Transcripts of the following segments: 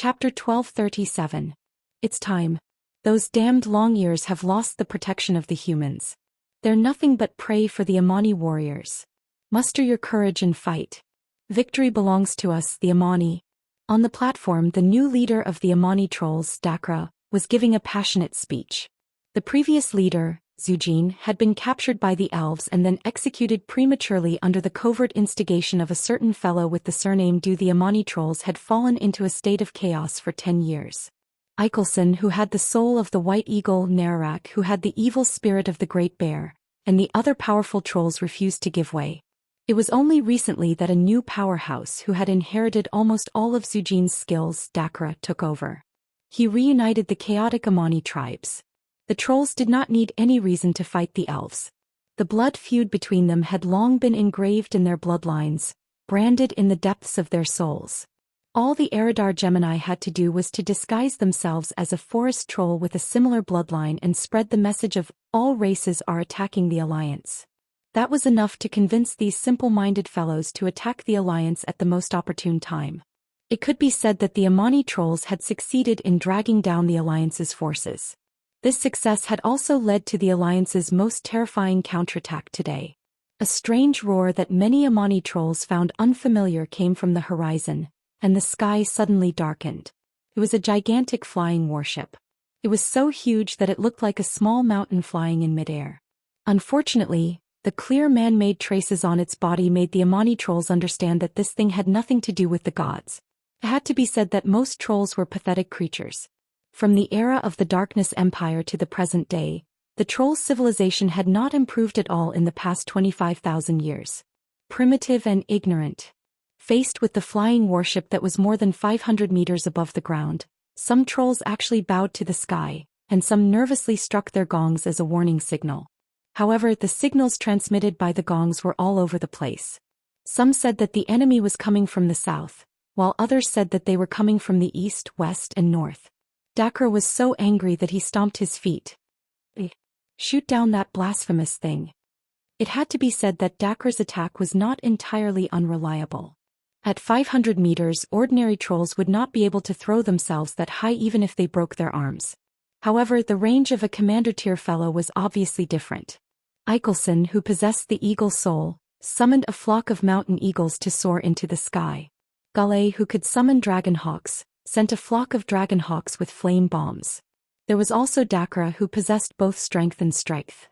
Chapter 1237. It's time. Those damned long ears have lost the protection of the humans. They're nothing but prey for the Amani warriors. Muster your courage and fight. Victory belongs to us, the Amani. On the platform, the new leader of the Amani trolls, Dakra, was giving a passionate speech. The previous leader, Zhou Xian, had been captured by the elves and then executed prematurely under the covert instigation of a certain fellow with the surname Du. The Amani trolls had fallen into a state of chaos for 10 years. Eichelson, who had the soul of the white eagle, Narak, who had the evil spirit of the great bear, and the other powerful trolls refused to give way. It was only recently that a new powerhouse who had inherited almost all of Zhou Xian's skills, Dakra, took over. He reunited the chaotic Amani tribes. The trolls did not need any reason to fight the elves. The blood feud between them had long been engraved in their bloodlines, branded in the depths of their souls. All the Eridar Gemini had to do was to disguise themselves as a forest troll with a similar bloodline and spread the message of, all races are attacking the Alliance. That was enough to convince these simple-minded fellows to attack the Alliance at the most opportune time. It could be said that the Amani trolls had succeeded in dragging down the Alliance's forces. This success had also led to the Alliance's most terrifying counterattack today. A strange roar that many Amani trolls found unfamiliar came from the horizon, and the sky suddenly darkened. It was a gigantic flying warship. It was so huge that it looked like a small mountain flying in midair. Unfortunately, the clear man-made traces on its body made the Amani trolls understand that this thing had nothing to do with the gods. It had to be said that most trolls were pathetic creatures. From the era of the Darkness Empire to the present day, the troll civilization had not improved at all in the past 25,000 years. Primitive and ignorant. Faced with the flying warship that was more than 500 meters above the ground, some trolls actually bowed to the sky, and some nervously struck their gongs as a warning signal. However, the signals transmitted by the gongs were all over the place. Some said that the enemy was coming from the south, while others said that they were coming from the east, west, and north. Dakra was so angry that he stomped his feet. Shoot down that blasphemous thing. It had to be said that Dakra's attack was not entirely unreliable. At 500 meters, ordinary trolls would not be able to throw themselves that high even if they broke their arms. However, the range of a commander-tier fellow was obviously different. Eichelson, who possessed the eagle soul, summoned a flock of mountain eagles to soar into the sky. Gale, who could summon dragon hawks, sent a flock of dragon hawks with flame bombs. There was also Dakra, who possessed both strength and strength.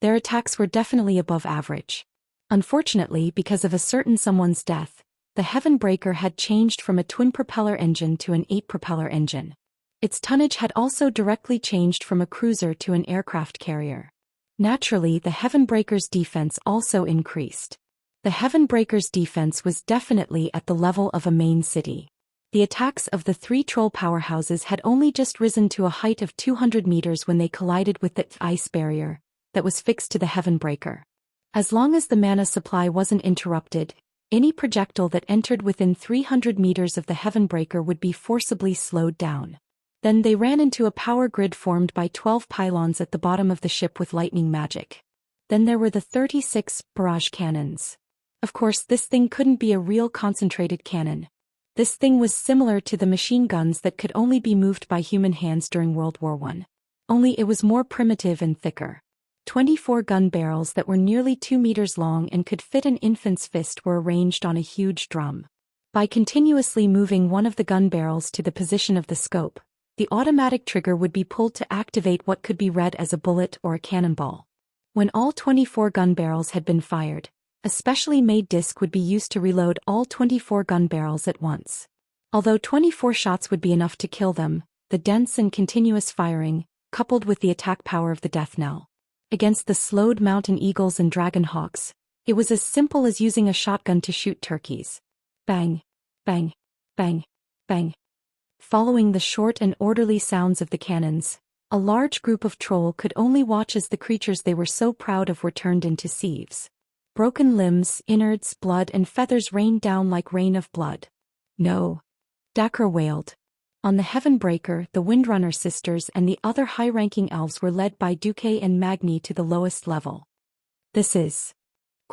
Their attacks were definitely above average. Unfortunately, because of a certain someone's death, the Heaven Breaker had changed from a twin-propeller engine to an 8-propeller engine. Its tonnage had also directly changed from a cruiser to an aircraft carrier. Naturally, the Heaven Breaker's defense also increased. The Heaven Breaker's defense was definitely at the level of a main city. The attacks of the three troll powerhouses had only just risen to a height of 200 meters when they collided with the ice barrier that was fixed to the Heaven Breaker. As long as the mana supply wasn't interrupted, any projectile that entered within 300 meters of the Heaven Breaker would be forcibly slowed down. Then they ran into a power grid formed by 12 pylons at the bottom of the ship with lightning magic. Then there were the 36 barrage cannons. Of course, this thing couldn't be a real concentrated cannon. This thing was similar to the machine guns that could only be moved by human hands during World War I. Only it was more primitive and thicker. 24 gun barrels that were nearly 2 meters long and could fit an infant's fist were arranged on a huge drum. By continuously moving one of the gun barrels to the position of the scope, the automatic trigger would be pulled to activate what could be read as a bullet or a cannonball. When all 24 gun barrels had been fired, a specially made disc would be used to reload all 24 gun barrels at once. Although 24 shots would be enough to kill them, the dense and continuous firing, coupled with the attack power of the death knell. Against the slowed mountain eagles and dragon hawks, it was as simple as using a shotgun to shoot turkeys. Bang, bang, bang, bang. Following the short and orderly sounds of the cannons, a large group of troll could only watch as the creatures they were so proud of were turned into sieves. Broken limbs, innards, blood and feathers rained down like rain of blood. No. Dakra wailed. On the Heaven Breaker, the Windrunner sisters and the other high-ranking elves were led by Duque and Magni to the lowest level. This is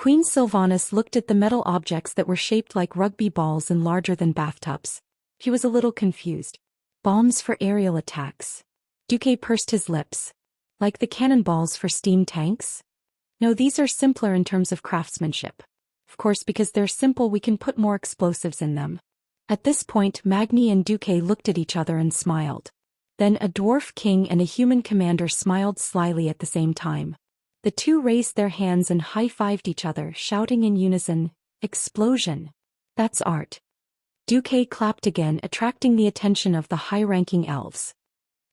Queen Sylvanas looked at the metal objects that were shaped like rugby balls and larger than bathtubs. She was a little confused. Bombs for aerial attacks. Duque pursed his lips. Like the cannonballs for steam tanks? No, these are simpler in terms of craftsmanship. Of course, because they're simple, we can put more explosives in them. At this point, Magni and Duque looked at each other and smiled. Then a dwarf king and a human commander smiled slyly at the same time. The two raised their hands and high-fived each other, shouting in unison, "Explosion! That's art." Duque clapped again, attracting the attention of the high-ranking elves.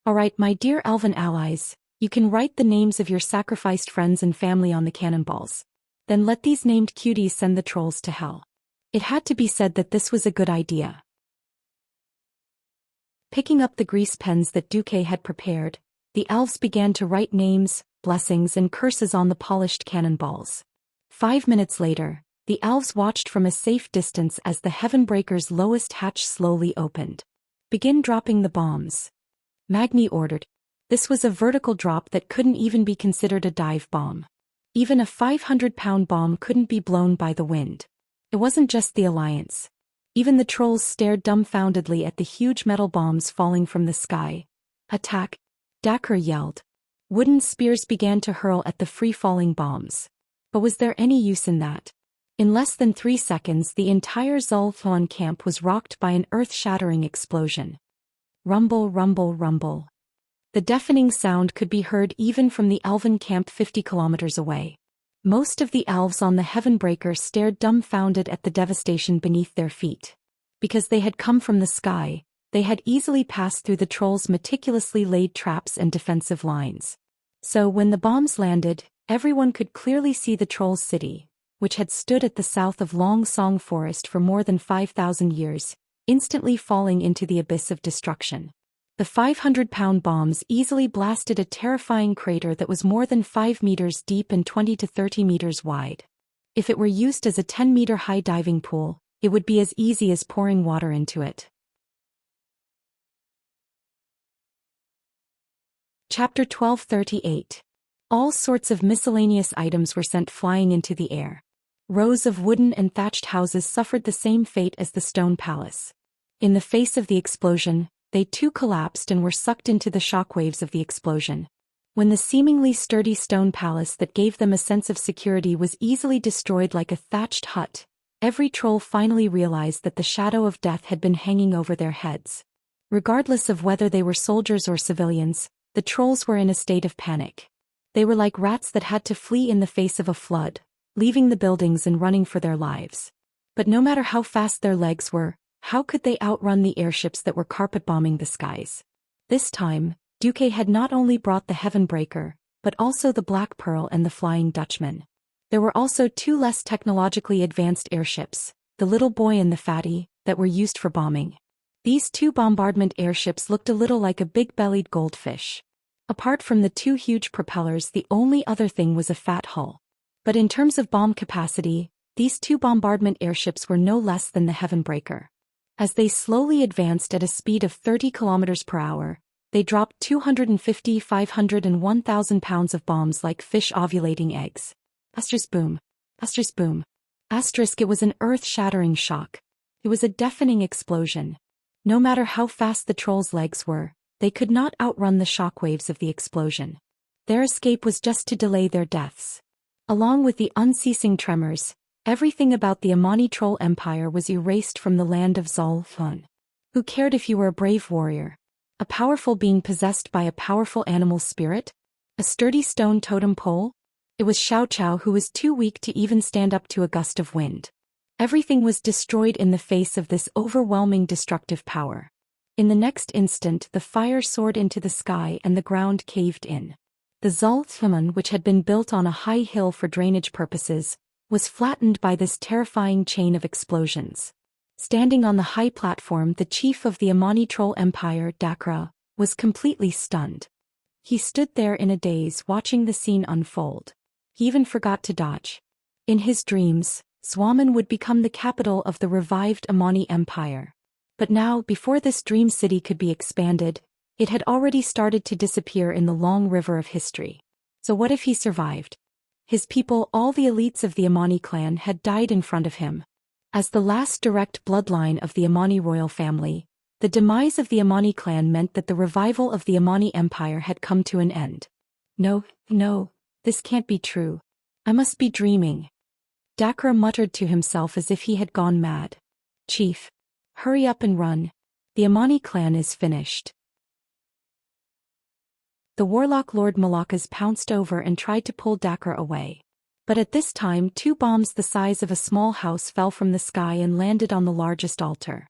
"All right, my dear elven allies, you can write the names of your sacrificed friends and family on the cannonballs. Then let these named cuties send the trolls to hell." It had to be said that this was a good idea. Picking up the grease pens that Duque had prepared, the elves began to write names, blessings and curses on the polished cannonballs. 5 minutes later, the elves watched from a safe distance as the Heavenbreaker's lowest hatch slowly opened. "Begin dropping the bombs," Magni ordered. This was a vertical drop that couldn't even be considered a dive bomb. Even a 500-pound bomb couldn't be blown by the wind. It wasn't just the Alliance. Even the trolls stared dumbfoundedly at the huge metal bombs falling from the sky. "Attack!" Dakar yelled. Wooden spears began to hurl at the free-falling bombs. But was there any use in that? In less than 3 seconds, the entire Zhou Xian camp was rocked by an earth-shattering explosion. Rumble, rumble, rumble. The deafening sound could be heard even from the elven camp 50 kilometers away. Most of the elves on the Heavenbreaker stared dumbfounded at the devastation beneath their feet. Because they had come from the sky, they had easily passed through the trolls' meticulously laid traps and defensive lines. So when the bombs landed, everyone could clearly see the trolls' city, which had stood at the south of Long Song Forest for more than 5,000 years, instantly falling into the abyss of destruction. The 500-pound bombs easily blasted a terrifying crater that was more than 5 meters deep and 20 to 30 meters wide. If it were used as a 10-meter-high diving pool, it would be as easy as pouring water into it. Chapter 1238. All sorts of miscellaneous items were sent flying into the air. Rows of wooden and thatched houses suffered the same fate as the stone palace. In the face of the explosion, they too collapsed and were sucked into the shockwaves of the explosion. When the seemingly sturdy stone palace that gave them a sense of security was easily destroyed like a thatched hut, every troll finally realized that the shadow of death had been hanging over their heads. Regardless of whether they were soldiers or civilians, the trolls were in a state of panic. They were like rats that had to flee in the face of a flood, leaving the buildings and running for their lives. But no matter how fast their legs were, how could they outrun the airships that were carpet-bombing the skies? This time, Duque had not only brought the Heavenbreaker, but also the Black Pearl and the Flying Dutchman. There were also 2 less technologically advanced airships, the Little Boy and the Fatty, that were used for bombing. These 2 bombardment airships looked a little like a big-bellied goldfish. Apart from the 2 huge propellers, the only other thing was a fat hull. But in terms of bomb capacity, these 2 bombardment airships were no less than the Heavenbreaker. As they slowly advanced at a speed of 30 kilometers per hour, they dropped 250, 500 and 1,000 pounds of bombs like fish ovulating eggs. Asterisk boom. Asterisk boom. Asterisk, it was an earth-shattering shock. It was a deafening explosion. No matter how fast the trolls' legs were, they could not outrun the shockwaves of the explosion. Their escape was just to delay their deaths. Along with the unceasing tremors, everything about the Amani troll empire was erased from the land of Zhou Xian. Who cared if you were a brave warrior? A powerful being possessed by a powerful animal spirit? A sturdy stone totem pole? It was Xiao who was too weak to even stand up to a gust of wind. Everything was destroyed in the face of this overwhelming destructive power. In the next instant, the fire soared into the sky and the ground caved in. The Zhou Xian, which had been built on a high hill for drainage purposes, was flattened by this terrifying chain of explosions. Standing on the high platform, the chief of the Amani troll empire, Dakra, was completely stunned. He stood there in a daze watching the scene unfold. He even forgot to dodge. In his dreams, Swaman would become the capital of the revived Amani empire. But now, before this dream city could be expanded, it had already started to disappear in the long river of history. So what if he survived? His people, all the elites of the Imani clan, had died in front of him. As the last direct bloodline of the Imani royal family, the demise of the Imani clan meant that the revival of the Imani Empire had come to an end. No, this can't be true. I must be dreaming. Dakra muttered to himself as if he had gone mad. Chief, hurry up and run. The Imani clan is finished. The warlock Lord Malakas pounced over and tried to pull Dakra away. But at this time 2 bombs the size of a small house fell from the sky and landed on the largest altar.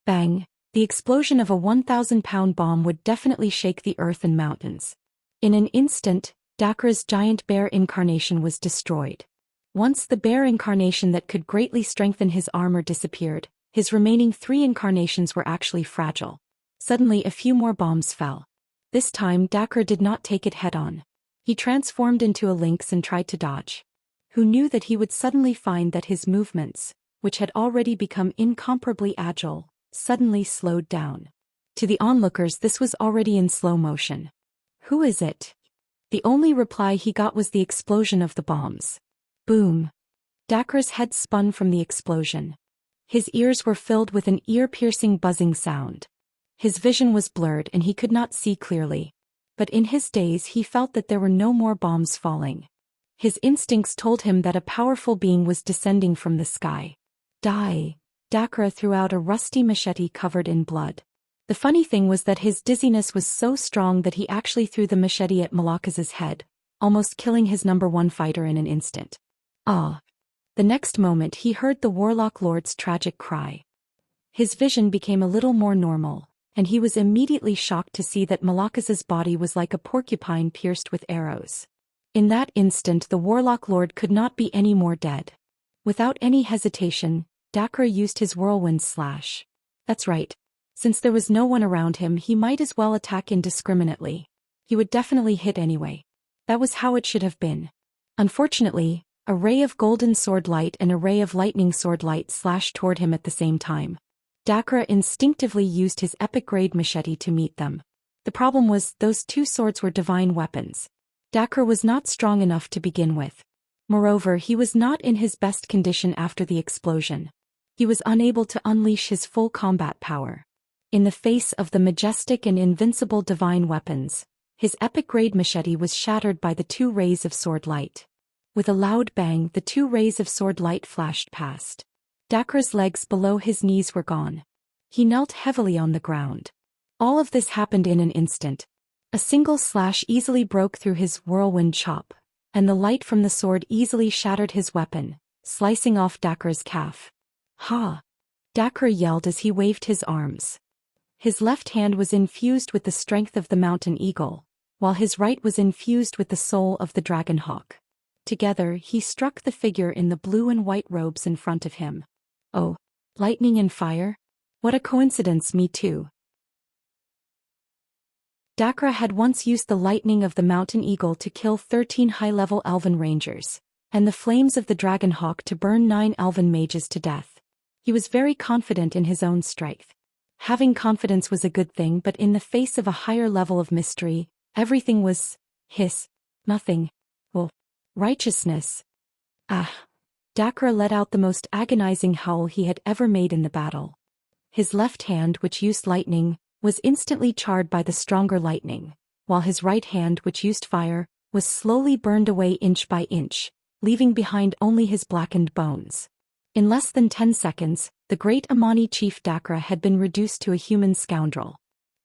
Bang! The explosion of a 1,000-pound bomb would definitely shake the earth and mountains. In an instant, Dakra's giant bear incarnation was destroyed. Once the bear incarnation that could greatly strengthen his armor disappeared, his remaining 3 incarnations were actually fragile. Suddenly a few more bombs fell. This time Dakra did not take it head-on. He transformed into a lynx and tried to dodge. Who knew that he would suddenly find that his movements, which had already become incomparably agile, suddenly slowed down. To the onlookers this was already in slow motion. Who is it? The only reply he got was the explosion of the bombs. Boom! Dakra's head spun from the explosion. His ears were filled with an ear-piercing buzzing sound. His vision was blurred and he could not see clearly. But in his daze he felt that there were no more bombs falling. His instincts told him that a powerful being was descending from the sky. Die! Dakra threw out a rusty machete covered in blood. The funny thing was that his dizziness was so strong that he actually threw the machete at Malakas's head, almost killing his #1 fighter in an instant. Ah! The next moment he heard the Warlock Lord's tragic cry. His vision became a little more normal, and he was immediately shocked to see that Malakas's body was like a porcupine pierced with arrows. In that instant the Warlock Lord could not be any more dead. Without any hesitation, Dakra used his whirlwind slash. That's right. Since there was no one around him he might as well attack indiscriminately. He would definitely hit anyway. That was how it should have been. Unfortunately, a ray of golden sword light and a ray of lightning sword light slashed toward him at the same time. Dakra instinctively used his epic-grade machete to meet them. The problem was, those 2 swords were divine weapons. Dakra was not strong enough to begin with. Moreover, he was not in his best condition after the explosion. He was unable to unleash his full combat power. In the face of the majestic and invincible divine weapons, his epic-grade machete was shattered by the 2 rays of sword light. With a loud bang, the 2 rays of sword light flashed past. Dakra's legs below his knees were gone. He knelt heavily on the ground. All of this happened in an instant. A single slash easily broke through his whirlwind chop, and the light from the sword easily shattered his weapon, slicing off Dakra's calf. Ha! Dakra yelled as he waved his arms. His left hand was infused with the strength of the mountain eagle, while his right was infused with the soul of the dragon hawk. Together he struck the figure in the blue and white robes in front of him. Oh, lightning and fire? What a coincidence, me too. Dakra had once used the lightning of the mountain eagle to kill 13 high-level elven rangers, and the flames of the dragon hawk to burn 9 elven mages to death. He was very confident in his own strength. Having confidence was a good thing, but in the face of a higher level of mystery, everything was nothing. Well, righteousness. Ah! Dakra let out the most agonizing howl he had ever made in the battle. His left hand, which used lightning, was instantly charred by the stronger lightning, while his right hand, which used fire, was slowly burned away inch by inch, leaving behind only his blackened bones. In less than 10 seconds, the great Imani chief Dakra had been reduced to a human scoundrel.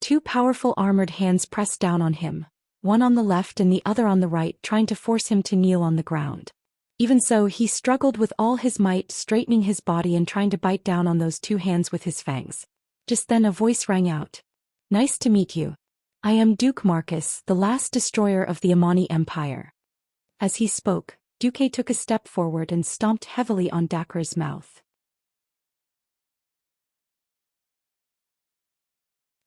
2 powerful armored hands pressed down on him, one on the left and the other on the right, trying to force him to kneel on the ground. Even so, he struggled with all his might, straightening his body and trying to bite down on those 2 hands with his fangs. Just then a voice rang out. "Nice to meet you. I am Duke Marcus, the last destroyer of the Imani Empire." As he spoke, Duque took a step forward and stomped heavily on Dakra's mouth.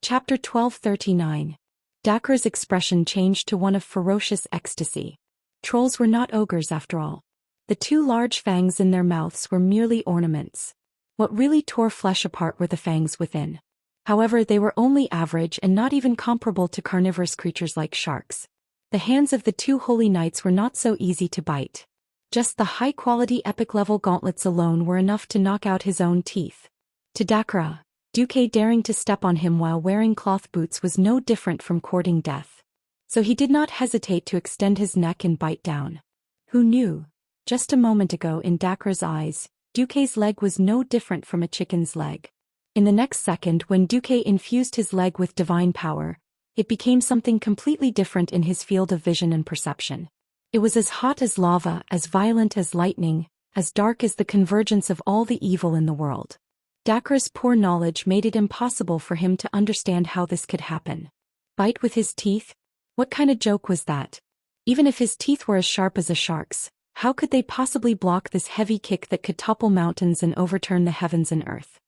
Chapter 1239. Dakra's expression changed to one of ferocious ecstasy. Trolls were not ogres after all. The 2 large fangs in their mouths were merely ornaments. What really tore flesh apart were the fangs within. However, they were only average and not even comparable to carnivorous creatures like sharks. The hands of the two holy knights were not so easy to bite. Just the high-quality epic-level gauntlets alone were enough to knock out his own teeth. To Dakra, Duque daring to step on him while wearing cloth boots was no different from courting death. So he did not hesitate to extend his neck and bite down. Who knew? Just a moment ago in Dakra's eyes, Duque's leg was no different from a chicken's leg. In the next second when Duque infused his leg with divine power, it became something completely different in his field of vision and perception. It was as hot as lava, as violent as lightning, as dark as the convergence of all the evil in the world. Dakra's poor knowledge made it impossible for him to understand how this could happen. Bite with his teeth? What kind of joke was that? Even if his teeth were as sharp as a shark's, how could they possibly block this heavy kick that could topple mountains and overturn the heavens and earth?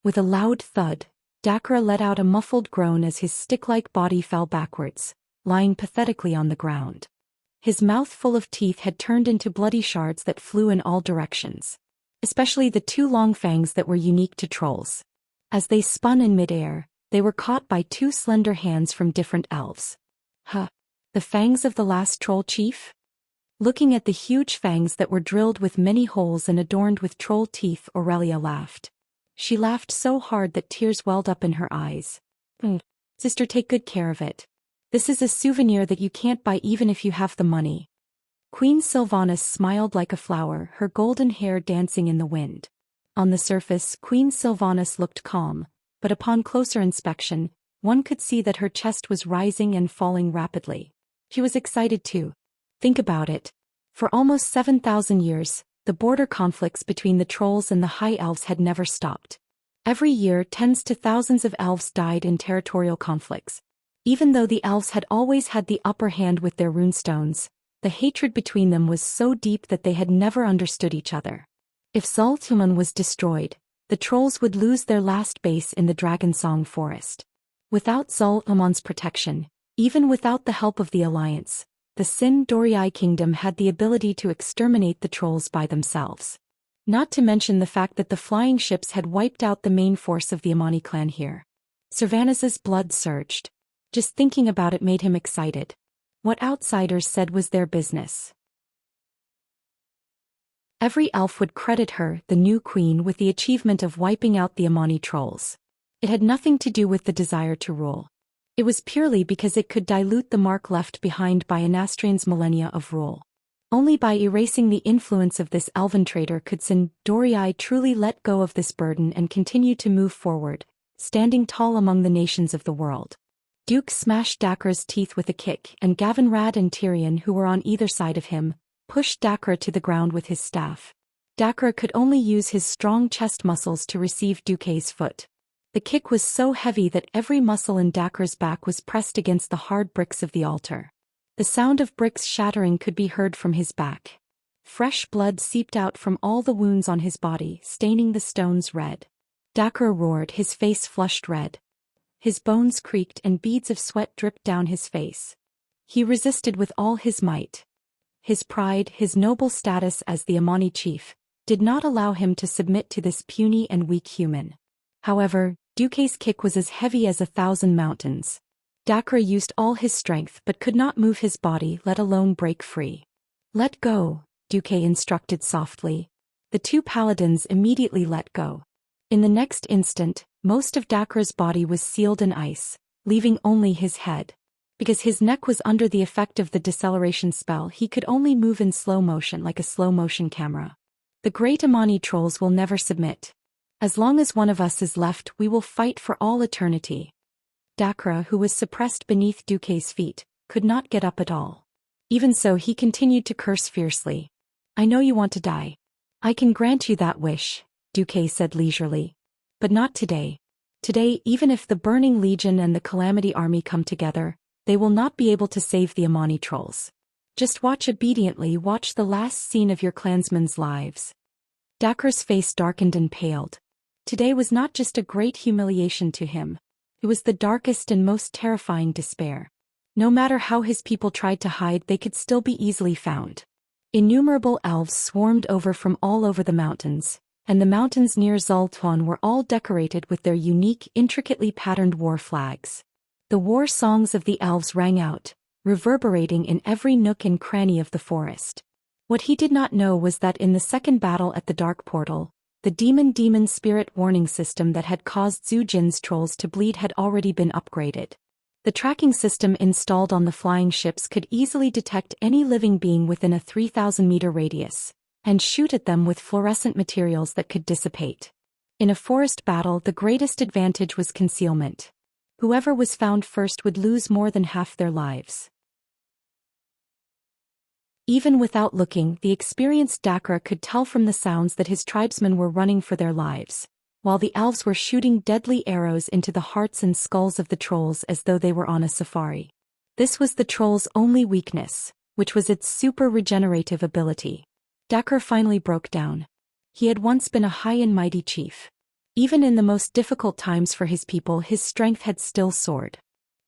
With a loud thud, Dakra let out a muffled groan as his stick-like body fell backwards, lying pathetically on the ground. His mouth full of teeth had turned into bloody shards that flew in all directions. Especially the two long fangs that were unique to trolls. As they spun in midair, they were caught by two slender hands from different elves. Huh! The fangs of the last troll chief? Looking at the huge fangs that were drilled with many holes and adorned with troll teeth, Aurelia laughed. She laughed so hard that tears welled up in her eyes. Sister, take good care of it. This is a souvenir that you can't buy even if you have the money. Queen Sylvanas smiled like a flower, her golden hair dancing in the wind. On the surface, Queen Sylvanas looked calm, but upon closer inspection, one could see that her chest was rising and falling rapidly. She was excited too. Think about it. For almost 7,000 years, the border conflicts between the trolls and the high elves had never stopped. Every year, tens to thousands of elves died in territorial conflicts. Even though the elves had always had the upper hand with their runestones, the hatred between them was so deep that they had never understood each other. If Zaltuman was destroyed, the trolls would lose their last base in the Dragonsong Forest. Without Zaltuman's protection, even without the help of the Alliance, the Sin Dorii Kingdom had the ability to exterminate the trolls by themselves. Not to mention the fact that the flying ships had wiped out the main force of the Imani clan here. Sylvanas's blood surged. Just thinking about it made him excited. What outsiders said was their business. Every elf would credit her, the new queen, with the achievement of wiping out the Imani trolls. It had nothing to do with the desire to rule. It was purely because it could dilute the mark left behind by Anastrian's millennia of rule. Only by erasing the influence of this elven traitor could Sin Dorii truly let go of this burden and continue to move forward, standing tall among the nations of the world. Duke smashed Dakra's teeth with a kick, and Gavinrad and Tyrion, who were on either side of him, pushed Dakra to the ground with his staff. Dakra could only use his strong chest muscles to receive Duque's foot. The kick was so heavy that every muscle in Dakra's back was pressed against the hard bricks of the altar. The sound of bricks shattering could be heard from his back. Fresh blood seeped out from all the wounds on his body, staining the stones red. Dakra roared, his face flushed red. His bones creaked and beads of sweat dripped down his face. He resisted with all his might. His pride, his noble status as the Imani chief, did not allow him to submit to this puny and weak human. However, Duque's kick was as heavy as 1,000 mountains. Dakra used all his strength but could not move his body, let alone break free. "Let go," Duque instructed softly. The two paladins immediately let go. In the next instant, most of Dakra's body was sealed in ice, leaving only his head. Because his neck was under the effect of the deceleration spell, he could only move in slow motion like a slow-motion camera. The great Imani trolls will never submit. As long as one of us is left, we will fight for all eternity. Dakra, who was suppressed beneath Duque's feet, could not get up at all. Even so, he continued to curse fiercely. "I know you want to die. I can grant you that wish," Duque said leisurely. "But not today. Today, even if the Burning Legion and the Calamity Army come together, they will not be able to save the Imani trolls. Just watch obediently, watch the last scene of your clansmen's lives." Dakra's face darkened and paled. Today was not just a great humiliation to him. It was the darkest and most terrifying despair. No matter how his people tried to hide, they could still be easily found. Innumerable elves swarmed over from all over the mountains, and the mountains near Zaltuan were all decorated with their unique, intricately patterned war flags. The war songs of the elves rang out, reverberating in every nook and cranny of the forest. What he did not know was that in the second battle at the Dark Portal, the demon spirit warning system that had caused Zhou Xian's trolls to bleed had already been upgraded. The tracking system installed on the flying ships could easily detect any living being within a 3,000-meter radius, and shoot at them with fluorescent materials that could dissipate. In a forest battle, the greatest advantage was concealment. Whoever was found first would lose more than half their lives. Even without looking, the experienced Dakra could tell from the sounds that his tribesmen were running for their lives, while the elves were shooting deadly arrows into the hearts and skulls of the trolls as though they were on a safari. This was the troll's only weakness, which was its super regenerative ability. Dakra finally broke down. He had once been a high and mighty chief. Even in the most difficult times for his people, his strength had still soared.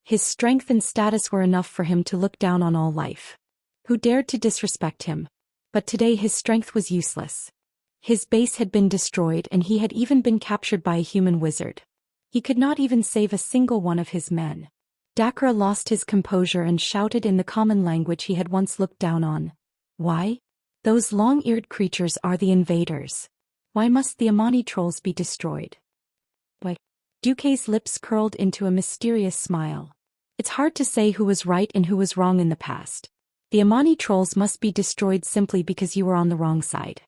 His strength and status were enough for him to look down on all life. Who dared to disrespect him? But today his strength was useless. His base had been destroyed and he had even been captured by a human wizard. He could not even save a single one of his men. Dakra lost his composure and shouted in the common language he had once looked down on. Why? Those long-eared creatures are the invaders. Why must the Amani trolls be destroyed? Why? Duque's lips curled into a mysterious smile. It's hard to say who was right and who was wrong in the past. The Amani trolls must be destroyed simply because you were on the wrong side.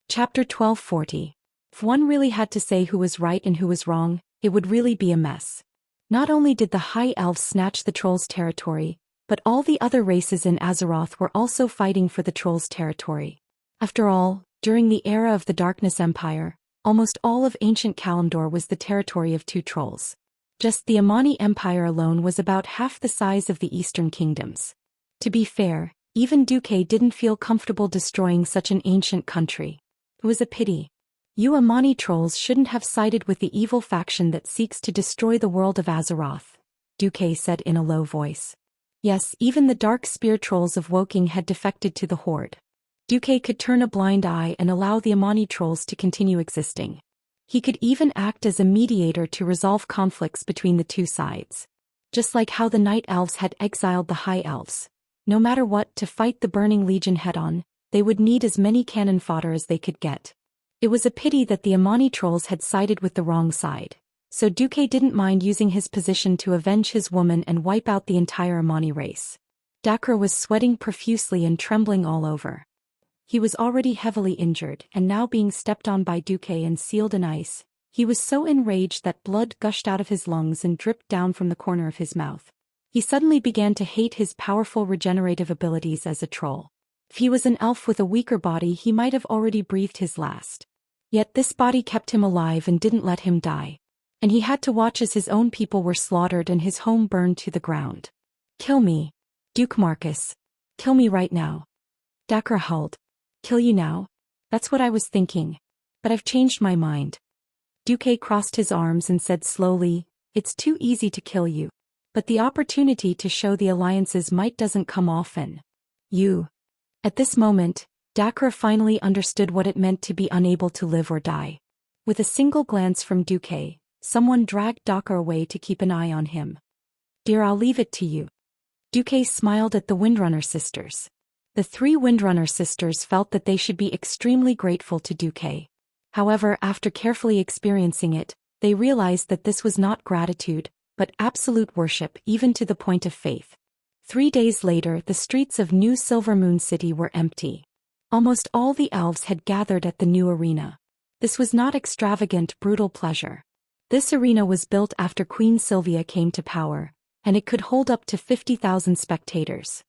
Chapter 1240. If one really had to say who was right and who was wrong, it would really be a mess. Not only did the High Elves snatch the trolls' territory, but all the other races in Azeroth were also fighting for the trolls' territory. After all, during the era of the Darkness Empire, almost all of ancient Kalimdor was the territory of two trolls. Just the Amani Empire alone was about half the size of the Eastern Kingdoms. To be fair, even Duque didn't feel comfortable destroying such an ancient country. It was a pity. You Amani trolls shouldn't have sided with the evil faction that seeks to destroy the world of Azeroth, Duque said in a low voice. Yes, even the dark spear trolls of Woking had defected to the Horde. Duque could turn a blind eye and allow the Amani trolls to continue existing. He could even act as a mediator to resolve conflicts between the two sides. Just like how the Night Elves had exiled the High Elves. No matter what, to fight the Burning Legion head-on, they would need as many cannon fodder as they could get. It was a pity that the Amani trolls had sided with the wrong side, so Duque didn't mind using his position to avenge his woman and wipe out the entire Amani race. Dakra was sweating profusely and trembling all over. He was already heavily injured and now being stepped on by Duque and sealed in ice. He was so enraged that blood gushed out of his lungs and dripped down from the corner of his mouth. He suddenly began to hate his powerful regenerative abilities as a troll. If he was an elf with a weaker body, he might have already breathed his last. Yet this body kept him alive and didn't let him die. And he had to watch as his own people were slaughtered and his home burned to the ground. Kill me, Duke Marcus. Kill me right now. Dakra howled. Kill you now? That's what I was thinking. But I've changed my mind. Duque crossed his arms and said slowly, it's too easy to kill you. But the opportunity to show the Alliance's might doesn't come often. You. At this moment, Dakra finally understood what it meant to be unable to live or die. With a single glance from Duque, someone dragged Dakra away to keep an eye on him. Dear, I'll leave it to you. Duque smiled at the Windrunner sisters. The three Windrunner sisters felt that they should be extremely grateful to Duque. However, after carefully experiencing it, they realized that this was not gratitude, but absolute worship, even to the point of faith. 3 days later, the streets of New Silvermoon City were empty. Almost all the elves had gathered at the new arena. This was not extravagant, brutal pleasure. This arena was built after Queen Sylvia came to power, and it could hold up to 50,000 spectators.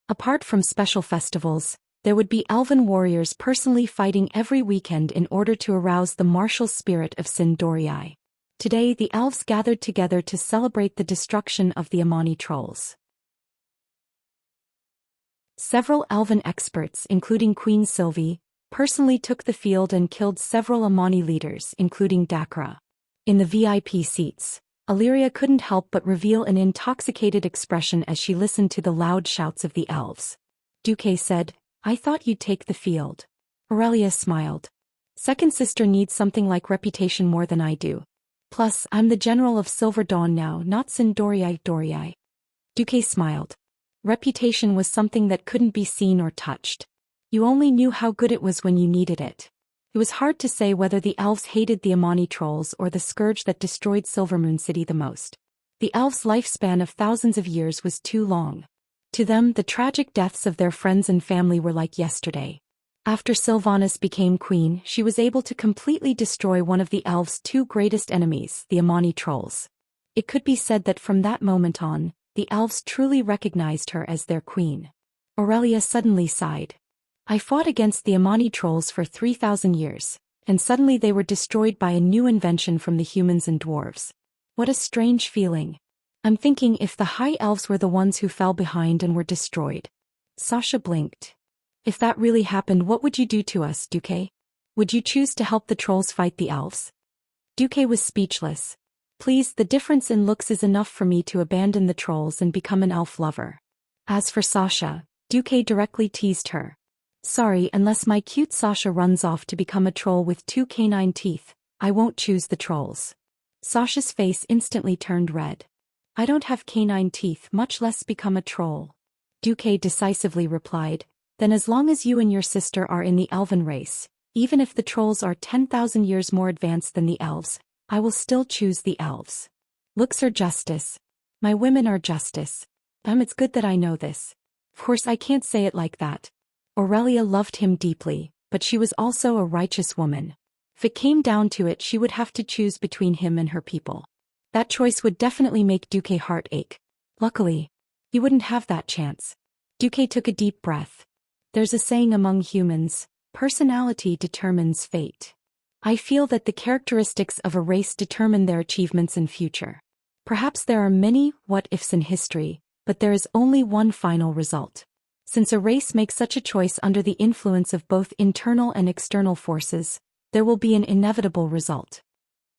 Apart from special festivals, there would be elven warriors personally fighting every weekend in order to arouse the martial spirit of Sindorii. Today the elves gathered together to celebrate the destruction of the Amani trolls. Several elven experts, including Queen Sylvie, personally took the field and killed several Amani leaders, including Dakra. In the VIP seats, Illyria couldn't help but reveal an intoxicated expression as she listened to the loud shouts of the elves. Duque said, I thought you'd take the field. Aurelia smiled. Second sister needs something like reputation more than I do. Plus, I'm the general of Silver Dawn now, not Sin Dorii. Duque smiled. Reputation was something that couldn't be seen or touched. You only knew how good it was when you needed it. It was hard to say whether the elves hated the Amani trolls or the scourge that destroyed Silvermoon City the most. The elves' lifespan of thousands of years was too long. To them, the tragic deaths of their friends and family were like yesterday. After Sylvanas became queen, she was able to completely destroy one of the elves' two greatest enemies, the Amani trolls. It could be said that from that moment on, the elves truly recognized her as their queen. Aurelia suddenly sighed. I fought against the Amani trolls for 3,000 years, and suddenly they were destroyed by a new invention from the humans and dwarves. What a strange feeling. I'm thinking if the high elves were the ones who fell behind and were destroyed. Sasha blinked. If that really happened, what would you do to us, Duque? Would you choose to help the trolls fight the elves? Duque was speechless. Please, the difference in looks is enough for me to abandon the trolls and become an elf lover. As for Sasha, Duque directly teased her. Sorry, unless my cute Sasha runs off to become a troll with 2 canine teeth, I won't choose the trolls. Sasha's face instantly turned red. I don't have canine teeth, much less become a troll. Duque decisively replied, then as long as you and your sister are in the elven race, even if the trolls are 10,000 years more advanced than the elves, I will still choose the elves. Looks are justice. My women are justice. It's good that I know this. Of course I can't say it like that. Aurelia loved him deeply, but she was also a righteous woman. If it came down to it, she would have to choose between him and her people. That choice would definitely make Duque heart ache. Luckily, he wouldn't have that chance. Duque took a deep breath. There's a saying among humans, personality determines fate. I feel that the characteristics of a race determine their achievements and future. Perhaps there are many what-ifs in history, but there is only one final result. Since a race makes such a choice under the influence of both internal and external forces, there will be an inevitable result.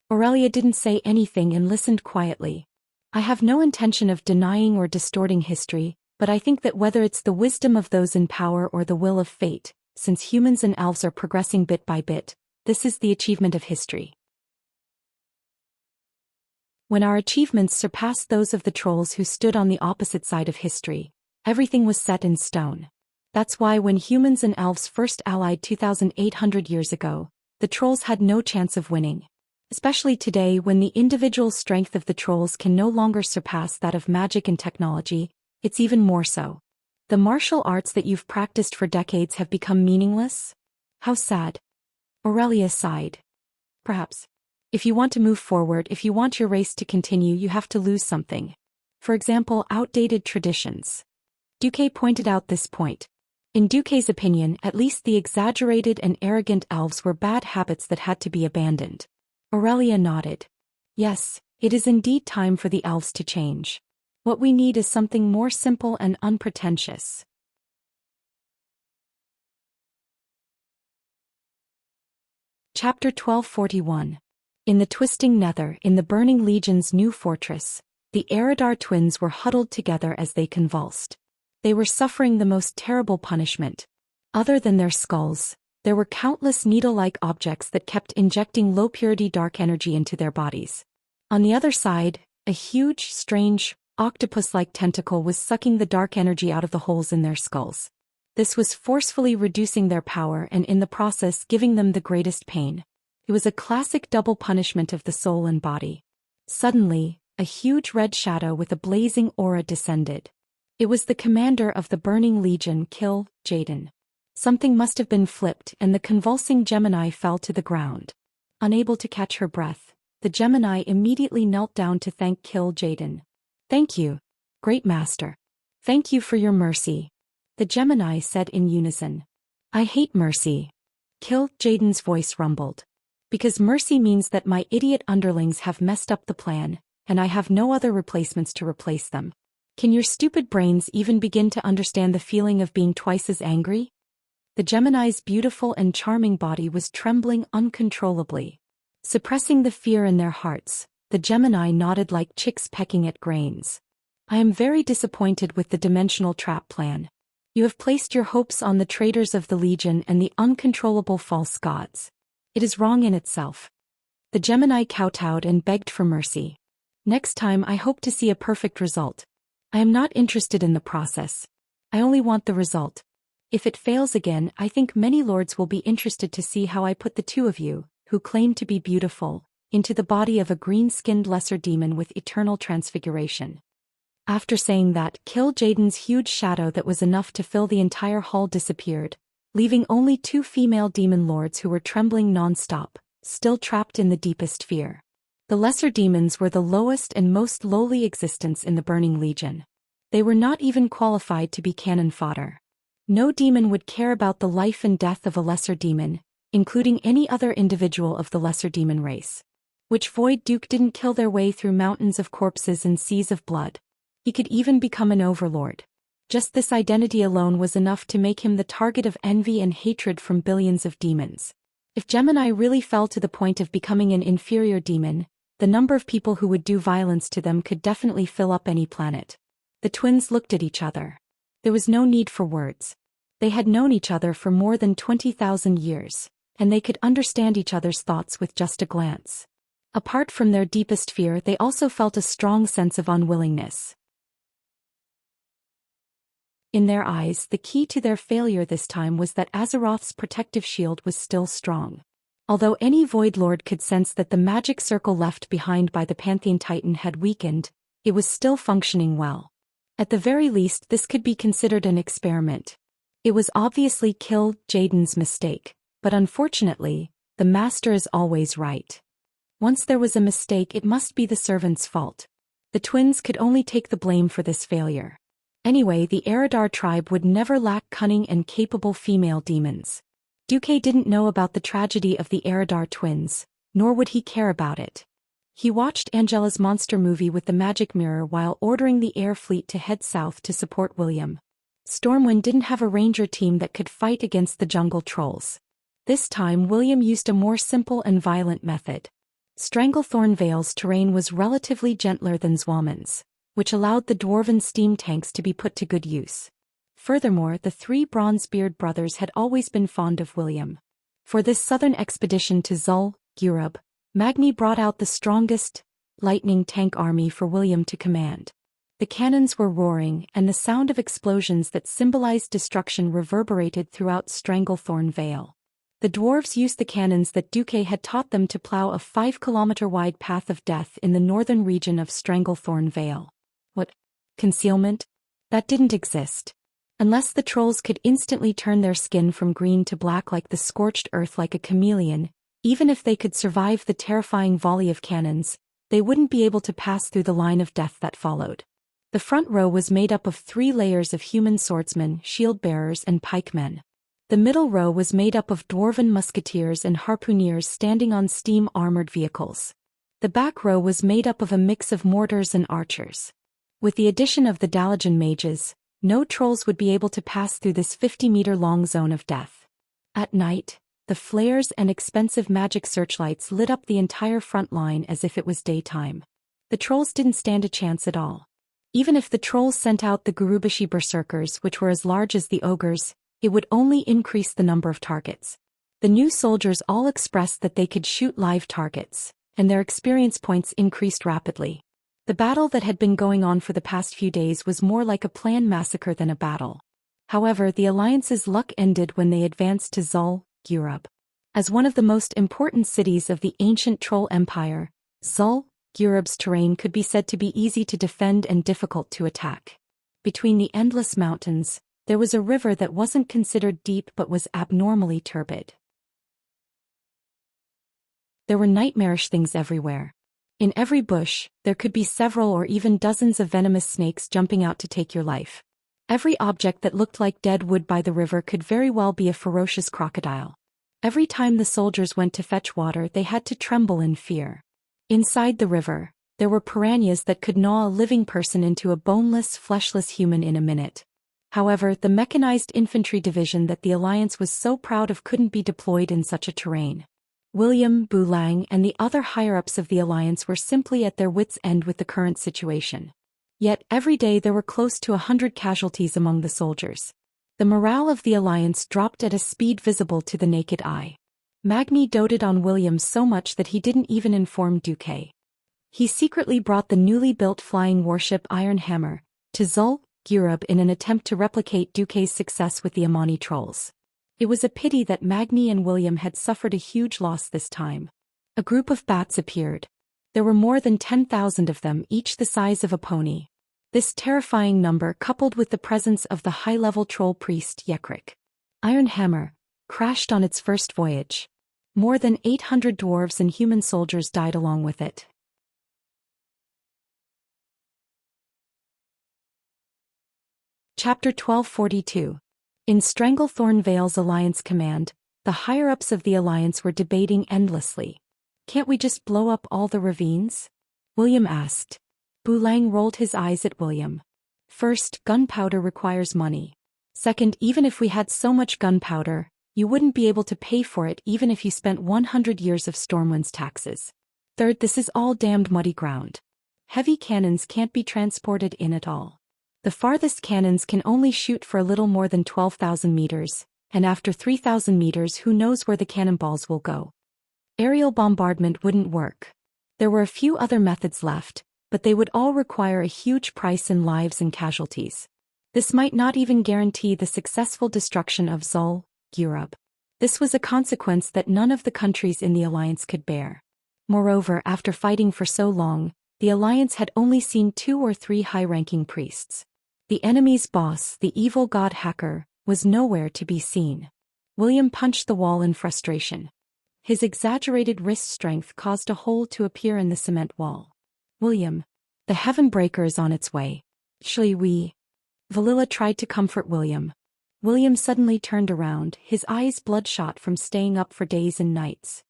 Aurelia didn't say anything and listened quietly. I have no intention of denying or distorting history, but I think that whether it's the wisdom of those in power or the will of fate, since humans and elves are progressing bit by bit, this is the achievement of history. When our achievements surpassed those of the trolls who stood on the opposite side of history, everything was set in stone. That's why when humans and elves first allied 2,800 years ago, the trolls had no chance of winning. Especially today when the individual strength of the trolls can no longer surpass that of magic and technology, it's even more so. The martial arts that you've practiced for decades have become meaningless? How sad. Aurelia sighed. Perhaps. If you want to move forward, if you want your race to continue, you have to lose something. For example, outdated traditions. Duque pointed out this point. In Duque's opinion, at least the exaggerated and arrogant elves were bad habits that had to be abandoned. Aurelia nodded. Yes, it is indeed time for the elves to change. What we need is something more simple and unpretentious. Chapter 1241. In the twisting nether, in the Burning Legion's new fortress, the Eridar twins were huddled together as they convulsed. They were suffering the most terrible punishment. Other than their skulls, there were countless needle-like objects that kept injecting low-purity dark energy into their bodies. On the other side, a huge, strange, octopus-like tentacle was sucking the dark energy out of the holes in their skulls. This was forcefully reducing their power and in the process giving them the greatest pain. It was a classic double punishment of the soul and body. Suddenly, a huge red shadow with a blazing aura descended. It was the commander of the Burning Legion, Kill Jaden. Something must have been flipped and the convulsing Gemini fell to the ground. Unable to catch her breath, the Gemini immediately knelt down to thank Kill Jaden. Thank you, Great Master. Thank you for your mercy. The Gemini said in unison. I hate mercy. Kill Jaden's voice rumbled. Because mercy means that my idiot underlings have messed up the plan, and I have no other replacements to replace them. Can your stupid brains even begin to understand the feeling of being twice as angry? The Gemini's beautiful and charming body was trembling uncontrollably. Suppressing the fear in their hearts, the Gemini nodded like chicks pecking at grains. I am very disappointed with the dimensional trap plan. You have placed your hopes on the traitors of the Legion and the uncontrollable false gods. It is wrong in itself. The Gemini kowtowed and begged for mercy. Next time I hope to see a perfect result. I am not interested in the process. I only want the result. If it fails again, I think many lords will be interested to see how I put the two of you, who claim to be beautiful, into the body of a green-skinned lesser demon with eternal transfiguration. After saying that, Kill Jaden's huge shadow that was enough to fill the entire hall disappeared, leaving only two female demon lords who were trembling non-stop, still trapped in the deepest fear. The lesser demons were the lowest and most lowly existence in the Burning Legion. They were not even qualified to be cannon fodder. No demon would care about the life and death of a lesser demon, including any other individual of the lesser demon race. Which Void Duke didn't kill their way through mountains of corpses and seas of blood. He could even become an overlord. Just this identity alone was enough to make him the target of envy and hatred from billions of demons. If Gemini really fell to the point of becoming an inferior demon, the number of people who would do violence to them could definitely fill up any planet. The twins looked at each other. There was no need for words. They had known each other for more than 20,000 years, and they could understand each other's thoughts with just a glance. Apart from their deepest fear, they also felt a strong sense of unwillingness. In their eyes, the key to their failure this time was that Azeroth's protective shield was still strong. Although any Void Lord could sense that the magic circle left behind by the Pantheon Titan had weakened, it was still functioning well. At the very least, this could be considered an experiment. It was obviously Kill Jaden's mistake, but unfortunately, the master is always right. Once there was a mistake, it must be the servant's fault. The twins could only take the blame for this failure. Anyway, the Eridar tribe would never lack cunning and capable female demons. Duque didn't know about the tragedy of the Eridar twins, nor would he care about it. He watched Angela's monster movie with the magic mirror while ordering the air fleet to head south to support William. Stormwind didn't have a ranger team that could fight against the jungle trolls. This time William used a more simple and violent method. Stranglethorn Vale's terrain was relatively gentler than Zwalman's, which allowed the dwarven steam tanks to be put to good use. Furthermore, the three Bronzebeard brothers had always been fond of William. For this southern expedition to Zhou Xian, Magni brought out the strongest lightning tank army for William to command. The cannons were roaring, and the sound of explosions that symbolized destruction reverberated throughout Stranglethorn Vale. The dwarves used the cannons that Duque had taught them to plow a 5-kilometer-wide path of death in the northern region of Stranglethorn Vale. What? Concealment? That didn't exist. Unless the trolls could instantly turn their skin from green to black like the scorched earth like a chameleon, even if they could survive the terrifying volley of cannons, they wouldn't be able to pass through the line of death that followed. The front row was made up of 3 layers of human swordsmen, shield-bearers and pikemen. The middle row was made up of dwarven musketeers and harpooneers standing on steam-armored vehicles. The back row was made up of a mix of mortars and archers. With the addition of the Dalajan mages, no trolls would be able to pass through this 50-meter-long zone of death. At night, the flares and expensive magic searchlights lit up the entire front line as if it was daytime. The trolls didn't stand a chance at all. Even if the trolls sent out the Gurubashi berserkers, which were as large as the ogres, it would only increase the number of targets. The new soldiers all expressed that they could shoot live targets, and their experience points increased rapidly. The battle that had been going on for the past few days was more like a planned massacre than a battle. However, the Alliance's luck ended when they advanced to Zhou Xian. As one of the most important cities of the ancient Troll Empire, Zhou Xian's terrain could be said to be easy to defend and difficult to attack. Between the endless mountains, there was a river that wasn't considered deep but was abnormally turbid. There were nightmarish things everywhere. In every bush, there could be several or even dozens of venomous snakes jumping out to take your life. Every object that looked like dead wood by the river could very well be a ferocious crocodile. Every time the soldiers went to fetch water, they had to tremble in fear. Inside the river, there were piranhas that could gnaw a living person into a boneless, fleshless human in a minute. However, the mechanized infantry division that the Alliance was so proud of couldn't be deployed in such a terrain. William, Bulang, and the other higher-ups of the Alliance were simply at their wits' end with the current situation. Yet, every day there were close to 100 casualties among the soldiers. The morale of the Alliance dropped at a speed visible to the naked eye. Magni doted on William so much that he didn't even inform Duque. He secretly brought the newly built flying warship Iron Hammer to Zhou Xian in an attempt to replicate Duque's success with the Amani trolls. It was a pity that Magni and William had suffered a huge loss this time. A group of bats appeared. There were more than 10,000 of them, each the size of a pony. This terrifying number, coupled with the presence of the high-level troll priest Yekrik Iron Hammer, crashed on its first voyage. More than 800 dwarves and human soldiers died along with it. Chapter 1242. In Stranglethorn Vale's Alliance Command, the higher-ups of the Alliance were debating endlessly. Can't we just blow up all the ravines? William asked. Bulang rolled his eyes at William. First, gunpowder requires money. Second, even if we had so much gunpowder, you wouldn't be able to pay for it even if you spent 100 years of Stormwind's taxes. Third, this is all damned muddy ground. Heavy cannons can't be transported in at all. The farthest cannons can only shoot for a little more than 12,000 meters, and after 3,000 meters who knows where the cannonballs will go. Aerial bombardment wouldn't work. There were a few other methods left, but they would all require a huge price in lives and casualties. This might not even guarantee the successful destruction of Zhou Xian. This was a consequence that none of the countries in the alliance could bear. Moreover, after fighting for so long, the alliance had only seen 2 or 3 high-ranking priests. The enemy's boss, the evil god Hacker, was nowhere to be seen. William punched the wall in frustration. His exaggerated wrist strength caused a hole to appear in the cement wall. William, the Heaven Breaker is on its way. Shall we? Valilla tried to comfort William. William suddenly turned around, his eyes bloodshot from staying up for days and nights.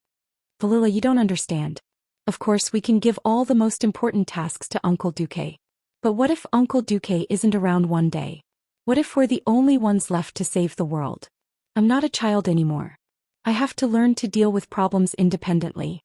Valilla, you don't understand. Of course we can give all the most important tasks to Uncle Duque. But what if Uncle Duque isn't around one day? What if we're the only ones left to save the world? I'm not a child anymore. I have to learn to deal with problems independently.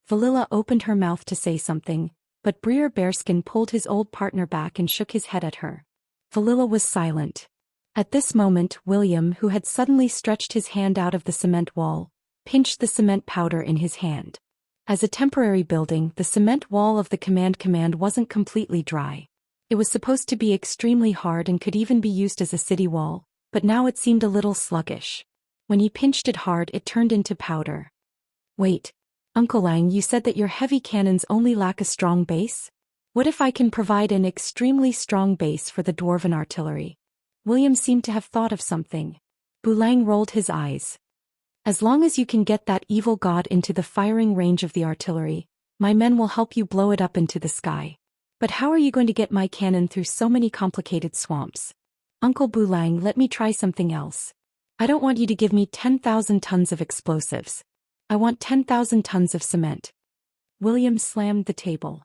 Valilla opened her mouth to say something, but Breer Bearskin pulled his old partner back and shook his head at her. Valilla was silent. At this moment, William, who had suddenly stretched his hand out of the cement wall, pinched the cement powder in his hand. As a temporary building, the cement wall of the command wasn't completely dry. It was supposed to be extremely hard and could even be used as a city wall, but now it seemed a little sluggish. When he pinched it hard, it turned into powder. Wait, Uncle Lang, you said that your heavy cannons only lack a strong base? What if I can provide an extremely strong base for the dwarven artillery? William seemed to have thought of something. Bulang rolled his eyes. As long as you can get that evil god into the firing range of the artillery, my men will help you blow it up into the sky. But how are you going to get my cannon through so many complicated swamps? Uncle Bulang, let me try something else. I don't want you to give me 10,000 tons of explosives. I want 10,000 tons of cement. William slammed the table.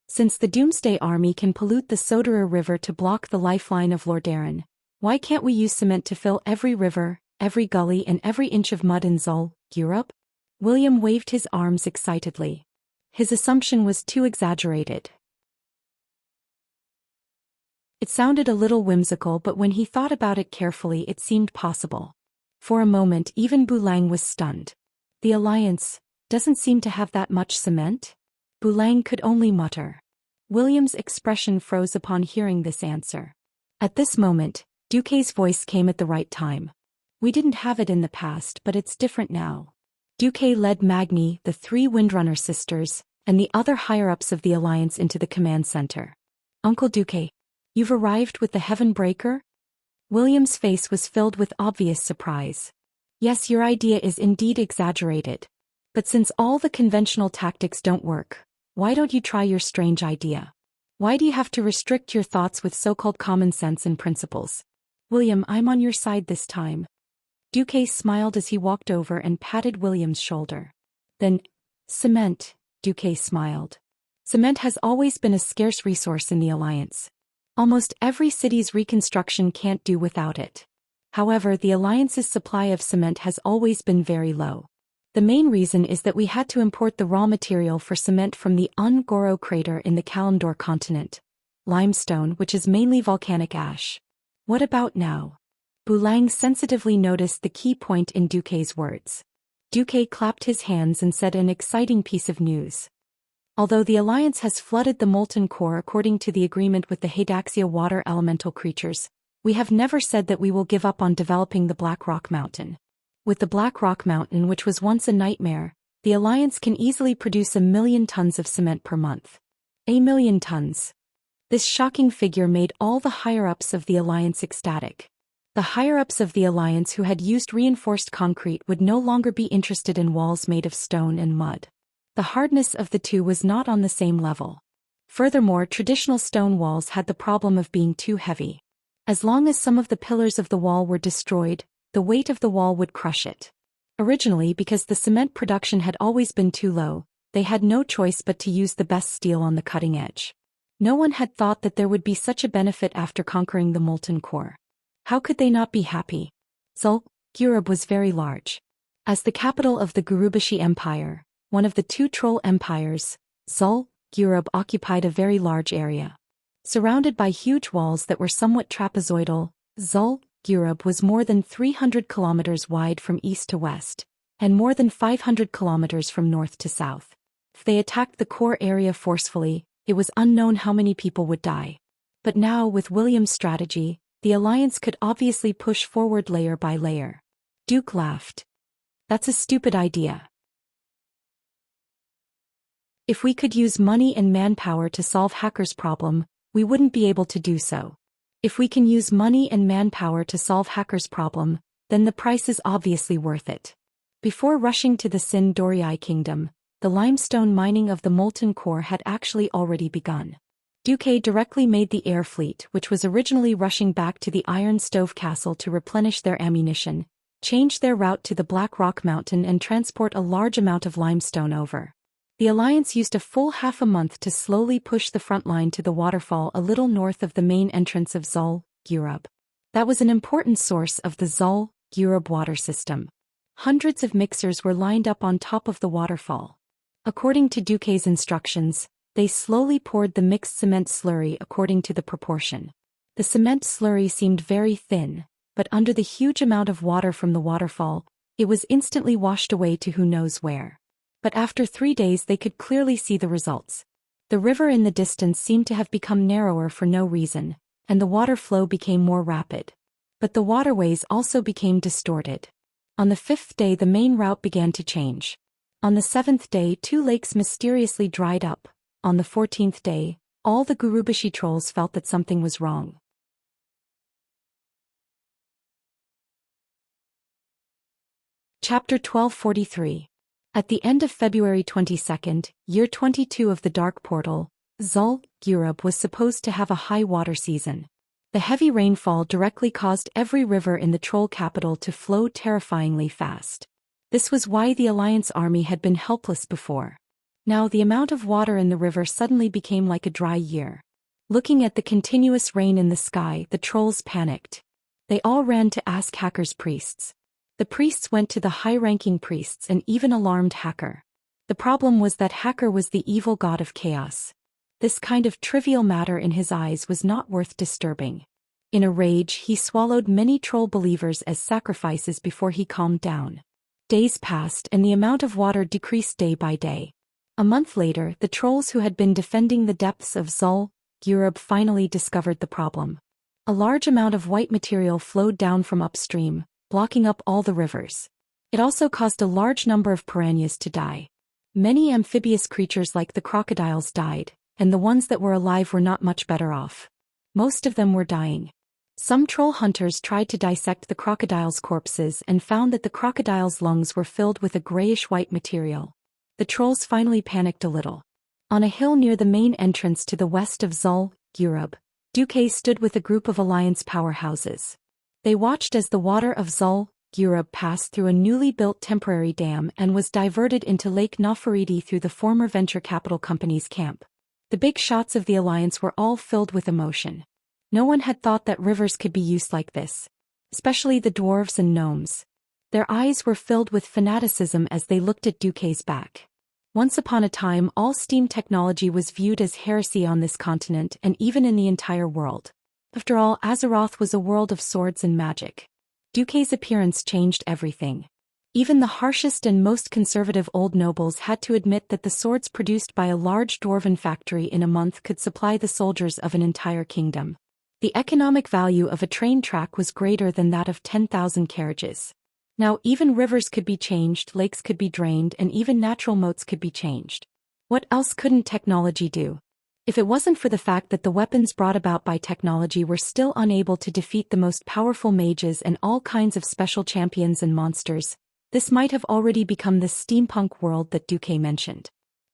Since the Doomsday Army can pollute the Soderer River to block the lifeline of Lordaeron, why can't we use cement to fill every river, every gully and every inch of mud in Zhou Xian? William waved his arms excitedly. His assumption was too exaggerated. It sounded a little whimsical, but when he thought about it carefully it seemed possible. For a moment even Bulang was stunned. The Alliance doesn't seem to have that much cement? Bulang could only mutter. William's expression froze upon hearing this answer. At this moment, Duque's voice came at the right time. We didn't have it in the past, but it's different now. Duque led Magni, the 3 Windrunner sisters, and the other higher-ups of the Alliance into the command center. Uncle Duque, you've arrived with the Heaven Breaker? William's face was filled with obvious surprise. Yes, your idea is indeed exaggerated. But since all the conventional tactics don't work, why don't you try your strange idea? Why do you have to restrict your thoughts with so-called common sense and principles? William, I'm on your side this time. Duque smiled as he walked over and patted William's shoulder. Then, cement, Duque smiled. Cement has always been a scarce resource in the Alliance. Almost every city's reconstruction can't do without it. However, the Alliance's supply of cement has always been very low. The main reason is that we had to import the raw material for cement from the Ungoro crater in the Kalimdor continent, limestone, which is mainly volcanic ash. What about now? Bulang sensitively noticed the key point in Duque's words. Duque clapped his hands and said an exciting piece of news. Although the Alliance has flooded the molten core according to the agreement with the Xianxia water elemental creatures, we have never said that we will give up on developing the Black Rock Mountain. With the Black Rock Mountain, which was once a nightmare, the Alliance can easily produce 1 million tons of cement per month. 1 million tons. This shocking figure made all the higher-ups of the Alliance ecstatic. The higher-ups of the Alliance who had used reinforced concrete would no longer be interested in walls made of stone and mud. The hardness of the two was not on the same level. Furthermore, traditional stone walls had the problem of being too heavy. As long as some of the pillars of the wall were destroyed, the weight of the wall would crush it. Originally, because the cement production had always been too low, they had no choice but to use the best steel on the cutting edge. No one had thought that there would be such a benefit after conquering the molten core. How could they not be happy? Zhou Xian was very large. As the capital of the Gurubashi Empire, one of the two troll empires, Zhou Xian occupied a very large area. Surrounded by huge walls that were somewhat trapezoidal, Zhou Xian was more than 300 kilometers wide from east to west, and more than 500 kilometers from north to south. If they attacked the core area forcefully, it was unknown how many people would die. But now, with William's strategy, the Alliance could obviously push forward layer by layer. Duke laughed. That's a stupid idea. If we could use money and manpower to solve hackers' problem, we wouldn't be able to do so. If we can use money and manpower to solve hackers' problem, then the price is obviously worth it. Before rushing to the Sin Dorii Kingdom, the limestone mining of the molten core had actually already begun. Duque directly made the air fleet, which was originally rushing back to the Iron Stove Castle to replenish their ammunition, change their route to the Black Rock Mountain and transport a large amount of limestone over. The Alliance used a full half a month to slowly push the front line to the waterfall a little north of the main entrance of Zhou Xian. That was an important source of the Zhou Xian water system. Hundreds of mixers were lined up on top of the waterfall. According to Duque's instructions, they slowly poured the mixed cement slurry according to the proportion. The cement slurry seemed very thin, but under the huge amount of water from the waterfall, it was instantly washed away to who knows where. But after 3 days they could clearly see the results. The river in the distance seemed to have become narrower for no reason, and the water flow became more rapid. But the waterways also became distorted. On the 5th day the main route began to change. On the 7th day 2 lakes mysteriously dried up. On the 14th day, all the Gurubashi trolls felt that something was wrong. Chapter 1243. At the end of February 22nd, year 22 of the Dark Portal, Zhou Xian was supposed to have a high water season. The heavy rainfall directly caused every river in the troll capital to flow terrifyingly fast. This was why the Alliance army had been helpless before. Now the amount of water in the river suddenly became like a dry year. Looking at the continuous rain in the sky, the trolls panicked. They all ran to ask Hacker's priests. The priests went to the high-ranking priests and even alarmed Hacker. The problem was that Hacker was the evil god of chaos. This kind of trivial matter in his eyes was not worth disturbing. In a rage, he swallowed many troll believers as sacrifices before he calmed down. Days passed and the amount of water decreased day by day. A month later, the trolls who had been defending the depths of Zhou Xian finally discovered the problem. A large amount of white material flowed down from upstream, blocking up all the rivers. It also caused a large number of piranhas to die. Many amphibious creatures like the crocodiles died, and the ones that were alive were not much better off. Most of them were dying. Some troll hunters tried to dissect the crocodiles' corpses and found that the crocodiles' lungs were filled with a grayish-white material. The trolls finally panicked a little. On a hill near the main entrance to the west of Zhou Xian, Duque stood with a group of Alliance powerhouses. They watched as the water of Zhou Xian passed through a newly built temporary dam and was diverted into Lake Nafaridi through the former venture capital company's camp. The big shots of the Alliance were all filled with emotion. No one had thought that rivers could be used like this. Especially the dwarves and gnomes. Their eyes were filled with fanaticism as they looked at Duque's back. Once upon a time all steam technology was viewed as heresy on this continent and even in the entire world. After all, Azeroth was a world of swords and magic. Duque's appearance changed everything. Even the harshest and most conservative old nobles had to admit that the swords produced by a large dwarven factory in a month could supply the soldiers of an entire kingdom. The economic value of a train track was greater than that of 10,000 carriages. Now even rivers could be changed, lakes could be drained, and even natural moats could be changed. What else couldn't technology do? If it wasn't for the fact that the weapons brought about by technology were still unable to defeat the most powerful mages and all kinds of special champions and monsters, this might have already become the steampunk world that Duque mentioned.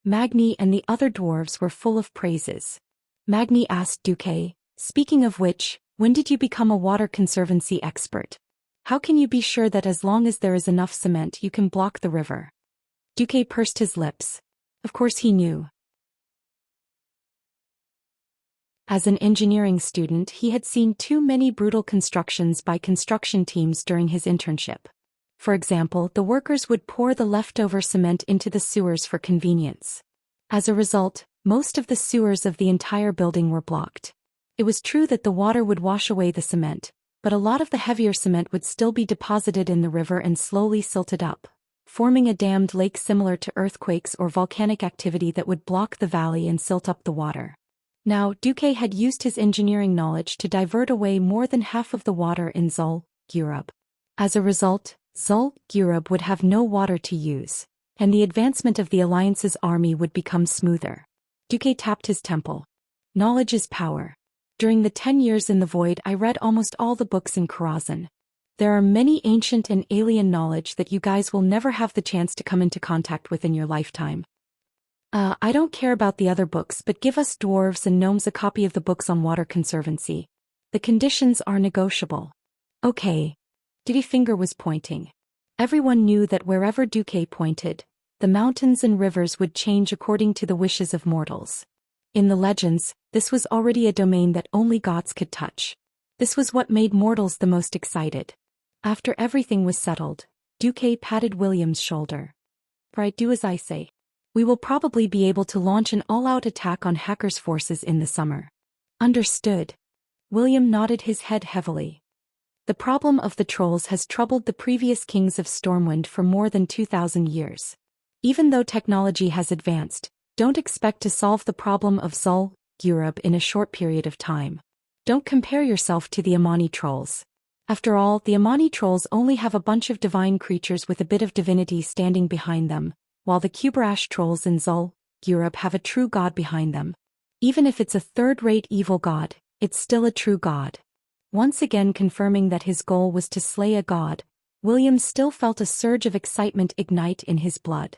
Magni and the other dwarves were full of praises. Magni asked Duque, "Speaking of which, when did you become a water conservancy expert? How can you be sure that as long as there is enough cement you can block the river?" Duque pursed his lips. Of course he knew. As an engineering student, he had seen too many brutal constructions by construction teams during his internship. For example, the workers would pour the leftover cement into the sewers for convenience. As a result, most of the sewers of the entire building were blocked. It was true that the water would wash away the cement, but a lot of the heavier cement would still be deposited in the river and slowly silted up, forming a dammed lake similar to earthquakes or volcanic activity that would block the valley and silt up the water. Now, Duque had used his engineering knowledge to divert away more than half of the water in Zhou Xian. As a result, Zhou Xian would have no water to use, and the advancement of the Alliance's army would become smoother. Duque tapped his temple. Knowledge is power. During the 10 years in the Void, I read almost all the books in Karazhan. There are many ancient and alien knowledge that you guys will never have the chance to come into contact with in your lifetime. I don't care about the other books, but give us dwarves and gnomes a copy of the books on water conservancy. The conditions are negotiable. Okay. Diddy finger was pointing. Everyone knew that wherever Duque pointed, the mountains and rivers would change according to the wishes of mortals. In the legends, this was already a domain that only gods could touch. This was what made mortals the most excited. After everything was settled, Duque patted William's shoulder. "Right, do as I say. We will probably be able to launch an all-out attack on hackers' forces in the summer." Understood. William nodded his head heavily. The problem of the trolls has troubled the previous kings of Stormwind for more than 2,000 years. Even though technology has advanced, don't expect to solve the problem of Zhou Xian in a short period of time. Don't compare yourself to the Amani trolls. After all, the Amani trolls only have a bunch of divine creatures with a bit of divinity standing behind them, while the Kuberash trolls in Zhou Xian have a true god behind them. Even if it's a third-rate evil god, it's still a true god. Once again confirming that his goal was to slay a god, William still felt a surge of excitement ignite in his blood.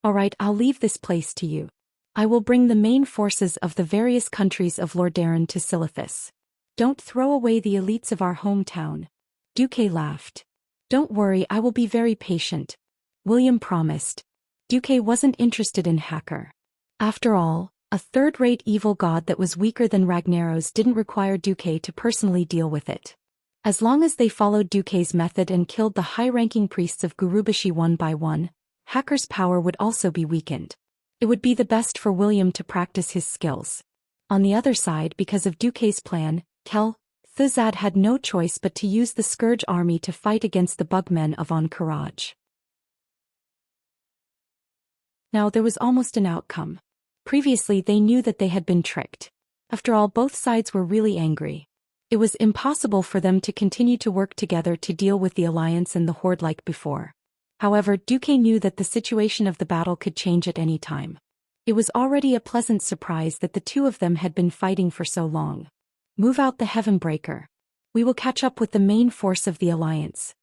"Alright, I'll leave this place to you. I will bring the main forces of the various countries of Lordaeron to Silithus. Don't throw away the elites of our hometown." Duque laughed. "Don't worry, I will be very patient," William promised. Duque wasn't interested in Hacker. After all, a third-rate evil god that was weaker than Ragnaros didn't require Duque to personally deal with it. As long as they followed Duque's method and killed the high-ranking priests of Gurubashi one by one, Hacker's power would also be weakened. It would be the best for William to practice his skills. On the other side, because of Duque's plan, Kel Thuzad had no choice but to use the Scourge army to fight against the Bugmen of Ankh-Karaj. Now there was almost an outcome. Previously they knew that they had been tricked. After all, both sides were really angry. It was impossible for them to continue to work together to deal with the Alliance and the Horde like before. However, Duque knew that the situation of the battle could change at any time. It was already a pleasant surprise that the two of them had been fighting for so long. Move out the Heavenbreaker. We will catch up with the main force of the Alliance.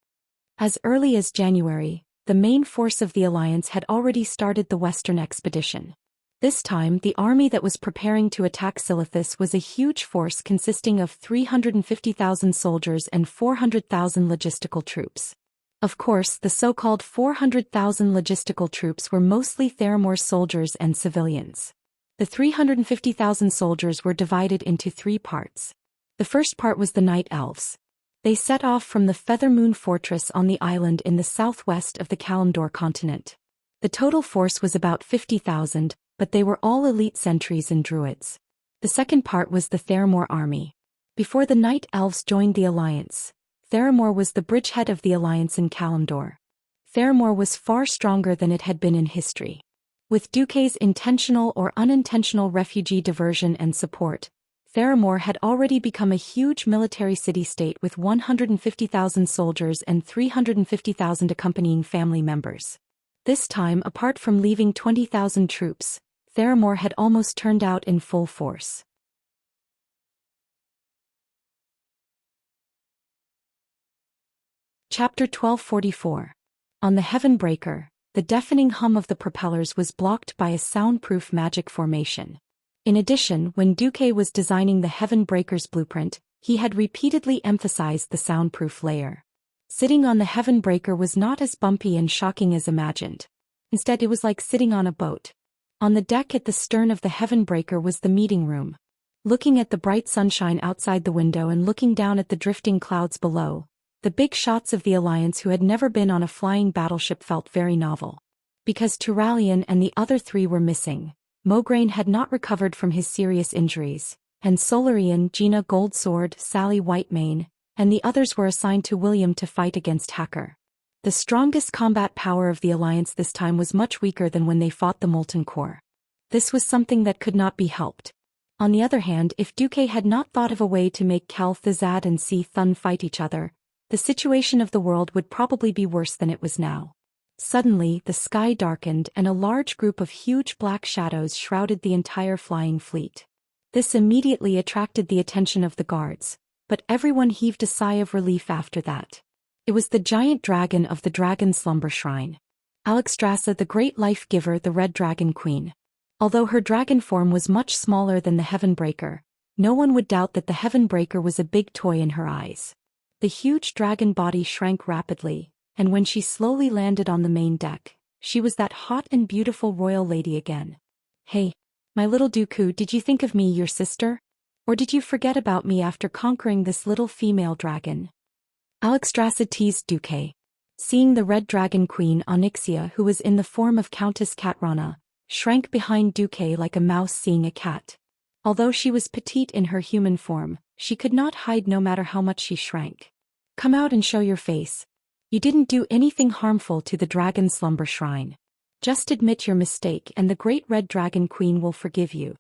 As early as January, the main force of the Alliance had already started the Western expedition. This time, the army that was preparing to attack Silithus was a huge force consisting of 350,000 soldiers and 400,000 logistical troops. Of course, the so-called 400,000 logistical troops were mostly Theramore soldiers and civilians. The 350,000 soldiers were divided into 3 parts. The first part was the Night Elves. They set off from the Feathermoon Fortress on the island in the southwest of the Kalimdor continent. The total force was about 50,000, but they were all elite sentries and druids. The second part was the Theramore army. Before the Night Elves joined the Alliance, Theramore was the bridgehead of the Alliance in Kalimdor. Theramore was far stronger than it had been in history. With Duque's intentional or unintentional refugee diversion and support, Theramore had already become a huge military city-state with 150,000 soldiers and 350,000 accompanying family members. This time, apart from leaving 20,000 troops, Theramore had almost turned out in full force. Chapter 1244. On the Heavenbreaker, the deafening hum of the propellers was blocked by a soundproof magic formation. In addition, when Duque was designing the Heavenbreaker's blueprint, he had repeatedly emphasized the soundproof layer. Sitting on the Heavenbreaker was not as bumpy and shocking as imagined. Instead, it was like sitting on a boat. On the deck at the stern of the Heavenbreaker was the meeting room. Looking at the bright sunshine outside the window and looking down at the drifting clouds below, the big shots of the Alliance who had never been on a flying battleship felt very novel. Because Turalian and the other three were missing, Mograine had not recovered from his serious injuries, and Solarian, Gina Goldsword, Sally Whitemane, and the others were assigned to William to fight against Hacker. The strongest combat power of the Alliance this time was much weaker than when they fought the Molten Core. This was something that could not be helped. On the other hand, if Duque had not thought of a way to make Kel Thizad and Si Thun fight each other, the situation of the world would probably be worse than it was now. Suddenly, the sky darkened and a large group of huge black shadows shrouded the entire flying fleet. This immediately attracted the attention of the guards, but everyone heaved a sigh of relief after that. It was the giant dragon of the Dragon Slumber Shrine. Alexstrasza, the great life-giver, the Red Dragon Queen. Although her dragon form was much smaller than the Heavenbreaker, no one would doubt that the Heavenbreaker was a big toy in her eyes. The huge dragon body shrank rapidly, and when she slowly landed on the main deck, she was that hot and beautiful royal lady again. "Hey, my little Dooku, did you think of me, your sister? Or did you forget about me after conquering this little female dragon?" Alexstrasza teased Duque. Seeing the Red Dragon Queen, Onyxia, who was in the form of Countess Katrana, shrank behind Duque like a mouse seeing a cat. Although she was petite in her human form, she could not hide no matter how much she shrank. "Come out and show your face. You didn't do anything harmful to the Dragon Slumber Shrine. Just admit your mistake and the great Red Dragon Queen will forgive you."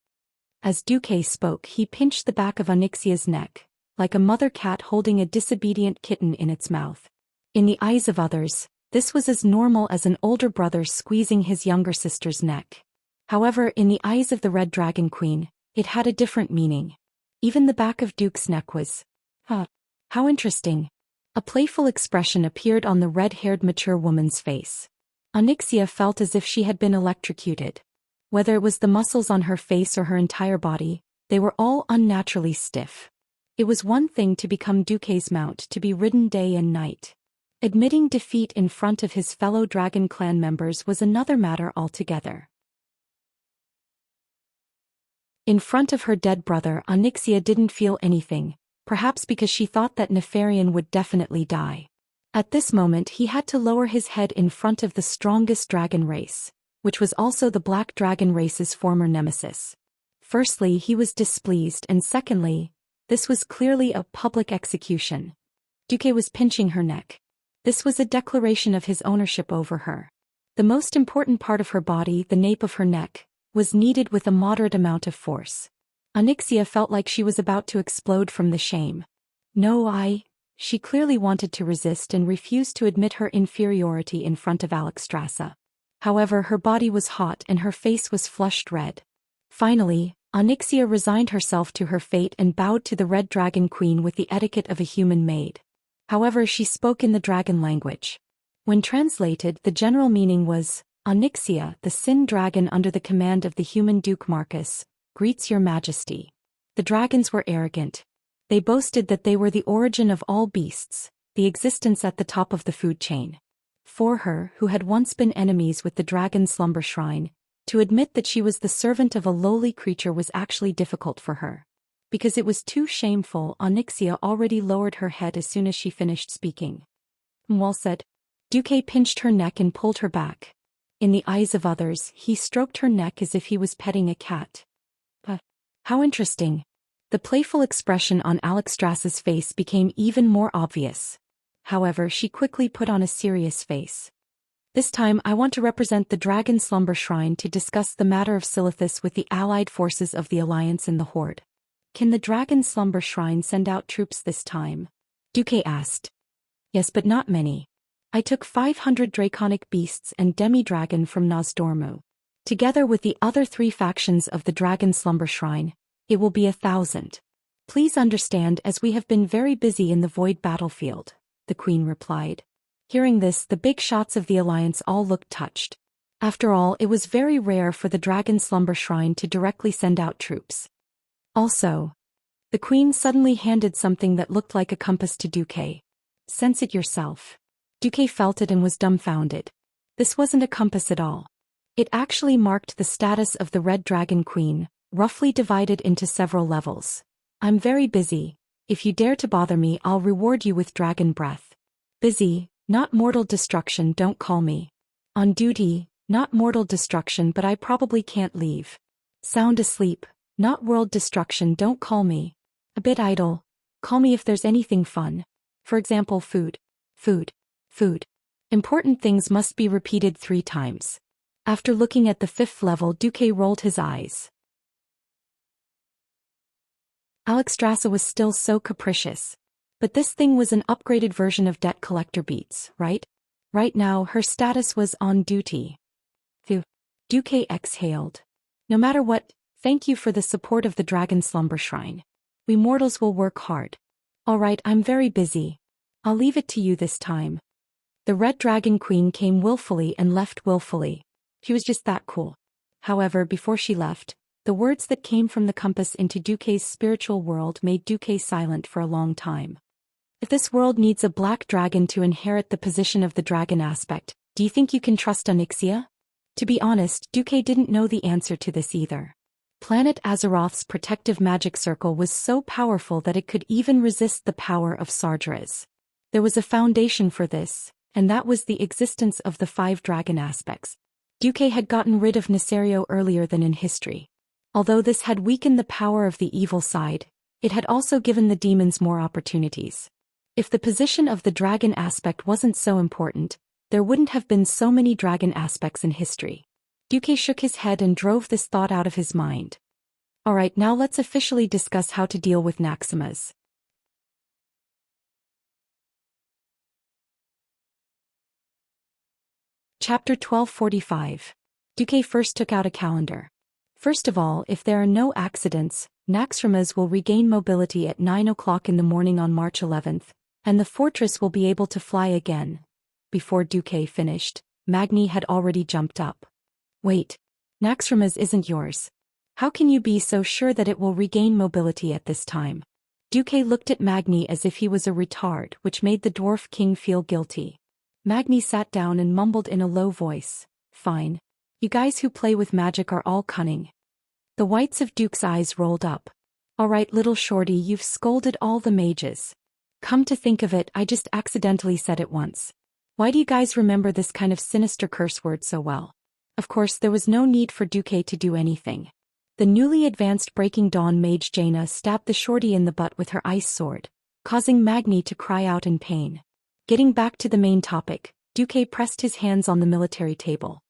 As Duque spoke, he pinched the back of Onyxia's neck, like a mother cat holding a disobedient kitten in its mouth. In the eyes of others, this was as normal as an older brother squeezing his younger sister's neck. However, in the eyes of the Red Dragon Queen, it had a different meaning. Even the back of Duke's neck was, how interesting." A playful expression appeared on the red-haired mature woman's face. Onyxia felt as if she had been electrocuted. Whether it was the muscles on her face or her entire body, they were all unnaturally stiff. It was one thing to become Duque's mount, to be ridden day and night. Admitting defeat in front of his fellow Dragon Clan members was another matter altogether. In front of her dead brother, Onyxia didn't feel anything, perhaps because she thought that Nefarian would definitely die. At this moment he had to lower his head in front of the strongest dragon race, which was also the Black Dragon race's former nemesis. Firstly, he was displeased, and secondly, this was clearly a public execution. Duque was pinching her neck. This was a declaration of his ownership over her. The most important part of her body, the nape of her neck, was kneaded with a moderate amount of force. Onyxia felt like she was about to explode from the shame. She clearly wanted to resist and refused to admit her inferiority in front of Alexstrasza. However, her body was hot and her face was flushed red. Finally, Onyxia resigned herself to her fate and bowed to the Red Dragon Queen with the etiquette of a human maid. However, she spoke in the dragon language. When translated, the general meaning was, "Onyxia, the Sin Dragon under the command of the human Duke Marcus, greets your majesty." The dragons were arrogant. They boasted that they were the origin of all beasts, the existence at the top of the food chain. For her, who had once been enemies with the Dragon Slumber Shrine, to admit that she was the servant of a lowly creature was actually difficult for her. Because it was too shameful, Onyxia already lowered her head as soon as she finished speaking. "Well said." Duque pinched her neck and pulled her back. In the eyes of others, he stroked her neck as if he was petting a cat. How interesting. The playful expression on Alexstrasza's face became even more obvious. However, she quickly put on a serious face. This time I want to represent the Dragon Slumber Shrine to discuss the matter of Silithus with the allied forces of the Alliance and the Horde. Can the Dragon Slumber Shrine send out troops this time? Duque asked. Yes, but not many. I took 500 draconic beasts and demi-dragon from Nozdormu. Together with the other 3 factions of the Dragon Slumber Shrine, it will be 1,000. Please understand, as we have been very busy in the Void battlefield, the Queen replied. Hearing this, the big shots of the Alliance all looked touched. After all, it was very rare for the Dragon Slumber Shrine to directly send out troops. Also, the Queen suddenly handed something that looked like a compass to Duque. Sense it yourself. Duque felt it and was dumbfounded. This wasn't a compass at all. It actually marked the status of the Red Dragon Queen, roughly divided into several levels. I'm very busy. If you dare to bother me, I'll reward you with dragon breath. Busy, not mortal destruction, don't call me. On duty, not mortal destruction, but I probably can't leave. Sound asleep, not world destruction, don't call me. A bit idle. Call me if there's anything fun. For example, food. Food. Food. Important things must be repeated 3 times. After looking at the 5th level, Duque rolled his eyes. Alexstrasza was still so capricious. But this thing was an upgraded version of Debt Collector Beats, right? Right now, her status was on duty. Phew. Duque exhaled. No matter what, thank you for the support of the Dragon Slumber Shrine. We mortals will work hard. Alright, I'm very busy. I'll leave it to you this time. The Red Dragon Queen came willfully and left willfully. She was just that cool. However, before she left, the words that came from the compass into Duque's spiritual world made Duque silent for a long time. If this world needs a black dragon to inherit the position of the dragon aspect, do you think you can trust Onyxia? To be honest, Duque didn't know the answer to this either. Planet Azeroth's protective magic circle was so powerful that it could even resist the power of Sargeras. There was a foundation for this, and that was the existence of the 5 dragon aspects. Duque had gotten rid of Nesario earlier than in history. Although this had weakened the power of the evil side, it had also given the demons more opportunities. If the position of the dragon aspect wasn't so important, there wouldn't have been so many dragon aspects in history. Duque shook his head and drove this thought out of his mind. Alright, now let's officially discuss how to deal with Naximas. Chapter 1245. Duque first took out a calendar. First of all, if there are no accidents, Naxxramas will regain mobility at 9 o'clock in the morning on March 11th, and the fortress will be able to fly again. Before Duque finished, Magni had already jumped up. Wait. Naxxramas isn't yours. How can you be so sure that it will regain mobility at this time? Duque looked at Magni as if he was a retard, which made the Dwarf King feel guilty. Magni sat down and mumbled in a low voice. Fine. You guys who play with magic are all cunning. The whites of Duke's eyes rolled up. Alright, little shorty, you've scolded all the mages. Come to think of it, I just accidentally said it once. Why do you guys remember this kind of sinister curse word so well? Of course, there was no need for Duque to do anything. The newly advanced Breaking Dawn mage Jaina stabbed the shorty in the butt with her ice sword, causing Magni to cry out in pain. Getting back to the main topic, Duque pressed his hands on the military table.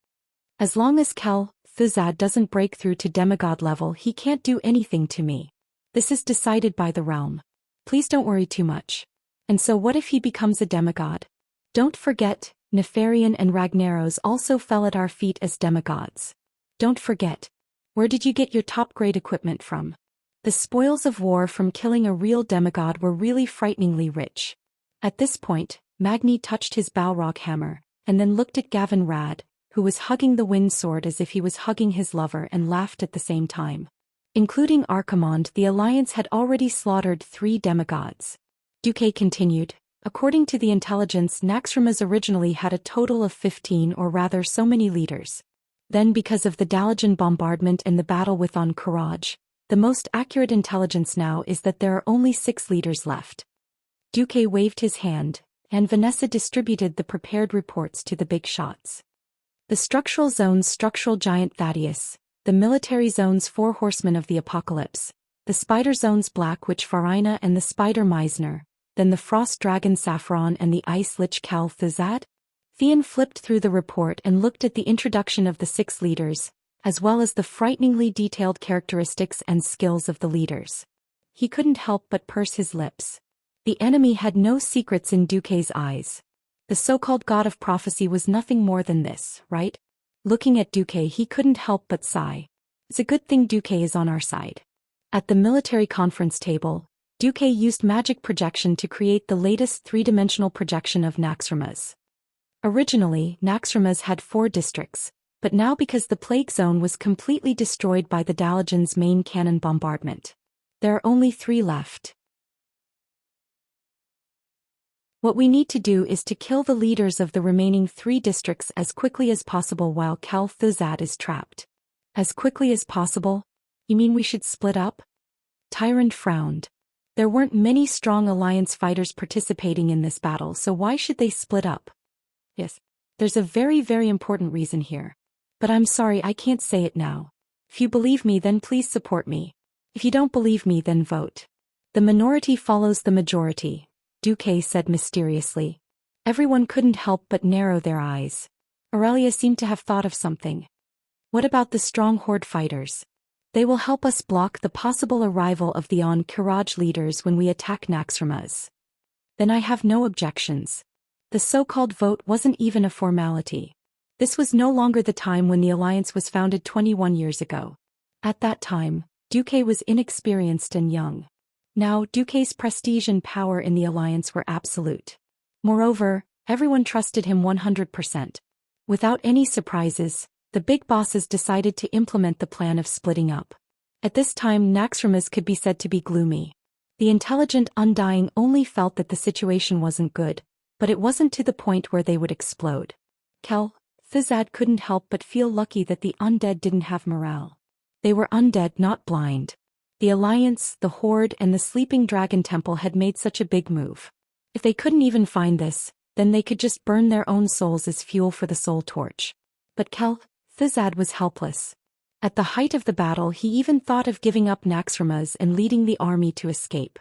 As long as Kel Thuzad doesn't break through to demigod level, he can't do anything to me. This is decided by the realm. Please don't worry too much. And so what if he becomes a demigod? Don't forget, Nefarian and Ragnaros also fell at our feet as demigods. Don't forget. Where did you get your top-grade equipment from? The spoils of war from killing a real demigod were really frighteningly rich. At this point, Magni touched his Balrog hammer, and then looked at Gavin Rad, who was hugging the wind sword as if he was hugging his lover, and laughed at the same time. Including Archimonde, the Alliance had already slaughtered 3 demigods. Duque continued. According to the intelligence, Naxxramas originally had a total of 15, or rather so many leaders. Then because of the Dalajan bombardment and the battle with Karaj, the most accurate intelligence now is that there are only 6 leaders left. Duque waved his hand, and Vanessa distributed the prepared reports to the big shots. The structural zone's structural giant Thaddeus, the military zone's 4 horsemen of the apocalypse, the spider zone's Black Witch Farina and the spider Meisner, then the frost dragon Saffron and the ice lich Cal Thuzad? Xian flipped through the report and looked at the introduction of the 6 leaders, as well as the frighteningly detailed characteristics and skills of the leaders. He couldn't help but purse his lips. The enemy had no secrets in Duque's eyes. The so-called god of prophecy was nothing more than this, right? Looking at Duque, he couldn't help but sigh. It's a good thing Duque is on our side. At the military conference table, Duque used magic projection to create the latest 3-dimensional projection of Naxxramas. Originally, Naxxramas had 4 districts, but now because the plague zone was completely destroyed by the Dalajan's main cannon bombardment, there are only 3 left. What we need to do is to kill the leaders of the remaining 3 districts as quickly as possible while Cal Thuzad is trapped. As quickly as possible? You mean we should split up? Tyrant frowned. There weren't many strong alliance fighters participating in this battle, so why should they split up? Yes, there's a very, very important reason here. But I'm sorry, I can't say it now. If you believe me, then please support me. If you don't believe me, then vote. The minority follows the majority, Duque said mysteriously. Everyone couldn't help but narrow their eyes. Aurelia seemed to have thought of something. What about the strong horde fighters? They will help us block the possible arrival of the Kiraj leaders when we attack Naxxramas. Then I have no objections. The so-called vote wasn't even a formality. This was no longer the time when the alliance was founded 21 years ago. At that time, Duque was inexperienced and young. Now, Duque's prestige and power in the alliance were absolute. Moreover, everyone trusted him 100%. Without any surprises, the big bosses decided to implement the plan of splitting up. At this time, Naxxramas could be said to be gloomy. The intelligent Undying only felt that the situation wasn't good, but it wasn't to the point where they would explode. Cal Thuzad couldn't help but feel lucky that the undead didn't have morale. They were undead, not blind. The Alliance, the Horde, and the Sleeping Dragon Temple had made such a big move. If they couldn't even find this, then they could just burn their own souls as fuel for the Soul Torch. But Cal Thuzad was helpless. At the height of the battle, he even thought of giving up Naxxramas and leading the army to escape.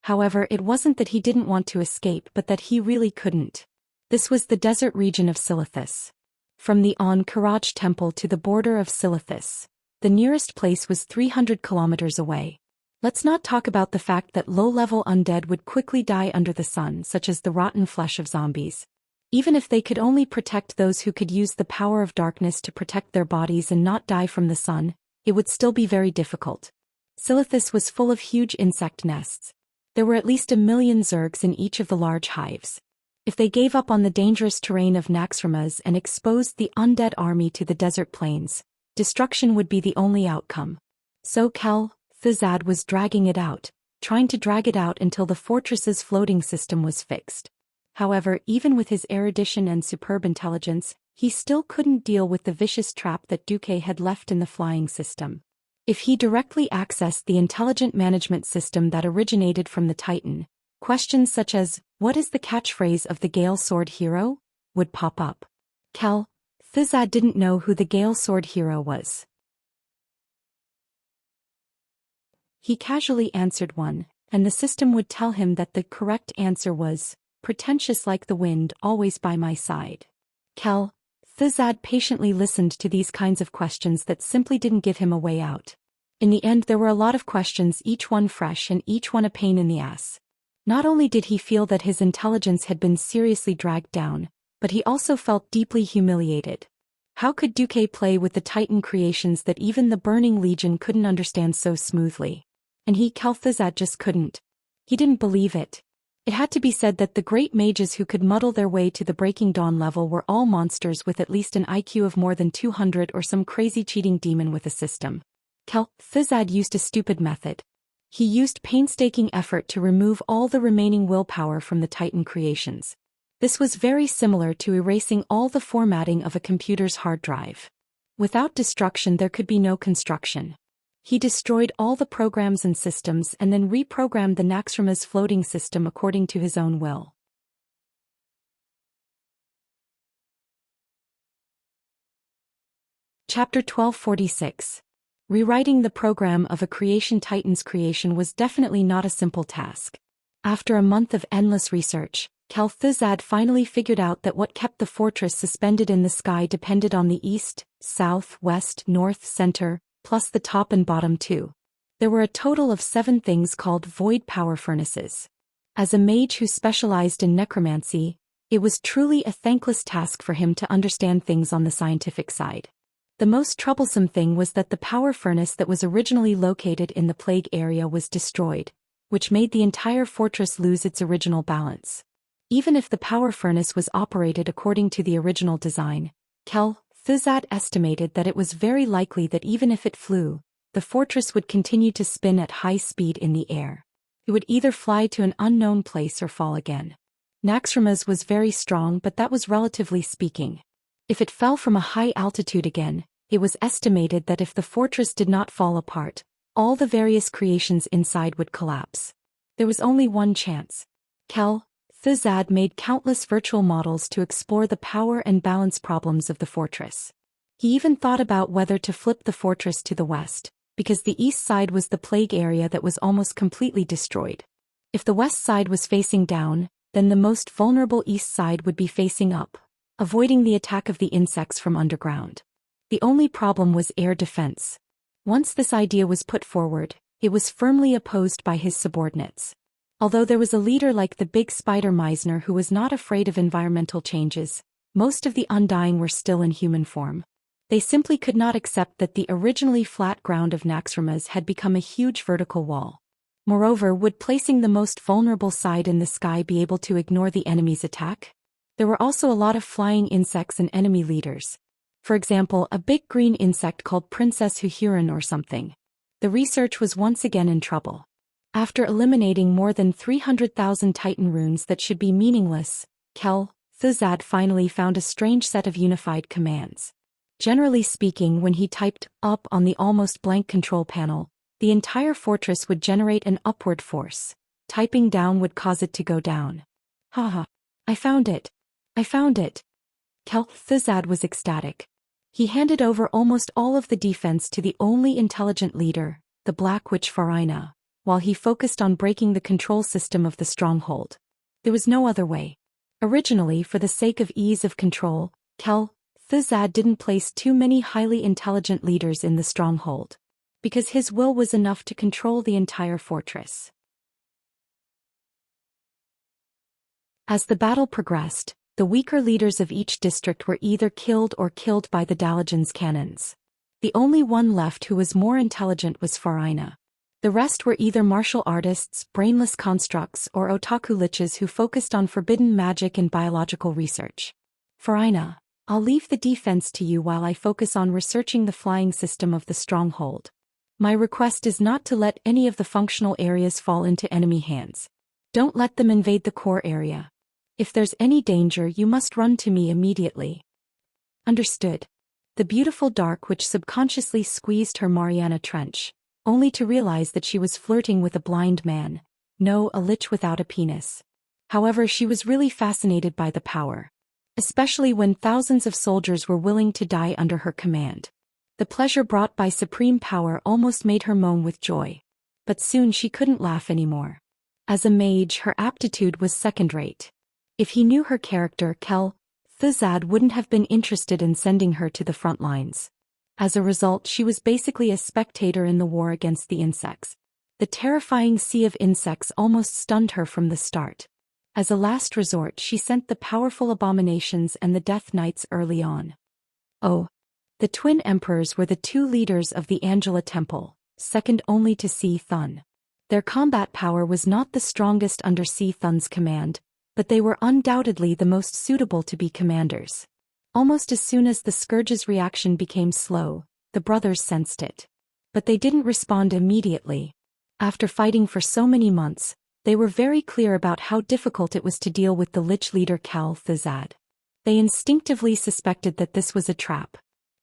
However, it wasn't that he didn't want to escape, but that he really couldn't. This was the desert region of Silithus. From the Karaj Temple to the border of Silithus, the nearest place was 300 kilometers away. Let's not talk about the fact that low-level undead would quickly die under the sun, such as the rotten flesh of zombies. Even if they could only protect those who could use the power of darkness to protect their bodies and not die from the sun, it would still be very difficult. Silithus was full of huge insect nests. There were at least 1 million zergs in each of the large hives. If they gave up on the dangerous terrain of Naxxramas and exposed the undead army to the desert plains, destruction would be the only outcome. So Cal Thuzad was dragging it out, trying to drag it out until the fortress's floating system was fixed. However, even with his erudition and superb intelligence, he still couldn't deal with the vicious trap that Duque had left in the flying system. If he directly accessed the intelligent management system that originated from the Titan, questions such as, "What is the catchphrase of the Gale Sword Hero?" would pop up. Cal Thuzad didn't know who the Gale Sword Hero was. He casually answered one, and the system would tell him that the correct answer was, "Pretentious like the wind, always by my side." Cal Thuzad patiently listened to these kinds of questions that simply didn't give him a way out. In the end, there were a lot of questions, each one fresh and each one a pain in the ass. Not only did he feel that his intelligence had been seriously dragged down, but he also felt deeply humiliated. How could Duque play with the Titan creations that even the Burning Legion couldn't understand so smoothly? And Cal Thuzad just couldn't. He didn't believe it. It had to be said that the great mages who could muddle their way to the Breaking Dawn level were all monsters with at least an IQ of more than 200 or some crazy cheating demon with a system. Cal Thuzad used a stupid method. He used painstaking effort to remove all the remaining willpower from the Titan creations. This was very similar to erasing all the formatting of a computer's hard drive. Without destruction there could be no construction. He destroyed all the programs and systems and then reprogrammed the Naxxramas floating system according to his own will. Chapter 1246. Rewriting the program of a creation Titan's creation was definitely not a simple task. After a month of endless research, Kel'Thuzad finally figured out that what kept the fortress suspended in the sky depended on the east, south, west, north, center, plus the top and bottom too. There were a total of 7 things called void power furnaces. As a mage who specialized in necromancy, it was truly a thankless task for him to understand things on the scientific side. The most troublesome thing was that the power furnace that was originally located in the plague area was destroyed, which made the entire fortress lose its original balance. Even if the power furnace was operated according to the original design, Kel'Thuzad estimated that it was very likely that even if it flew, the fortress would continue to spin at high speed in the air. It would either fly to an unknown place or fall again. Naxxrama's was very strong, but that was relatively speaking. If it fell from a high altitude again, it was estimated that if the fortress did not fall apart, all the various creations inside would collapse. There was only one chance. Kel'Thuzad made countless virtual models to explore the power and balance problems of the fortress. He even thought about whether to flip the fortress to the west, because the east side was the plague area that was almost completely destroyed. If the west side was facing down, then the most vulnerable east side would be facing up, avoiding the attack of the insects from underground. The only problem was air defense. Once this idea was put forward, it was firmly opposed by his subordinates. Although there was a leader like the big spider Meisner who was not afraid of environmental changes, most of the Undying were still in human form. They simply could not accept that the originally flat ground of Naxxrama's had become a huge vertical wall. Moreover, would placing the most vulnerable side in the sky be able to ignore the enemy's attack? There were also a lot of flying insects and enemy leaders. For example, a big green insect called Princess Huhuran or something. The research was once again in trouble. After eliminating more than 300,000 Titan runes that should be meaningless, Kel'Thuzad finally found a strange set of unified commands. Generally speaking, when he typed up on the almost blank control panel, the entire fortress would generate an upward force. Typing down would cause it to go down. Haha. I found it. I found it. Kel'Thuzad was ecstatic. He handed over almost all of the defense to the only intelligent leader, the Black Witch Farina, while he focused on breaking the control system of the stronghold. There was no other way. Originally, for the sake of ease of control, Kel'Thuzad didn't place too many highly intelligent leaders in the stronghold, because his will was enough to control the entire fortress. As the battle progressed, the weaker leaders of each district were either killed or killed by the Dalajan's cannons. The only one left who was more intelligent was Farina. The rest were either martial artists, brainless constructs, or otaku liches who focused on forbidden magic and biological research. Farina, I'll leave the defense to you while I focus on researching the flying system of the stronghold. My request is not to let any of the functional areas fall into enemy hands. Don't let them invade the core area. If there's any danger, you must run to me immediately. Understood. The beautiful Dark Witch subconsciously squeezed her Mariana trench, only to realize that she was flirting with a blind man, no, a lich without a penis. However, she was really fascinated by the power. Especially when thousands of soldiers were willing to die under her command. The pleasure brought by supreme power almost made her moan with joy. But soon she couldn't laugh anymore. As a mage, her aptitude was second-rate. If he knew her character, Kel'Thuzad wouldn't have been interested in sending her to the front lines. As a result, she was basically a spectator in the war against the insects. The terrifying sea of insects almost stunned her from the start. As a last resort, she sent the powerful abominations and the Death Knights early on. Oh. The twin emperors were the 2 leaders of the Angela Temple, second only to Si Thun. Their combat power was not the strongest under Si Thun's command, but they were undoubtedly the most suitable to be commanders. Almost as soon as the Scourge's reaction became slow, the brothers sensed it. But they didn't respond immediately. After fighting for so many months, they were very clear about how difficult it was to deal with the Lich leader Kel'Thuzad. They instinctively suspected that this was a trap.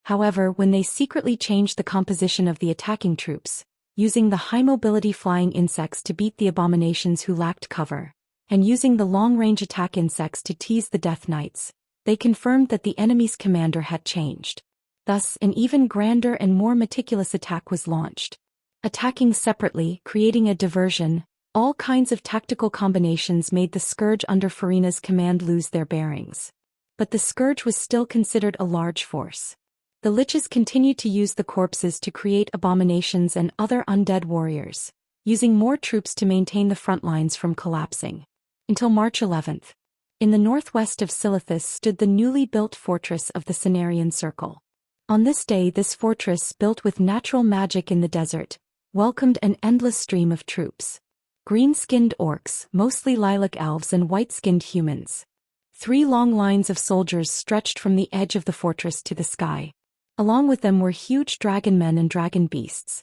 However, when they secretly changed the composition of the attacking troops, using the high-mobility flying insects to beat the abominations who lacked cover, and using the long-range attack insects to tease the Death Knights, they confirmed that the enemy's commander had changed. Thus, an even grander and more meticulous attack was launched. Attacking separately, creating a diversion, All kinds of tactical combinations made the Scourge under Farina's command lose their bearings. But the Scourge was still considered a large force. The Liches continued to use the corpses to create abominations and other undead warriors, using more troops to maintain the front lines from collapsing. Until March 11th. In the northwest of Silithus stood the newly built fortress of the Cenarian Circle. On this day, this fortress, built with natural magic in the desert, welcomed an endless stream of troops. Green-skinned orcs, mostly lilac elves, and white-skinned humans. 3 long lines of soldiers stretched from the edge of the fortress to the sky. Along with them were huge dragon men and dragon beasts.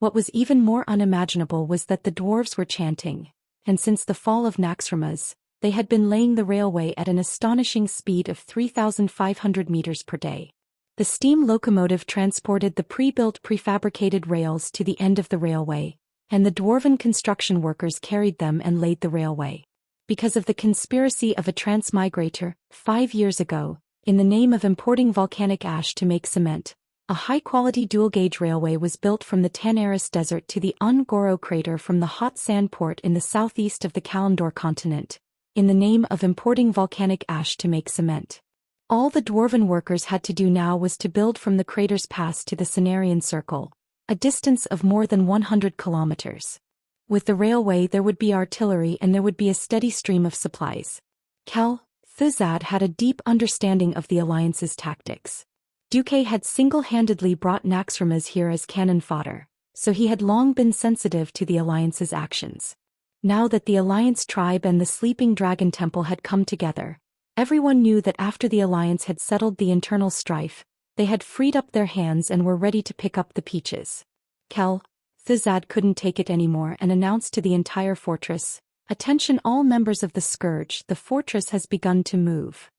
What was even more unimaginable was that the dwarves were chanting, and since the fall of Naxxramas, they had been laying the railway at an astonishing speed of 3,500 meters per day. The steam locomotive transported the pre-built prefabricated rails to the end of the railway, and the dwarven construction workers carried them and laid the railway. Because of the conspiracy of a transmigrator, 5 years ago, in the name of importing volcanic ash to make cement, a high-quality dual-gauge railway was built from the Tanaris Desert to the Ungoro crater from the hot sand port in the southeast of the Kalimdor continent, in the name of importing volcanic ash to make cement. All the dwarven workers had to do now was to build from the crater's pass to the Cenarian Circle, a distance of more than 100 kilometers. With the railway there would be artillery and there would be a steady stream of supplies. Thuzad had a deep understanding of the Alliance's tactics. Duque had single-handedly brought Naxxramas here as cannon fodder, so he had long been sensitive to the Alliance's actions. Now that the Alliance tribe and the Sleeping Dragon Temple had come together, everyone knew that after the Alliance had settled the internal strife, they had freed up their hands and were ready to pick up the peaches. Thuzad couldn't take it anymore and announced to the entire fortress, "Attention all members of the Scourge, the fortress has begun to move."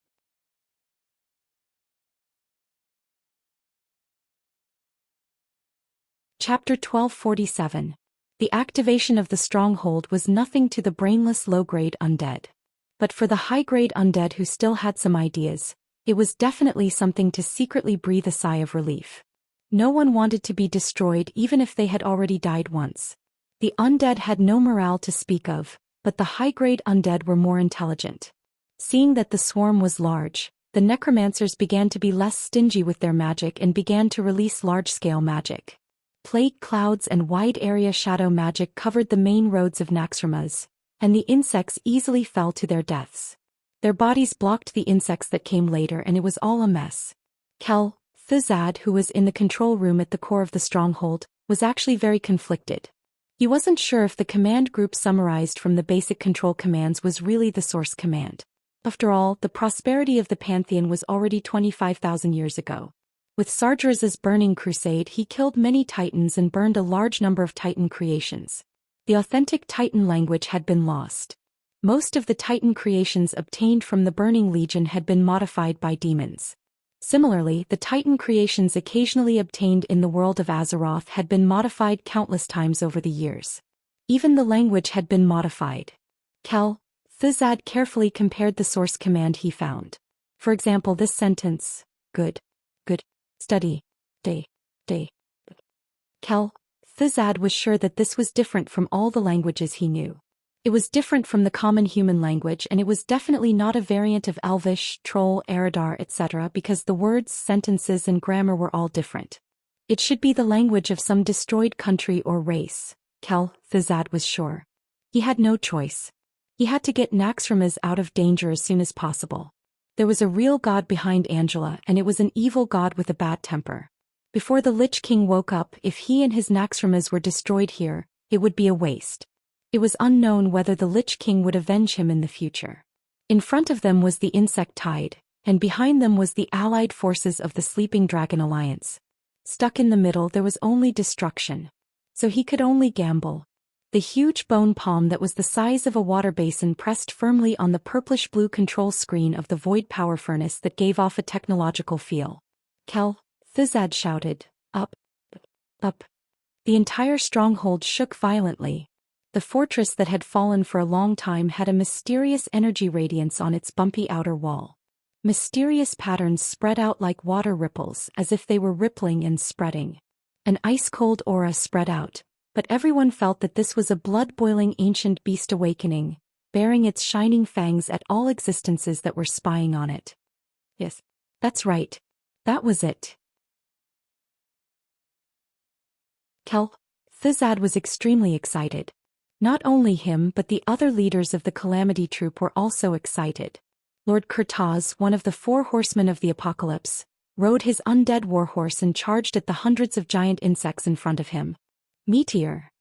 Chapter 1247. The activation of the stronghold was nothing to the brainless low-grade undead. But for the high-grade undead who still had some ideas, it was definitely something to secretly breathe a sigh of relief. No one wanted to be destroyed even if they had already died once. The undead had no morale to speak of, but the high-grade undead were more intelligent. Seeing that the swarm was large, the necromancers began to be less stingy with their magic and began to release large-scale magic. Plague clouds and wide-area shadow magic covered the main roads of Naxxramas, and the insects easily fell to their deaths. Their bodies blocked the insects that came later and it was all a mess. Thuzad, who was in the control room at the core of the stronghold, was actually very conflicted. He wasn't sure if the command group summarized from the basic control commands was really the source command. After all, the prosperity of the Pantheon was already 25,000 years ago. With Sargeras' burning crusade he killed many titans and burned a large number of titan creations. The authentic Titan language had been lost. Most of the Titan creations obtained from the Burning Legion had been modified by demons. Similarly, the Titan creations occasionally obtained in the world of Azeroth had been modified countless times over the years. Even the language had been modified. Thuzad carefully compared the source command he found. For example, this sentence, good, study, day. Thuzad was sure that this was different from all the languages he knew. It was different from the common human language and it was definitely not a variant of Elvish, Troll, Eridar, etc. because the words, sentences and grammar were all different. It should be the language of some destroyed country or race, Thuzad was sure. He had no choice. He had to get Naxxramas out of danger as soon as possible. There was a real god behind Angela and it was an evil god with a bad temper. Before the Lich King woke up, if he and his Naxxramas were destroyed here, it would be a waste. It was unknown whether the Lich King would avenge him in the future. In front of them was the Insect Tide, and behind them was the allied forces of the Sleeping Dragon Alliance. Stuck in the middle there was only destruction. So he could only gamble. The huge bone palm that was the size of a water basin pressed firmly on the purplish-blue control screen of the void power furnace that gave off a technological feel. Thuzad shouted, "Up! Up!" The entire stronghold shook violently. The fortress that had fallen for a long time had a mysterious energy radiance on its bumpy outer wall. Mysterious patterns spread out like water ripples as if they were rippling and spreading. An ice-cold aura spread out, but everyone felt that this was a blood-boiling ancient beast awakening, baring its shining fangs at all existences that were spying on it. Yes, that's right. That was it. Thizad was extremely excited. Not only him but the other leaders of the Calamity Troop were also excited. Lord Kurtaz, one of the 4 horsemen of the apocalypse, rode his undead warhorse and charged at the hundreds of giant insects in front of him. Meteor.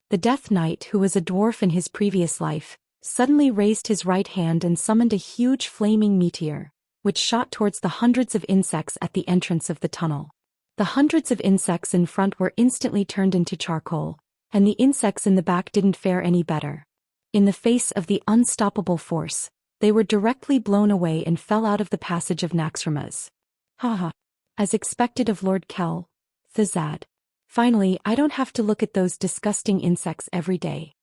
The Death Knight, who was a dwarf in his previous life, suddenly raised his right hand and summoned a huge flaming meteor, which shot towards the hundreds of insects at the entrance of the tunnel. The hundreds of insects in front were instantly turned into charcoal, and the insects in the back didn't fare any better. In the face of the unstoppable force, they were directly blown away and fell out of the passage of Naxxramas. Haha. As expected of Lord Thizad. Finally, I don't have to look at those disgusting insects every day.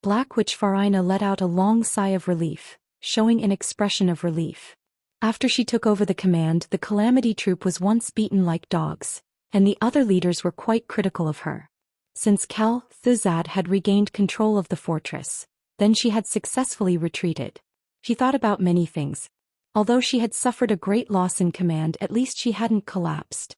Black Witch Farina let out a long sigh of relief, showing an expression of relief. After she took over the command, the Calamity Troop was once beaten like dogs, and the other leaders were quite critical of her. Since Thizad had regained control of the fortress, then she had successfully retreated. She thought about many things. Although she had suffered a great loss in command, at least she hadn't collapsed.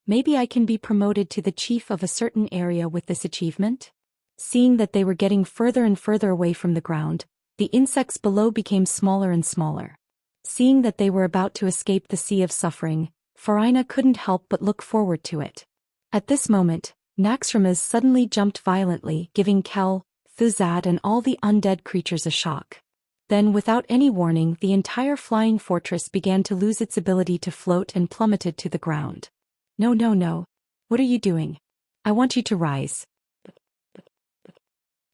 Maybe I can be promoted to the chief of a certain area with this achievement? Seeing that they were getting further and further away from the ground, the insects below became smaller and smaller. Seeing that they were about to escape the sea of suffering, Farina couldn't help but look forward to it. At this moment, Naxxramas suddenly jumped violently, giving Thizad and all the undead creatures a shock. Then, without any warning, the entire flying fortress began to lose its ability to float and plummeted to the ground. No, no, no. What are you doing? I want you to rise.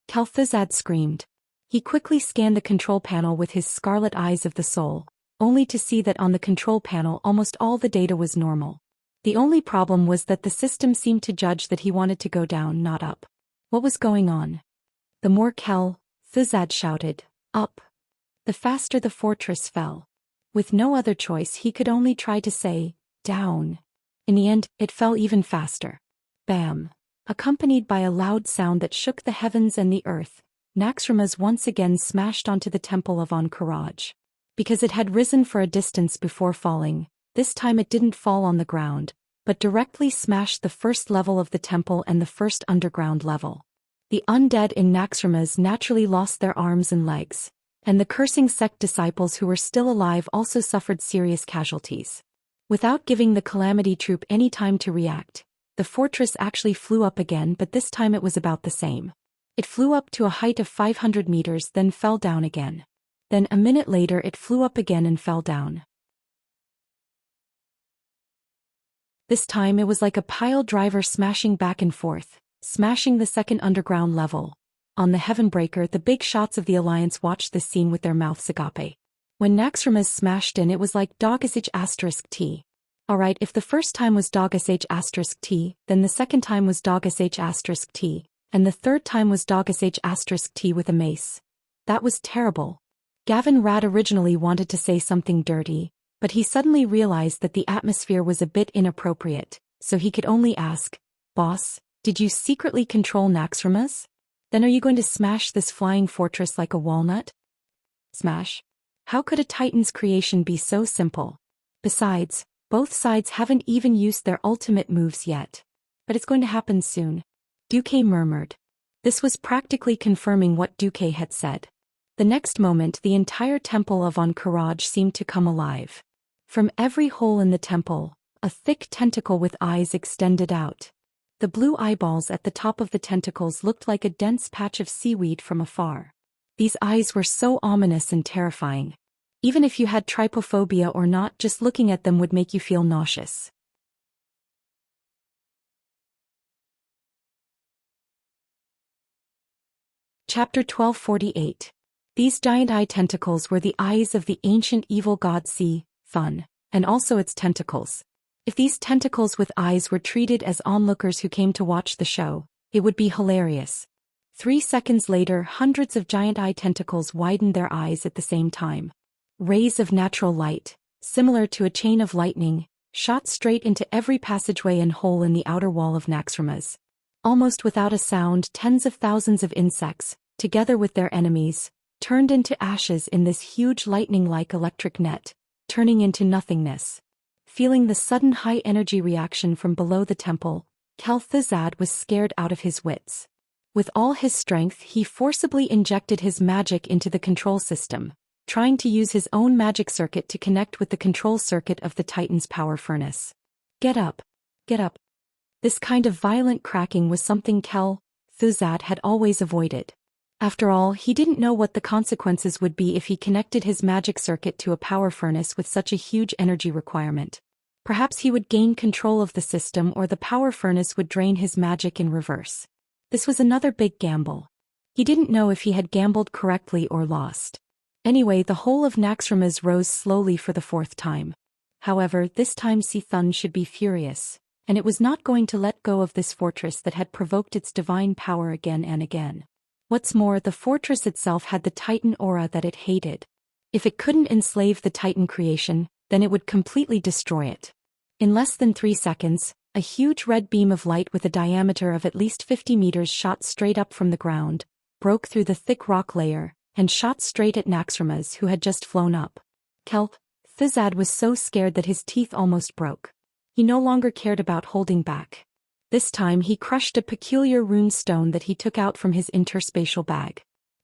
Thizad screamed. He quickly scanned the control panel with his scarlet eyes of the soul, only to see that on the control panel almost all the data was normal. The only problem was that the system seemed to judge that he wanted to go down, not up. What was going on? The more Thizad shouted, up, the faster the fortress fell. With no other choice, he could only try to say, down. In the end, it fell even faster. Bam! Accompanied by a loud sound that shook the heavens and the earth, Naxxramas once again smashed onto the temple of Ankaraj. Because it had risen for a distance before falling, this time it didn't fall on the ground, but directly smashed the first level of the temple and the first underground level. The undead in Naxxramas naturally lost their arms and legs, and the cursing sect disciples who were still alive also suffered serious casualties. Without giving the Calamity Troop any time to react, the fortress actually flew up again, but this time it was about the same. It flew up to a height of 500 meters, then fell down again. Then a minute later it flew up again and fell down. This time it was like a pile driver smashing back and forth, smashing the second underground level. On the Heavenbreaker, the big shots of the Alliance watched this scene with their mouths agape. When Naxxramas smashed in, it was like Dog-T. Alright, if the first time was Dog-T, then the second time was Dog-T, and the third time was Dog-T with a mace. That was terrible. Gavin Rad originally wanted to say something dirty, but he suddenly realized that the atmosphere was a bit inappropriate, so he could only ask, Boss, did you secretly control Naxxramas? Then are you going to smash this flying fortress like a walnut? Smash? How could a Titan's creation be so simple? Besides, both sides haven't even used their ultimate moves yet. But it's going to happen soon. Duque murmured. This was practically confirming what Duque had said. The next moment the entire temple of Ankaraj seemed to come alive. From every hole in the temple, a thick tentacle with eyes extended out. The blue eyeballs at the top of the tentacles looked like a dense patch of seaweed from afar. These eyes were so ominous and terrifying. Even if you had trypophobia or not, just looking at them would make you feel nauseous. Chapter 1248. These giant eye tentacles were the eyes of the ancient evil god Thun, and also its tentacles. If these tentacles with eyes were treated as onlookers who came to watch the show, it would be hilarious. 3 seconds later, hundreds of giant eye tentacles widened their eyes at the same time. Rays of natural light, similar to a chain of lightning, shot straight into every passageway and hole in the outer wall of Naxxramas. Almost without a sound, tens of thousands of insects, together with their enemies, turned into ashes in this huge lightning-like electric net, turning into nothingness. Feeling the sudden high-energy reaction from below the temple, Kel'Thuzad was scared out of his wits. With all his strength, he forcibly injected his magic into the control system, trying to use his own magic circuit to connect with the control circuit of the Titan's power furnace. Get up! Get up! This kind of violent cracking was something Kel'Thuzad had always avoided. After all, he didn't know what the consequences would be if he connected his magic circuit to a power furnace with such a huge energy requirement. Perhaps he would gain control of the system, or the power furnace would drain his magic in reverse. This was another big gamble. He didn't know if he had gambled correctly or lost. Anyway, the whole of Naxxramas rose slowly for the fourth time. However, this time Xithun should be furious, and it was not going to let go of this fortress that had provoked its divine power again and again. What's more, the fortress itself had the Titan aura that it hated. If it couldn't enslave the Titan creation, then it would completely destroy it. In less than 3 seconds, a huge red beam of light with a diameter of at least 50 meters shot straight up from the ground, broke through the thick rock layer, and shot straight at Naxxramas, who had just flown up. Kel'Thuzad was so scared that his teeth almost broke. He no longer cared about holding back. This time he crushed a peculiar rune stone that he took out from his interspatial bag.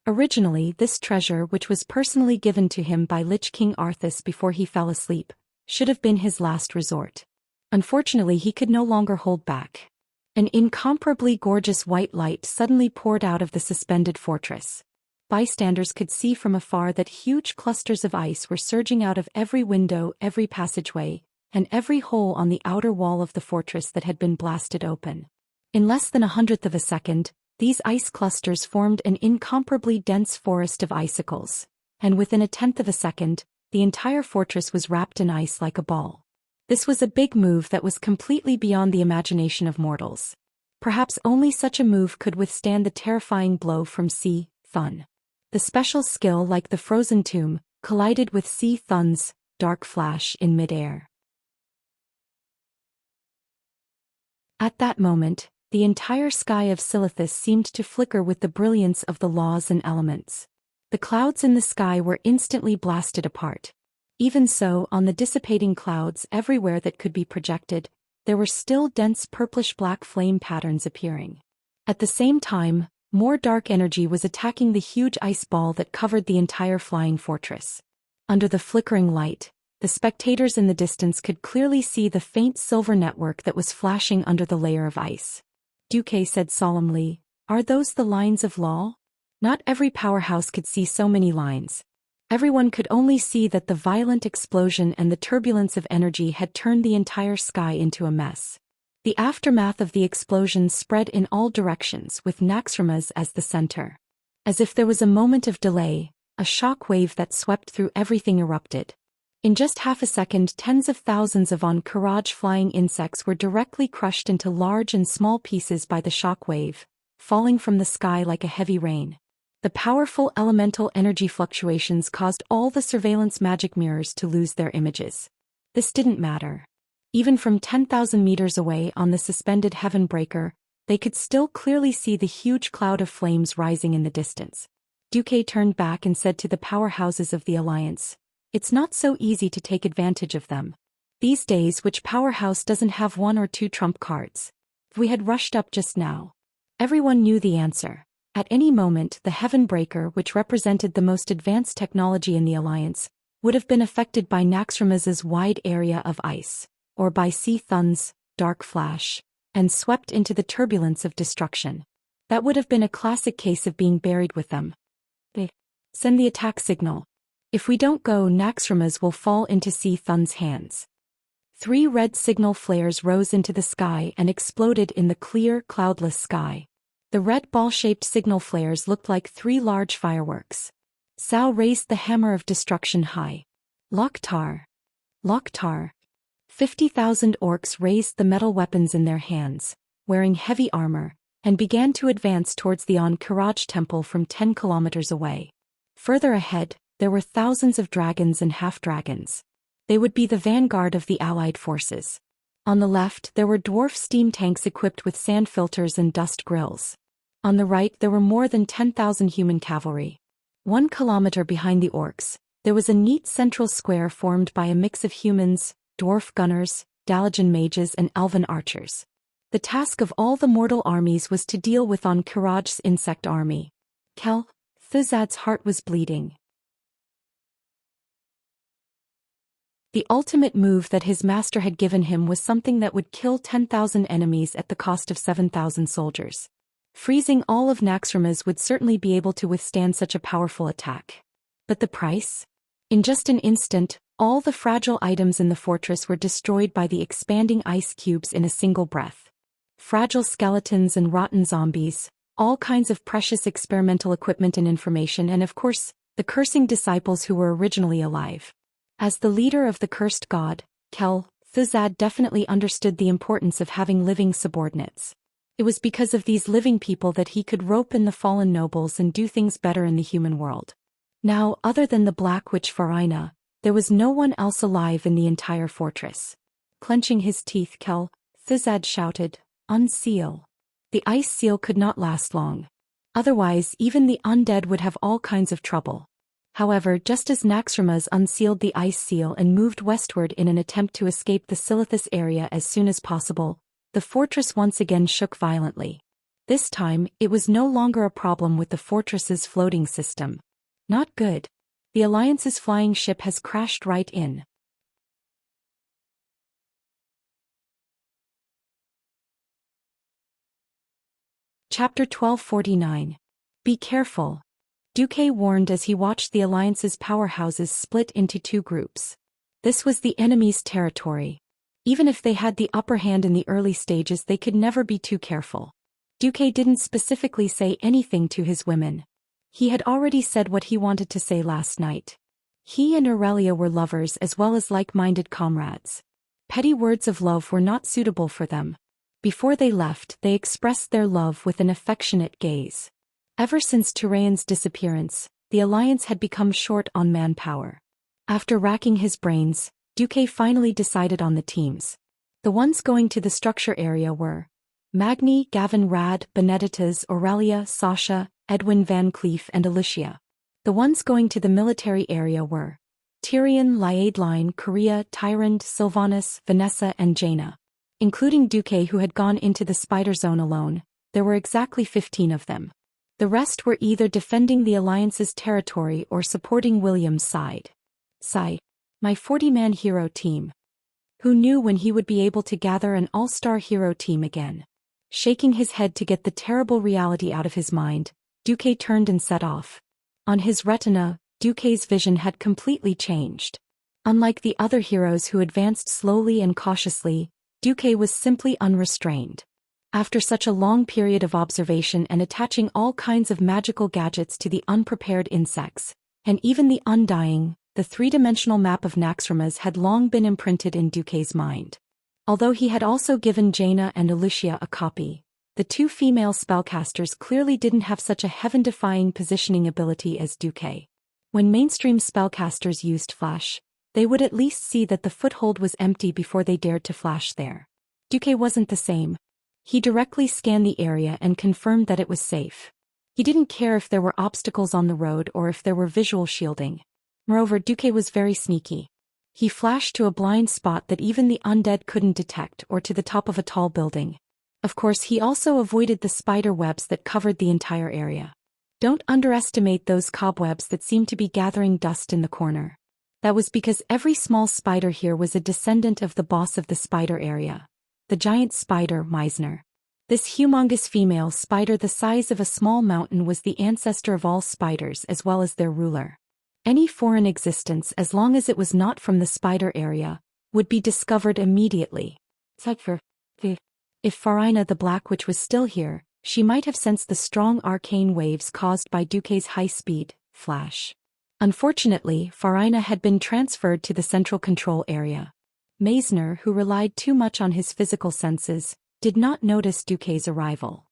Originally, this treasure, which was personally given to him by Lich King Arthas before he fell asleep, should have been his last resort. Unfortunately, he could no longer hold back. An incomparably gorgeous white light suddenly poured out of the suspended fortress. Bystanders could see from afar that huge clusters of ice were surging out of every window, every passageway, and every hole on the outer wall of the fortress that had been blasted open. In less than 1/100th of a second, these ice clusters formed an incomparably dense forest of icicles, and within 1/10th of a second, the entire fortress was wrapped in ice like a ball. This was a big move that was completely beyond the imagination of mortals. Perhaps only such a move could withstand the terrifying blow from Xithun. The special skill, like the frozen tomb, collided with Xithun's dark flash in midair. At that moment, the entire sky of Silithus seemed to flicker with the brilliance of the laws and elements. The clouds in the sky were instantly blasted apart. Even so, on the dissipating clouds everywhere that could be projected, there were still dense purplish-black flame patterns appearing. At the same time, more dark energy was attacking the huge ice ball that covered the entire flying fortress. Under the flickering light, the spectators in the distance could clearly see the faint silver network that was flashing under the layer of ice. Duque said solemnly, "Are those the lines of law?" Not every powerhouse could see so many lines. Everyone could only see that the violent explosion and the turbulence of energy had turned the entire sky into a mess. The aftermath of the explosion spread in all directions, with Naxxramas as the center. As if there was a moment of delay, a shock wave that swept through everything erupted. In just half a second, tens of thousands of on-courage flying insects were directly crushed into large and small pieces by the shock wave, falling from the sky like a heavy rain. The powerful elemental energy fluctuations caused all the surveillance magic mirrors to lose their images. This didn't matter. Even from 10,000 meters away on the suspended heaven breaker, they could still clearly see the huge cloud of flames rising in the distance. Duque turned back and said to the powerhouses of the Alliance, "It's not so easy to take advantage of them. These days, which powerhouse doesn't have 1 or 2 trump cards? If we had rushed up just now." Everyone knew the answer. At any moment, the heaven breaker, which represented the most advanced technology in the Alliance, would have been affected by Naxxramas's wide area of ice, or by Xithun's dark flash, and swept into the turbulence of destruction. That would have been a classic case of being buried with them. They send the attack signal. If we don't go, Naxxramas will fall into Xithun's hands. 3 red signal flares rose into the sky and exploded in the clear, cloudless sky. The red ball-shaped signal flares looked like 3 large fireworks. Sao raised the hammer of destruction high. Loktar! Loktar! 50,000 orcs raised the metal weapons in their hands, wearing heavy armor, and began to advance towards the On-Courage temple from 10 kilometers away. Further ahead, there were thousands of dragons and half-dragons. They would be the vanguard of the Allied forces. On the left, there were dwarf steam tanks equipped with sand filters and dust grills. On the right, there were more than 10,000 human cavalry. 1 kilometer behind the orcs, there was a neat central square formed by a mix of humans, dwarf gunners, Dalajan mages and elven archers. The task of all the mortal armies was to deal with Kiraj's insect army. Kel Thuzad's heart was bleeding. The ultimate move that his master had given him was something that would kill 10,000 enemies at the cost of 7,000 soldiers. Freezing all of Naxxramas would certainly be able to withstand such a powerful attack. But the price? In just an instant, all the fragile items in the fortress were destroyed by the expanding ice cubes in a single breath. Fragile skeletons and rotten zombies, all kinds of precious experimental equipment and information, and of course, the cursing disciples who were originally alive. As the leader of the cursed god, Kel Thuzad definitely understood the importance of having living subordinates. It was because of these living people that he could rope in the fallen nobles and do things better in the human world. Now, other than the Black Witch Farina, there was no one else alive in the entire fortress. Clenching his teeth, Kel Thuzad shouted, "Unseal." The ice seal could not last long. Otherwise, even the undead would have all kinds of trouble. However, just as Naxxramas unsealed the ice seal and moved westward in an attempt to escape the Silithus area as soon as possible, the fortress once again shook violently. This time, it was no longer a problem with the fortress's floating system. Not good. The Alliance's flying ship has crashed right in. Chapter 1249. Be careful. Duque warned as he watched the Alliance's powerhouses split into 2 groups. This was the enemy's territory. Even if they had the upper hand in the early stages, they could never be too careful. Duque didn't specifically say anything to his women. He had already said what he wanted to say last night. He and Aurelia were lovers as well as like-minded comrades. Petty words of love were not suitable for them. Before they left, they expressed their love with an affectionate gaze. Ever since Turayan's disappearance, the Alliance had become short on manpower. After racking his brains, Duque finally decided on the teams. The ones going to the structure area were Magni, Gavin Rad, Benedicta's, Aurelia, Sasha, Edwin Van Cleef and Alicia. The ones going to the military area were Tyrion, Liadeline, Korea, Tyrande, Sylvanas, Vanessa and Jaina. Including Duque, who had gone into the spider zone alone, there were exactly 15 of them. The rest were either defending the Alliance's territory or supporting William's side. Sigh. My 40-man hero team. Who knew when he would be able to gather an all-star hero team again? Shaking his head to get the terrible reality out of his mind, Duque turned and set off. On his retina, Duque's vision had completely changed. Unlike the other heroes who advanced slowly and cautiously, Duque was simply unrestrained. After such a long period of observation and attaching all kinds of magical gadgets to the unprepared insects, and even the undying, the 3-dimensional map of Naxxramas had long been imprinted in Duque's mind. Although he had also given Jaina and Alicia a copy, the 2 female spellcasters clearly didn't have such a heaven-defying positioning ability as Duque. When mainstream spellcasters used flash, they would at least see that the foothold was empty before they dared to flash there. Duque wasn't the same. He directly scanned the area and confirmed that it was safe. He didn't care if there were obstacles on the road or if there were visual shielding. Moreover, Duque was very sneaky. He flashed to a blind spot that even the undead couldn't detect or to the top of a tall building. Of course, he also avoided the spider webs that covered the entire area. Don't underestimate those cobwebs that seemed to be gathering dust in the corner. That was because every small spider here was a descendant of the boss of the spider area. The giant spider, Meisner. This humongous female spider the size of a small mountain was the ancestor of all spiders as well as their ruler. Any foreign existence, as long as it was not from the spider area, would be discovered immediately. If Farina the Black Witch was still here, she might have sensed the strong arcane waves caused by Duque's high-speed flash. Unfortunately, Farina had been transferred to the central control area. Meisner, who relied too much on his physical senses, did not notice Duque's arrival.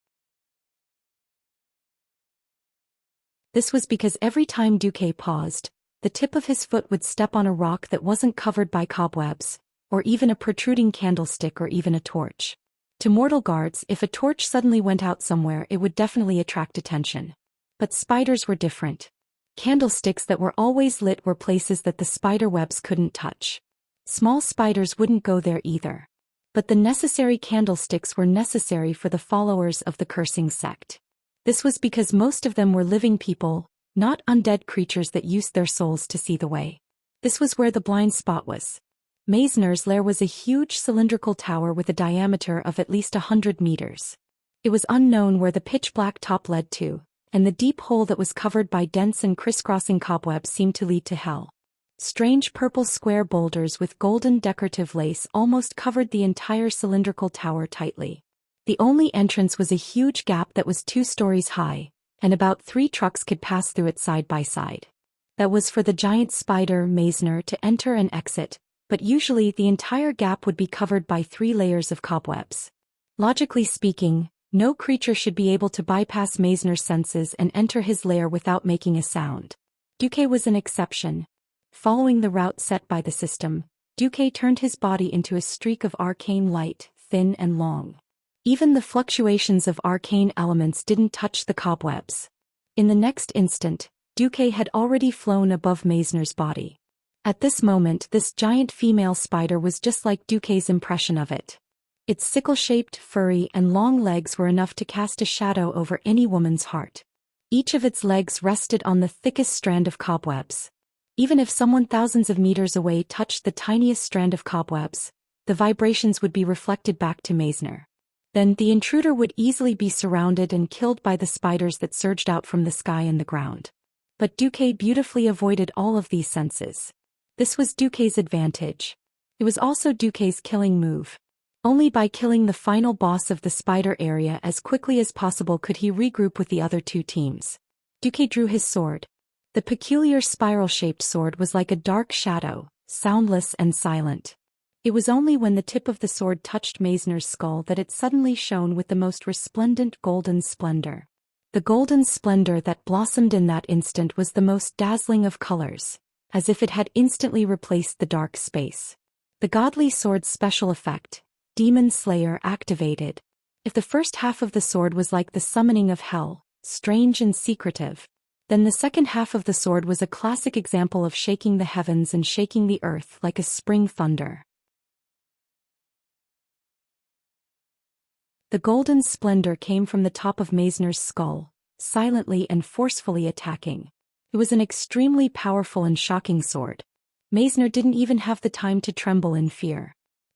This was because every time Duque paused, the tip of his foot would step on a rock that wasn't covered by cobwebs, or even a protruding candlestick or even a torch. To mortal guards, if a torch suddenly went out somewhere, it would definitely attract attention. But spiders were different. Candlesticks that were always lit were places that the spider webs couldn't touch. Small spiders wouldn't go there either. But the necessary candlesticks were necessary for the followers of the cursing sect. This was because most of them were living people, not undead creatures that used their souls to see the way. This was where the blind spot was. Meisner's lair was a huge cylindrical tower with a diameter of at least 100 meters. It was unknown where the pitch-black top led to, and the deep hole that was covered by dense and crisscrossing cobwebs seemed to lead to hell. Strange purple square boulders with golden decorative lace almost covered the entire cylindrical tower tightly. The only entrance was a huge gap that was 2 stories high, and about 3 trucks could pass through it side by side. That was for the giant spider, Meisner, to enter and exit, but usually the entire gap would be covered by 3 layers of cobwebs. Logically speaking, no creature should be able to bypass Meisner's senses and enter his lair without making a sound. Duque was an exception. Following the route set by the system, Duque turned his body into a streak of arcane light, thin and long. Even the fluctuations of arcane elements didn't touch the cobwebs. In the next instant, Duque had already flown above Meisner's body. At this moment, this giant female spider was just like Duque's impression of it. Its sickle-shaped, furry, and long legs were enough to cast a shadow over any woman's heart. Each of its legs rested on the thickest strand of cobwebs. Even if someone thousands of meters away touched the tiniest strand of cobwebs, the vibrations would be reflected back to Meisner. Then the intruder would easily be surrounded and killed by the spiders that surged out from the sky and the ground. But Duque beautifully avoided all of these senses. This was Duque's advantage. It was also Duque's killing move. Only by killing the final boss of the spider area as quickly as possible could he regroup with the other 2 teams. Duque drew his sword. The peculiar spiral-shaped sword was like a dark shadow, soundless and silent. It was only when the tip of the sword touched Meisner's skull that it suddenly shone with the most resplendent golden splendor. The golden splendor that blossomed in that instant was the most dazzling of colors, as if it had instantly replaced the dark space. The godly sword's special effect, Demon Slayer, activated. If the first half of the sword was like the summoning of hell, strange and secretive, then the second half of the sword was a classic example of shaking the heavens and shaking the earth like a spring thunder. The golden splendor came from the top of Meisner's skull, silently and forcefully attacking. It was an extremely powerful and shocking sword. Meisner didn't even have the time to tremble in fear.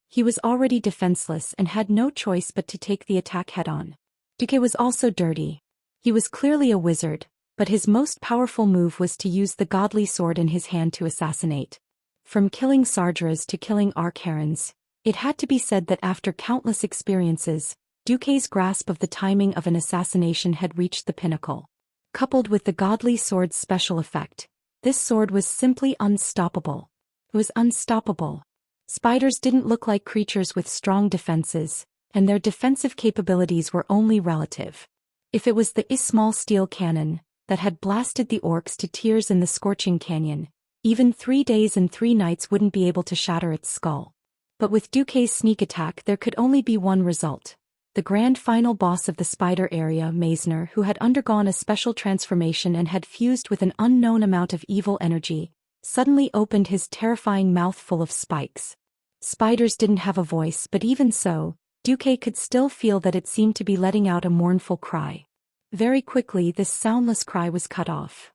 He was already defenseless and had no choice but to take the attack head-on. Duque was also dirty. He was clearly a wizard, but his most powerful move was to use the godly sword in his hand to assassinate. From killing Sardras to killing Archerons, it had to be said that after countless experiences, Duque's grasp of the timing of an assassination had reached the pinnacle. Coupled with the godly sword's special effect, this sword was simply unstoppable. It was unstoppable. Spiders didn't look like creatures with strong defenses, and their defensive capabilities were only relative. If it was the small steel cannon that had blasted the orcs to tears in the scorching canyon, even 3 days and 3 nights wouldn't be able to shatter its skull. But with Duque's sneak attack there could only be one result. The grand final boss of the spider area, Meisner, who had undergone a special transformation and had fused with an unknown amount of evil energy, suddenly opened his terrifying mouth full of spikes. Spiders didn't have a voice, but even so, Duque could still feel that it seemed to be letting out a mournful cry. Very quickly this soundless cry was cut off.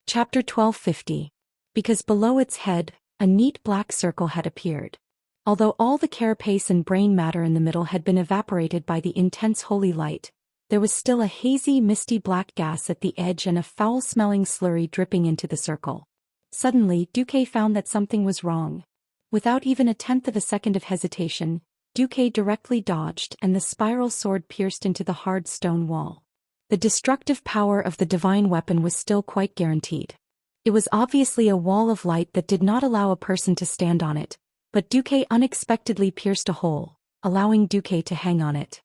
Chapter 1250. Because below its head, a neat black circle had appeared. Although all the carapace and brain matter in the middle had been evaporated by the intense holy light, there was still a hazy, misty black gas at the edge and a foul-smelling slurry dripping into the circle. Suddenly, Duque found that something was wrong. Without even a tenth of a second of hesitation, Duque directly dodged and the spiral sword pierced into the hard stone wall. The destructive power of the divine weapon was still quite guaranteed. It was obviously a wall of light that did not allow a person to stand on it, but Duque unexpectedly pierced a hole, allowing Duque to hang on it.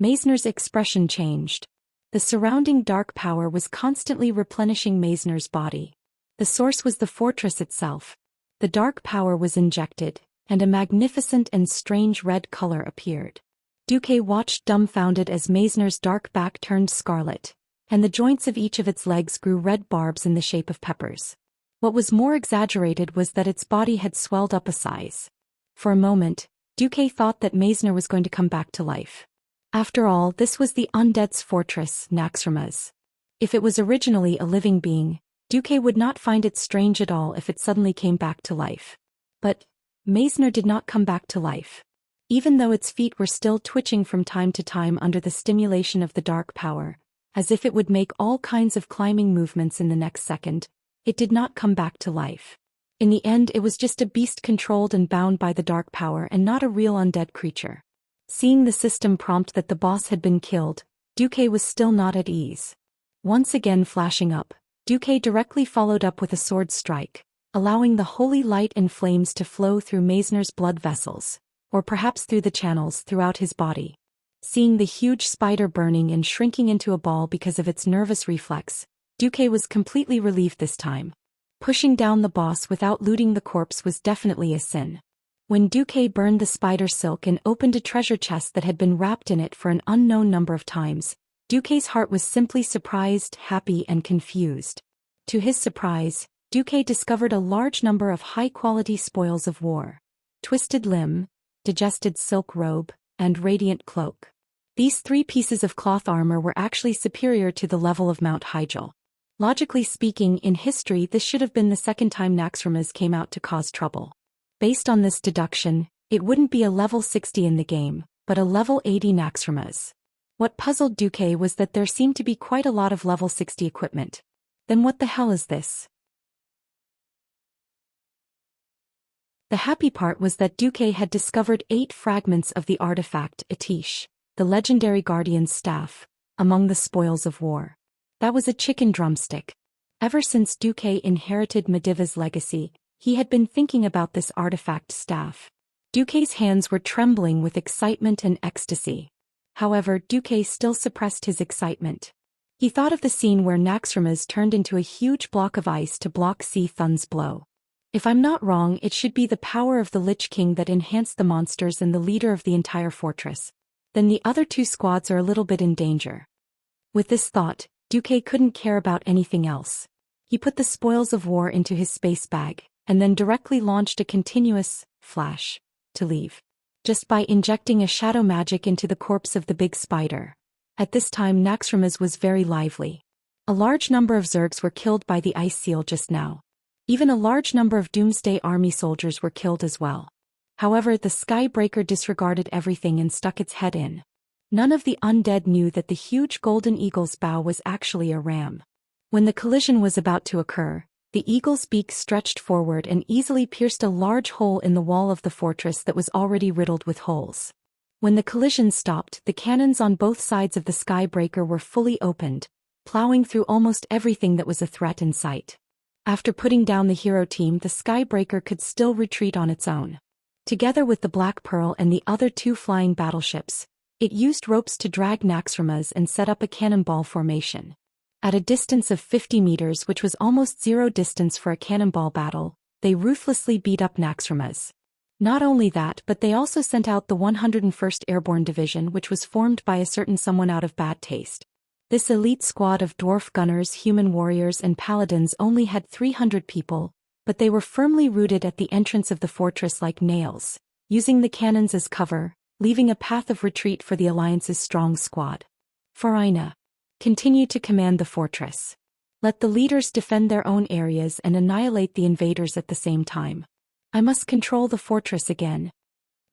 Meisner's expression changed. The surrounding dark power was constantly replenishing Meisner's body. The source was the fortress itself. The dark power was injected, and a magnificent and strange red color appeared. Duque watched dumbfounded as Meisner's dark back turned scarlet, and the joints of each of its legs grew red barbs in the shape of peppers. What was more exaggerated was that its body had swelled up a size. For a moment, Duque thought that Meisner was going to come back to life. After all, this was the undead's fortress, Naxxrama's. If it was originally a living being, Duque would not find it strange at all if it suddenly came back to life. But Meisner did not come back to life. Even though its feet were still twitching from time to time under the stimulation of the dark power, as if it would make all kinds of climbing movements in the next second, it did not come back to life. In the end, it was just a beast controlled and bound by the dark power and not a real undead creature. Seeing the system prompt that the boss had been killed, Duque was still not at ease. Once again flashing up, Duque directly followed up with a sword strike, allowing the holy light and flames to flow through Meisner's blood vessels, or perhaps through the channels throughout his body. Seeing the huge spider burning and shrinking into a ball because of its nervous reflex, Duque was completely relieved this time. Pushing down the boss without looting the corpse was definitely a sin. When Duque burned the spider silk and opened a treasure chest that had been wrapped in it for an unknown number of times, Duque's heart was simply surprised, happy, and confused. To his surprise, Duque discovered a large number of high-quality spoils of war: twisted limb, digested silk robe, and radiant cloak. These 3 pieces of cloth armor were actually superior to the level of Mount Hyjal. Logically speaking, in history this should have been the second time Naxxramas came out to cause trouble. Based on this deduction, it wouldn't be a level 60 in the game, but a level 80 Naxxramas. What puzzled Duque was that there seemed to be quite a lot of level 60 equipment. Then what the hell is this? The happy part was that Duque had discovered 8 fragments of the artifact Atish, the legendary guardian's staff, among the spoils of war. That was a chicken drumstick. Ever since Duque inherited Mediva's legacy, he had been thinking about this artifact staff. Duque's hands were trembling with excitement and ecstasy. However, Duque still suppressed his excitement. He thought of the scene where Naxxramas turned into a huge block of ice to block Thun's blow. If I'm not wrong, it should be the power of the Lich King that enhanced the monsters and the leader of the entire fortress. Then the other 2 squads are a little bit in danger. With this thought, Duque couldn't care about anything else. He put the spoils of war into his space bag, and then directly launched a continuous flash to leave. Just by injecting a shadow magic into the corpse of the big spider. At this time Naxxramas was very lively. A large number of Zergs were killed by the ice seal just now. Even a large number of Doomsday Army soldiers were killed as well. However, the Skybreaker disregarded everything and stuck its head in. None of the undead knew that the huge golden eagle's bow was actually a ram. When the collision was about to occur, the eagle's beak stretched forward and easily pierced a large hole in the wall of the fortress that was already riddled with holes. When the collision stopped, the cannons on both sides of the Skybreaker were fully opened, plowing through almost everything that was a threat in sight. After putting down the hero team, the Skybreaker could still retreat on its own. Together with the Black Pearl and the other 2 flying battleships, it used ropes to drag Naxxramas and set up a cannonball formation. At a distance of 50 meters, which was almost zero distance for a cannonball battle, they ruthlessly beat up Naxxramas. Not only that, but they also sent out the 101st Airborne Division, which was formed by a certain someone out of bad taste. This elite squad of dwarf gunners, human warriors and paladins only had 300 people, but they were firmly rooted at the entrance of the fortress like nails, using the cannons as cover, leaving a path of retreat for the Alliance's strong squad. Farina. Continue to command the fortress. Let the leaders defend their own areas and annihilate the invaders at the same time. I must control the fortress again.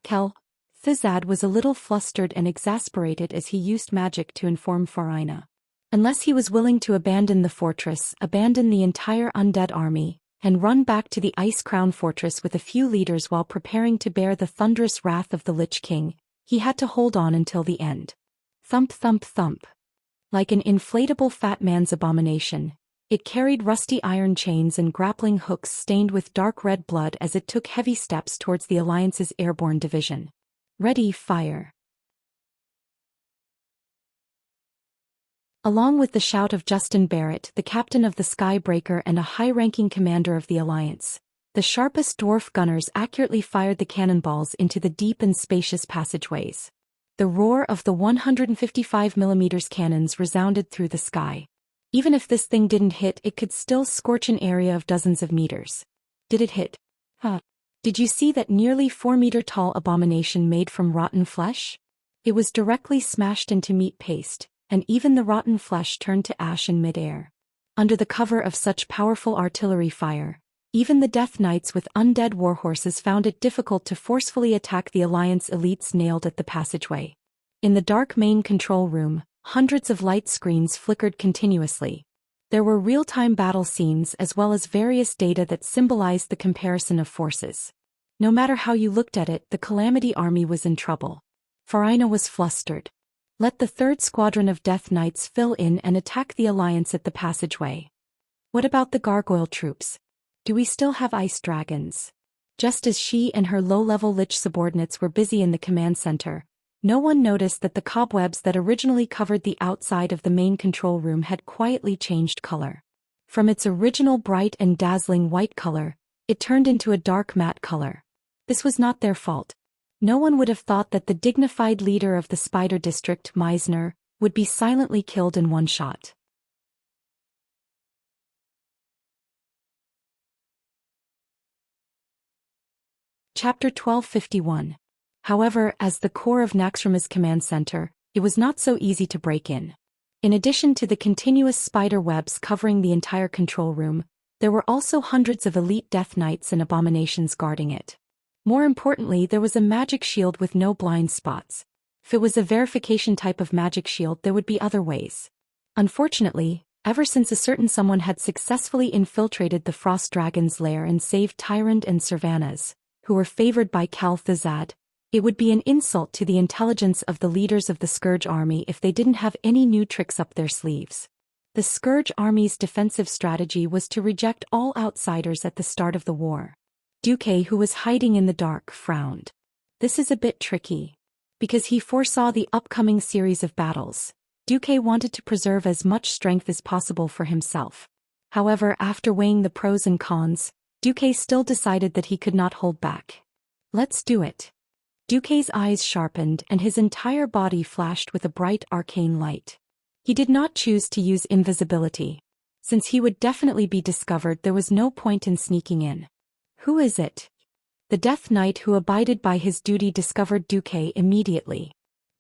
Thizad was a little flustered and exasperated as he used magic to inform Farina. Unless he was willing to abandon the fortress, abandon the entire undead army, and run back to the Ice Crown Fortress with a few leaders while preparing to bear the thunderous wrath of the Lich King, he had to hold on until the end. Thump thump thump. Like an inflatable fat man's abomination, it carried rusty iron chains and grappling hooks stained with dark red blood as it took heavy steps towards the Alliance's airborne division. Ready, fire. Along with the shout of Justin Barrett, the captain of the Skybreaker and a high-ranking commander of the Alliance, the sharpest dwarf gunners accurately fired the cannonballs into the deep and spacious passageways. The roar of the 155mm cannons resounded through the sky. Even if this thing didn't hit, it could still scorch an area of dozens of meters. Did it hit? Did you see that nearly 4-meter-tall abomination made from rotten flesh? It was directly smashed into meat paste, and even the rotten flesh turned to ash in midair. Under the cover of such powerful artillery fire, even the Death Knights with undead warhorses found it difficult to forcefully attack the Alliance elites nailed at the passageway. In the dark main control room, hundreds of light screens flickered continuously. There were real-time battle scenes as well as various data that symbolized the comparison of forces. No matter how you looked at it, the Calamity Army was in trouble. Farina was flustered. Let the 3rd Squadron of Death Knights fill in and attack the Alliance at the passageway. What about the gargoyle troops? Do we still have ice dragons? Just as she and her low-level lich subordinates were busy in the command center, no one noticed that the cobwebs that originally covered the outside of the main control room had quietly changed color. From its original bright and dazzling white color, it turned into a dark matte color. This was not their fault. No one would have thought that the dignified leader of the Spider District, Meisner, would be silently killed in one shot. Chapter 1251. However, as the core of Naxxrama's command center, it was not so easy to break in. In addition to the continuous spider webs covering the entire control room, there were also hundreds of elite Death Knights and abominations guarding it. More importantly, there was a magic shield with no blind spots. If it was a verification type of magic shield, there would be other ways. Unfortunately, ever since a certain someone had successfully infiltrated the Frost Dragon's lair and saved Tyrant and Servanas, who were favored by Cal Thazad, it would be an insult to the intelligence of the leaders of the Scourge Army if they didn't have any new tricks up their sleeves. The Scourge Army's defensive strategy was to reject all outsiders at the start of the war. Duque, who was hiding in the dark, frowned. This is a bit tricky. Because he foresaw the upcoming series of battles, Duque wanted to preserve as much strength as possible for himself. However, after weighing the pros and cons, Duque still decided that he could not hold back. Let's do it. Duque's eyes sharpened and his entire body flashed with a bright arcane light. He did not choose to use invisibility. Since he would definitely be discovered, there was no point in sneaking in. Who is it? The Death Knight who abided by his duty discovered Duque immediately.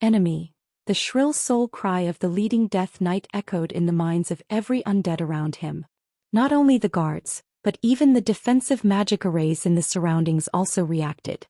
Enemy. The shrill soul cry of the leading Death Knight echoed in the minds of every undead around him. Not only the guards, but even the defensive magic arrays in the surroundings also reacted.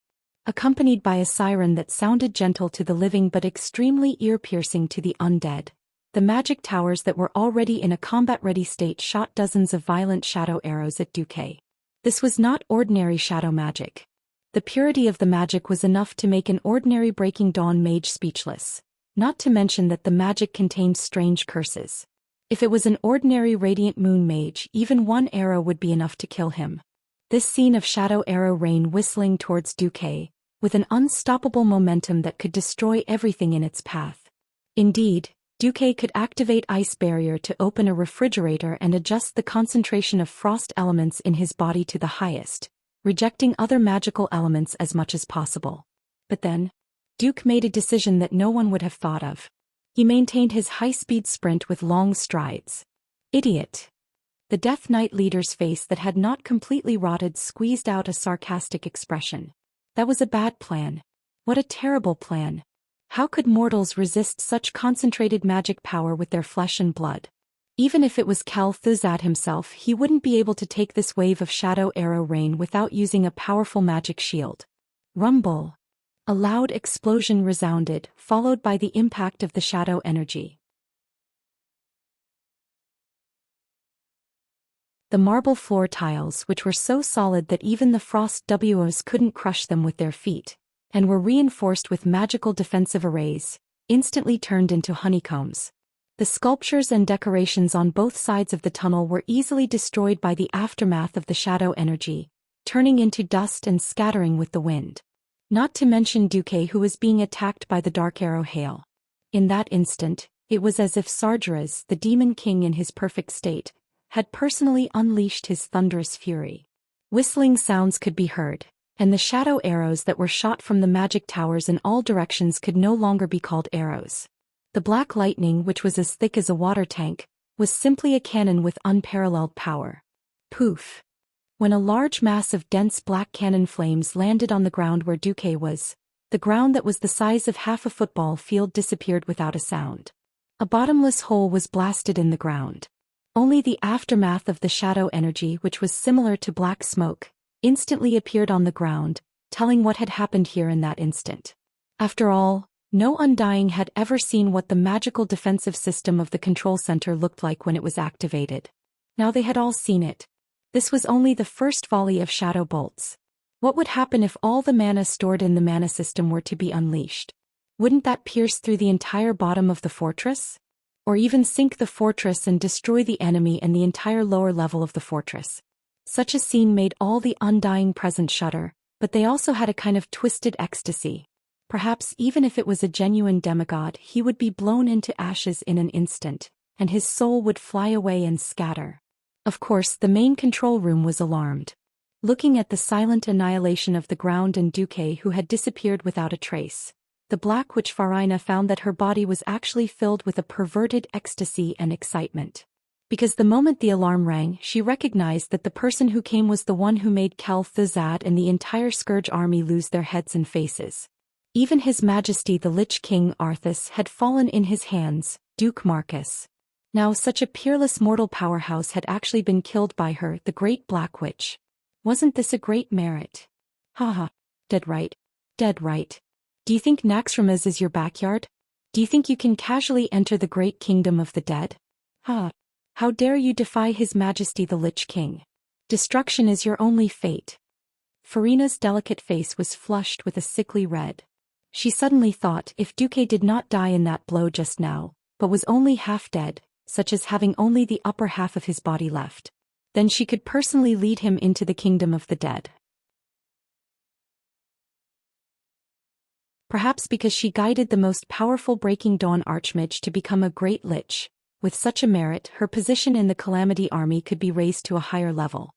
Accompanied by a siren that sounded gentle to the living but extremely ear-piercing to the undead, the magic towers that were already in a combat-ready state shot dozens of violent shadow arrows at Duque. This was not ordinary shadow magic. The purity of the magic was enough to make an ordinary Breaking Dawn mage speechless, not to mention that the magic contained strange curses. If it was an ordinary Radiant Moon mage, even one arrow would be enough to kill him. This scene of shadow arrow rain whistling towards Duque, with an unstoppable momentum that could destroy everything in its path. Indeed, Duque could activate Ice Barrier to open a refrigerator and adjust the concentration of frost elements in his body to the highest, rejecting other magical elements as much as possible. But then, Duque made a decision that no one would have thought of. He maintained his high-speed sprint with long strides. Idiot! The Death Knight leader's face that had not completely rotted squeezed out a sarcastic expression. That was a bad plan. What a terrible plan. How could mortals resist such concentrated magic power with their flesh and blood? Even if it was Cal Thuzad himself, he wouldn't be able to take this wave of shadow arrow rain without using a powerful magic shield. Rumble. A loud explosion resounded, followed by the impact of the shadow energy. The marble floor tiles, which were so solid that even the frost WOs couldn't crush them with their feet, and were reinforced with magical defensive arrays, instantly turned into honeycombs. The sculptures and decorations on both sides of the tunnel were easily destroyed by the aftermath of the shadow energy, turning into dust and scattering with the wind. Not to mention Duque, who was being attacked by the dark arrow hail. In that instant, It was as if Sargeras, the demon king in his perfect state, had personally unleashed his thunderous fury. Whistling sounds could be heard, and the shadow arrows that were shot from the magic towers in all directions could no longer be called arrows. The black lightning, which was as thick as a water tank, was simply a cannon with unparalleled power. Poof! When a large mass of dense black cannon flames landed on the ground where Duque was, the ground that was the size of half a football field disappeared without a sound. A bottomless hole was blasted in the ground. Only the aftermath of the shadow energy, which was similar to black smoke, instantly appeared on the ground, telling what had happened here in that instant. After all, no Undying had ever seen what the magical defensive system of the control center looked like when it was activated. Now they had all seen it. This was only the first volley of shadow bolts. What would happen if all the mana stored in the mana system were to be unleashed? Wouldn't that pierce through the entire bottom of the fortress? Or even sink the fortress and destroy the enemy and the entire lower level of the fortress? Such a scene made all the Undying present shudder, but they also had a kind of twisted ecstasy. Perhaps even if it was a genuine demigod, he would be blown into ashes in an instant, and his soul would fly away and scatter. Of course, the main control room was alarmed. Looking at the silent annihilation of the ground and Duque, who had disappeared without a trace, the Black Witch Farina found that her body was actually filled with a perverted ecstasy and excitement. Because the moment the alarm rang, she recognized that the person who came was the one who made Kel'Thuzad and the entire Scourge army lose their heads and faces. Even His Majesty the Lich King Arthas had fallen in his hands, Duke Marcus. Now such a peerless mortal powerhouse had actually been killed by her, the Great Black Witch. Wasn't this a great merit? Haha. Dead right. Dead right. Do you think Naxxramas is your backyard? Do you think you can casually enter the great kingdom of the dead? Ha! How dare you defy His Majesty the Lich King? Destruction is your only fate. Farina's delicate face was flushed with a sickly red. She suddenly thought if Duque did not die in that blow just now, but was only half dead, such as having only the upper half of his body left, then she could personally lead him into the kingdom of the dead. Perhaps because she guided the most powerful Breaking Dawn Archmage to become a great lich, with such a merit her position in the Calamity army could be raised to a higher level.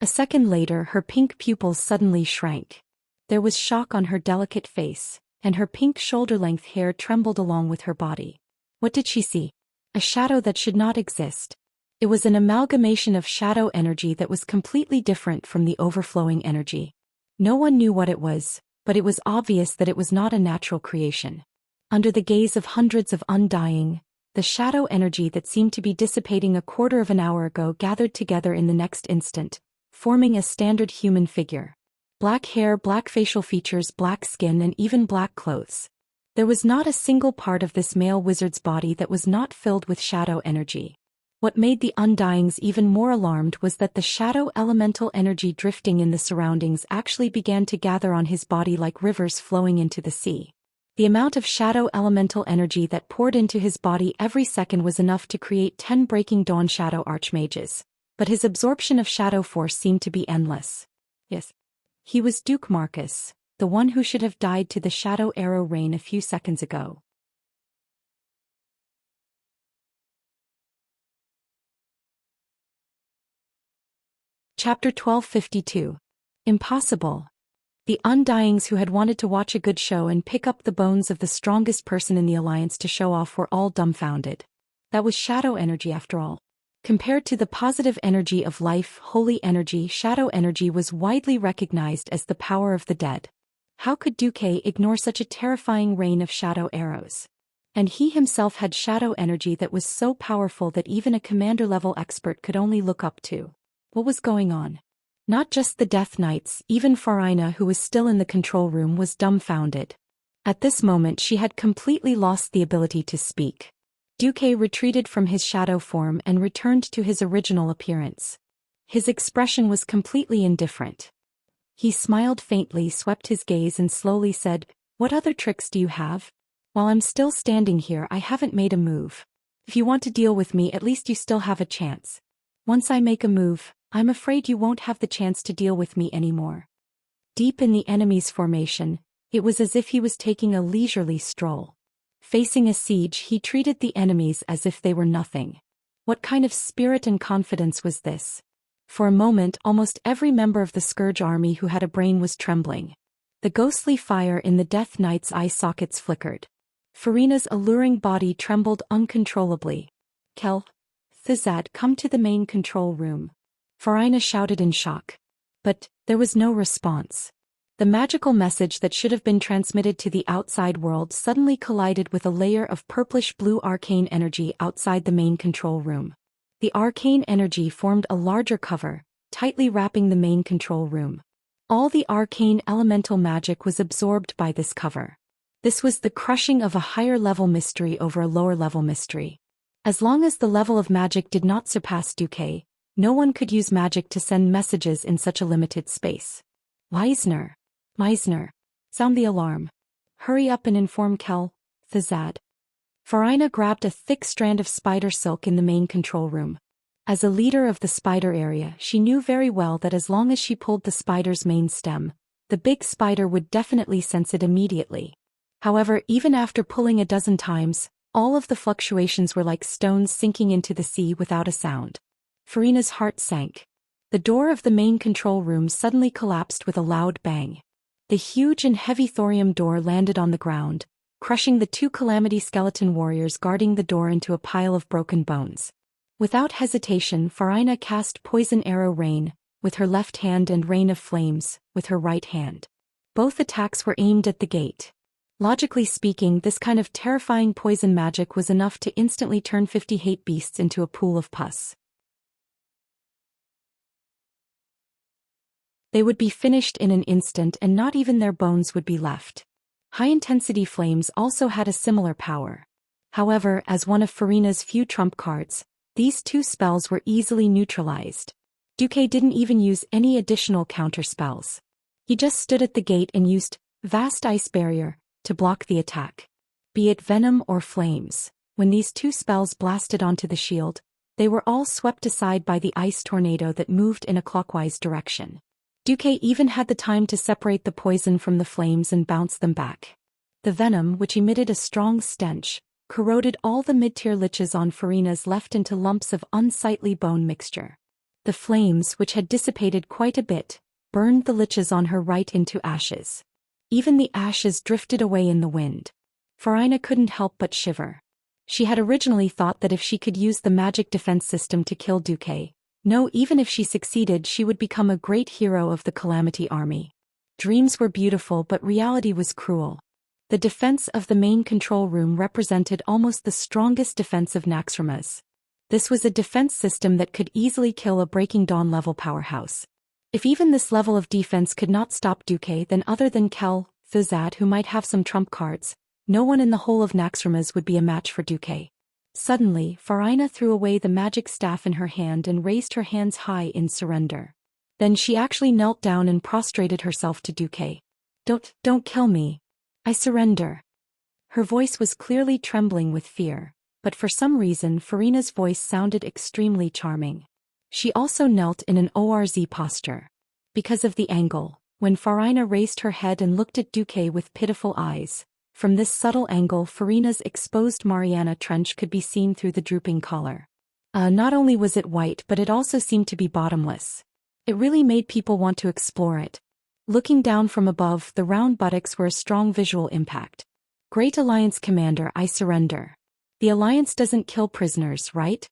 A second later her pink pupils suddenly shrank. There was shock on her delicate face, and her pink shoulder-length hair trembled along with her body. What did she see? A shadow that should not exist. It was an amalgamation of shadow energy that was completely different from the overflowing energy. No one knew what it was, but it was obvious that it was not a natural creation. Under the gaze of hundreds of Undying, the shadow energy that seemed to be dissipating a quarter of an hour ago gathered together in the next instant, forming a standard human figure. Black hair, black facial features, black skin, and even black clothes. There was not a single part of this male wizard's body that was not filled with shadow energy. What made the Undyings even more alarmed was that the shadow elemental energy drifting in the surroundings actually began to gather on his body like rivers flowing into the sea. The amount of shadow elemental energy that poured into his body every second was enough to create 10 Breaking Dawn shadow archmages, but his absorption of shadow force seemed to be endless. Yes. He was Duke Marcus, the one who should have died to the shadow arrow rain a few seconds ago. Chapter 1252. Impossible. The Undyings who had wanted to watch a good show and pick up the bones of the strongest person in the Alliance to show off were all dumbfounded. That was shadow energy after all. Compared to the positive energy of life, holy energy, shadow energy was widely recognized as the power of the dead. How could Duque ignore such a terrifying rain of shadow arrows? And he himself had shadow energy that was so powerful that even a commander-level expert could only look up to. What was going on? Not just the Death Knights, even Farina, who was still in the control room, was dumbfounded. At this moment she had completely lost the ability to speak. Duque retreated from his shadow form and returned to his original appearance. His expression was completely indifferent. He smiled faintly, swept his gaze and slowly said, "What other tricks do you have? While I'm still standing here I haven't made a move. If you want to deal with me, at least you still have a chance. Once I make a move, I'm afraid you won't have the chance to deal with me anymore." Deep in the enemy's formation, it was as if he was taking a leisurely stroll. Facing a siege, he treated the enemies as if they were nothing. What kind of spirit and confidence was this? For a moment, almost every member of the Scourge army who had a brain was trembling. The ghostly fire in the Death Knight's eye sockets flickered. Farina's alluring body trembled uncontrollably. Kel, Thizad, come to the main control room. Farina shouted in shock. But there was no response. The magical message that should have been transmitted to the outside world suddenly collided with a layer of purplish-blue arcane energy outside the main control room. The arcane energy formed a larger cover, tightly wrapping the main control room. All the arcane elemental magic was absorbed by this cover. This was the crushing of a higher-level mystery over a lower-level mystery. As long as the level of magic did not surpass Duque, no one could use magic to send messages in such a limited space. Meisner, sound the alarm. Hurry up and inform Kel, Thizad. Farina grabbed a thick strand of spider silk in the main control room. As a leader of the spider area, she knew very well that as long as she pulled the spider's main stem, the big spider would definitely sense it immediately. However, even after pulling a dozen times, all of the fluctuations were like stones sinking into the sea without a sound. Farina's heart sank. The door of the main control room suddenly collapsed with a loud bang. The huge and heavy thorium door landed on the ground, crushing the two Calamity skeleton warriors guarding the door into a pile of broken bones. Without hesitation, Farina cast Poison Arrow Rain, with her left hand, and Rain of Flames, with her right hand. Both attacks were aimed at the gate. Logically speaking, this kind of terrifying poison magic was enough to instantly turn 50 hate beasts into a pool of pus. They would be finished in an instant and not even their bones would be left. High-intensity flames also had a similar power. However, as one of Farina's few trump cards, these two spells were easily neutralized. Duque didn't even use any additional counter spells. He just stood at the gate and used Vast Ice Barrier to block the attack. Be it venom or flames, when these two spells blasted onto the shield, they were all swept aside by the ice tornado that moved in a clockwise direction. Duque even had the time to separate the poison from the flames and bounce them back. The venom, which emitted a strong stench, corroded all the mid-tier liches on Farina's left into lumps of unsightly bone mixture. The flames, which had dissipated quite a bit, burned the liches on her right into ashes. Even the ashes drifted away in the wind. Farina couldn't help but shiver. She had originally thought that if she could use the magic defense system to kill Duque, even if she succeeded, she would become a great hero of the Calamity army. Dreams were beautiful, but reality was cruel. The defense of the main control room represented almost the strongest defense of Naxxramas. This was a defense system that could easily kill a Breaking Dawn level powerhouse. If even this level of defense could not stop Duque, then other than Kel, Thizad, who might have some trump cards, no one in the whole of Naxxramas would be a match for Duque. Suddenly, Farina threw away the magic staff in her hand and raised her hands high in surrender. Then she actually knelt down and prostrated herself to Duque. Don't kill me. I surrender. Her voice was clearly trembling with fear, but for some reason Farina's voice sounded extremely charming. She also knelt in an ORZ posture. Because of the angle, when Farina raised her head and looked at Duque with pitiful eyes, from this subtle angle Farina's exposed Mariana trench could be seen through the drooping collar. Not only was it white, but it also seemed to be bottomless. It really made people want to explore it. Looking down from above, the round buttocks were a strong visual impact. Great Alliance Commander, I surrender. The Alliance doesn't kill prisoners, right?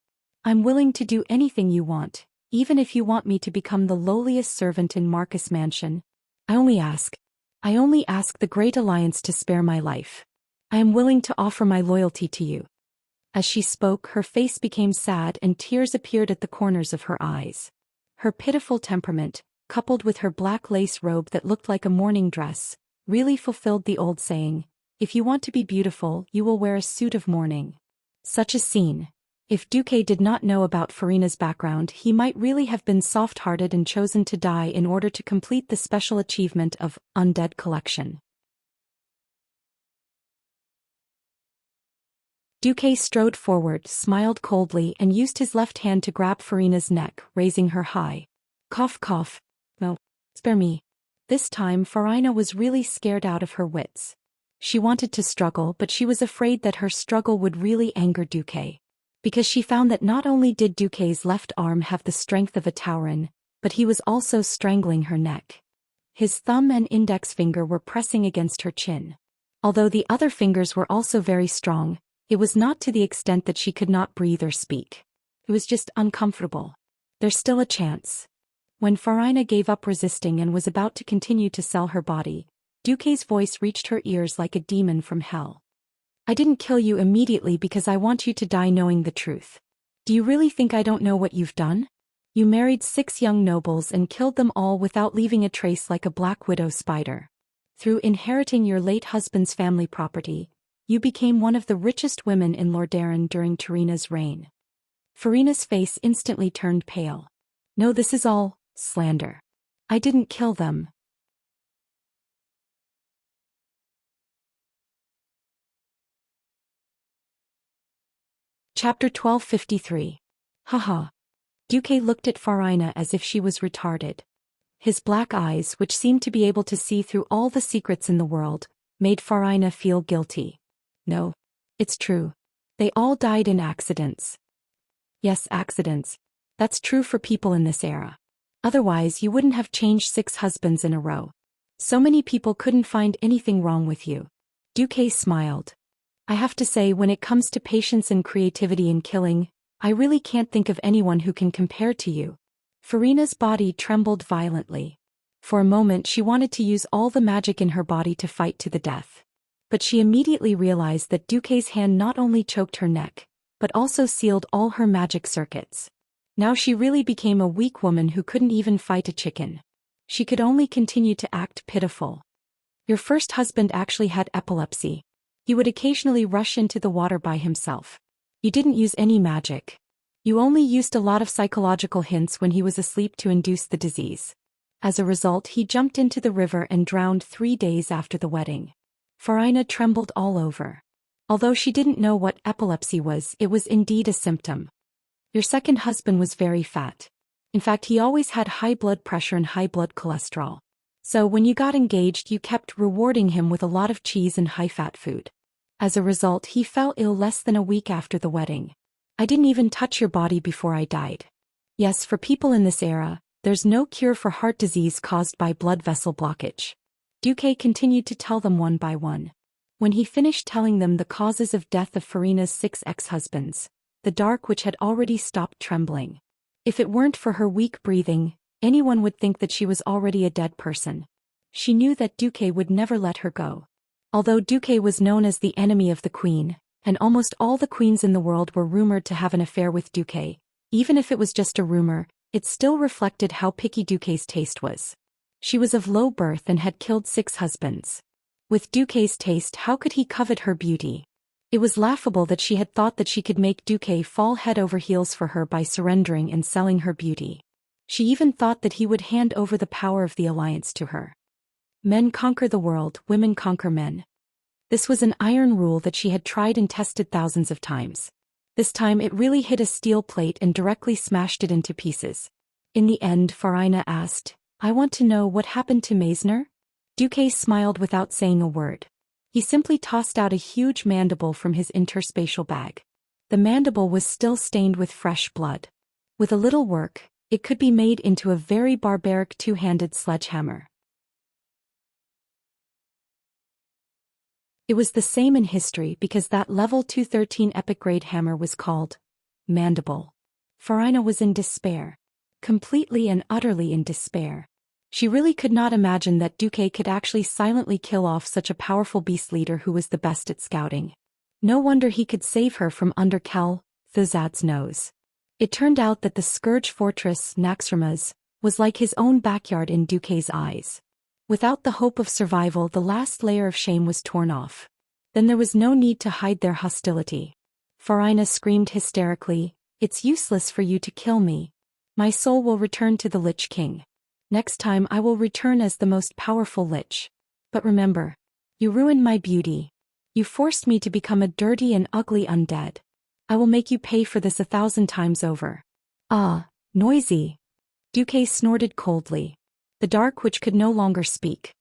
I'm willing to do anything you want, even if you want me to become the lowliest servant in Marcus Mansion. I only ask the Great Alliance to spare my life. I am willing to offer my loyalty to you. As she spoke, her face became sad and tears appeared at the corners of her eyes. Her pitiful temperament, coupled with her black lace robe that looked like a mourning dress, really fulfilled the old saying, if you want to be beautiful, you will wear a suit of mourning. Such a scene. If Duque did not know about Farina's background, he might really have been soft-hearted and chosen to die in order to complete the special achievement of Undead Collection. Duque strode forward, smiled coldly, and used his left hand to grab Farina's neck, raising her high. Cough cough. No, spare me. This time Farina was really scared out of her wits. She wanted to struggle, but she was afraid that her struggle would really anger Duque. Because she found that not only did Duque's left arm have the strength of a tauren, but he was also strangling her neck. His thumb and index finger were pressing against her chin. Although the other fingers were also very strong, it was not to the extent that she could not breathe or speak. It was just uncomfortable. There's still a chance. When Farina gave up resisting and was about to continue to sell her body, Duque's voice reached her ears like a demon from hell. I didn't kill you immediately because I want you to die knowing the truth. Do you really think I don't know what you've done? You married 6 young nobles and killed them all without leaving a trace like a black widow spider. Through inheriting your late husband's family property, you became one of the richest women in Lordaeron during Tarina's reign. Farina's face instantly turned pale. No, this is all slander. I didn't kill them. Chapter 1253. Haha. Duque looked at Farina as if she was retarded. His black eyes, which seemed to be able to see through all the secrets in the world, made Farina feel guilty. No. It's true. They all died in accidents. Yes, accidents. That's true for people in this era. Otherwise, you wouldn't have changed 6 husbands in a row. So many people couldn't find anything wrong with you. Duque smiled. I have to say, when it comes to patience and creativity in killing, I really can't think of anyone who can compare to you. Farina's body trembled violently. For a moment she wanted to use all the magic in her body to fight to the death. But she immediately realized that Duque's hand not only choked her neck, but also sealed all her magic circuits. Now she really became a weak woman who couldn't even fight a chicken. She could only continue to act pitiful. Your first husband actually had epilepsy. He would occasionally rush into the water by himself. You didn't use any magic. You only used a lot of psychological hints when he was asleep to induce the disease. As a result, he jumped into the river and drowned 3 days after the wedding. Farina trembled all over. Although she didn't know what epilepsy was, it was indeed a symptom. Your second husband was very fat. In fact, he always had high blood pressure and high blood cholesterol. So when you got engaged, you kept rewarding him with a lot of cheese and high-fat food. As a result, he fell ill less than a week after the wedding. I didn't even touch your body before I died. Yes, for people in this era, there's no cure for heart disease caused by blood vessel blockage. Duque continued to tell them one by one. When he finished telling them the causes of death of Farina's 6 ex-husbands, the dark witch had already stopped trembling. If it weren't for her weak breathing, anyone would think that she was already a dead person. She knew that Duque would never let her go. Although Duque was known as the enemy of the queen, and almost all the queens in the world were rumored to have an affair with Duque, even if it was just a rumor, it still reflected how picky Duque's taste was. She was of low birth and had killed 6 husbands. With Duque's taste, how could he covet her beauty? It was laughable that she had thought that she could make Duque fall head over heels for her by surrendering and selling her beauty. She even thought that he would hand over the power of the alliance to her. Men conquer the world, women conquer men. This was an iron rule that she had tried and tested thousands of times. This time it really hit a steel plate and directly smashed it into pieces. In the end, Farina asked, I want to know what happened to Meisner? Duque smiled without saying a word. He simply tossed out a huge mandible from his interspatial bag. The mandible was still stained with fresh blood. With a little work, it could be made into a very barbaric 2-handed sledgehammer. It was the same in history because that level 213 epic grade hammer was called Mandible. Farina was in despair. Completely and utterly in despair. She really could not imagine that Duque could actually silently kill off such a powerful beast leader who was the best at scouting. No wonder he could save her from under Kel Thuzad's nose. It turned out that the Scourge Fortress, Naxxramas, was like his own backyard in Duque's eyes. Without the hope of survival, the last layer of shame was torn off. Then there was no need to hide their hostility. Farina screamed hysterically, It's useless for you to kill me. My soul will return to the Lich King. Next time I will return as the most powerful Lich. But remember, you ruined my beauty. You forced me to become a dirty and ugly undead. I will make you pay for this 1,000 times over. Ah, noisy. Duque snorted coldly. The dark witch could no longer speak.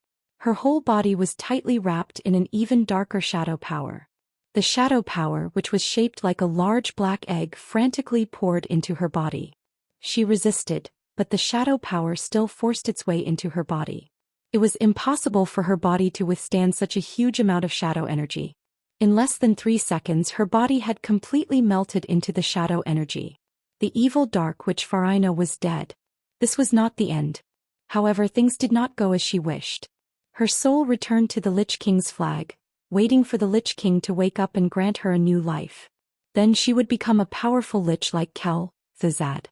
Her whole body was tightly wrapped in an even darker shadow power. The shadow power, which was shaped like a large black egg, frantically poured into her body. She resisted, but the shadow power still forced its way into her body. It was impossible for her body to withstand such a huge amount of shadow energy. In less than 3 seconds, her body had completely melted into the shadow energy. The evil dark witch Farina was dead. This was not the end. However, things did not go as she wished. Her soul returned to the Lich King's flag, waiting for the Lich King to wake up and grant her a new life. Then she would become a powerful lich like Kel, Thazad.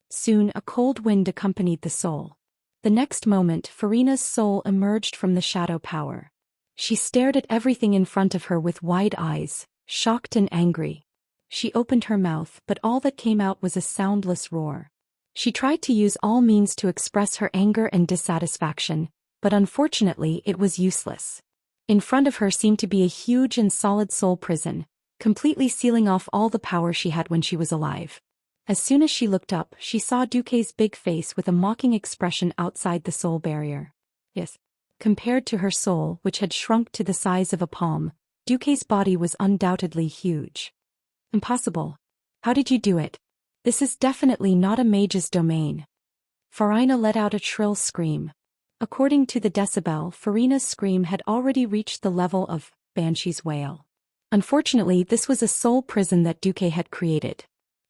Soon a cold wind accompanied the soul. The next moment, Farina's soul emerged from the shadow power. She stared at everything in front of her with wide eyes, shocked and angry. She opened her mouth, but all that came out was a soundless roar. She tried to use all means to express her anger and dissatisfaction, but unfortunately it was useless. In front of her seemed to be a huge and solid soul prison, completely sealing off all the power she had when she was alive. As soon as she looked up, she saw Duque's big face with a mocking expression outside the soul barrier. Yes. Compared to her soul, which had shrunk to the size of a palm, Duque's body was undoubtedly huge. Impossible. How did you do it? This is definitely not a mage's domain. Farina let out a shrill scream. According to the decibel, Farina's scream had already reached the level of Banshee's wail. Unfortunately, this was a soul prison that Duque had created.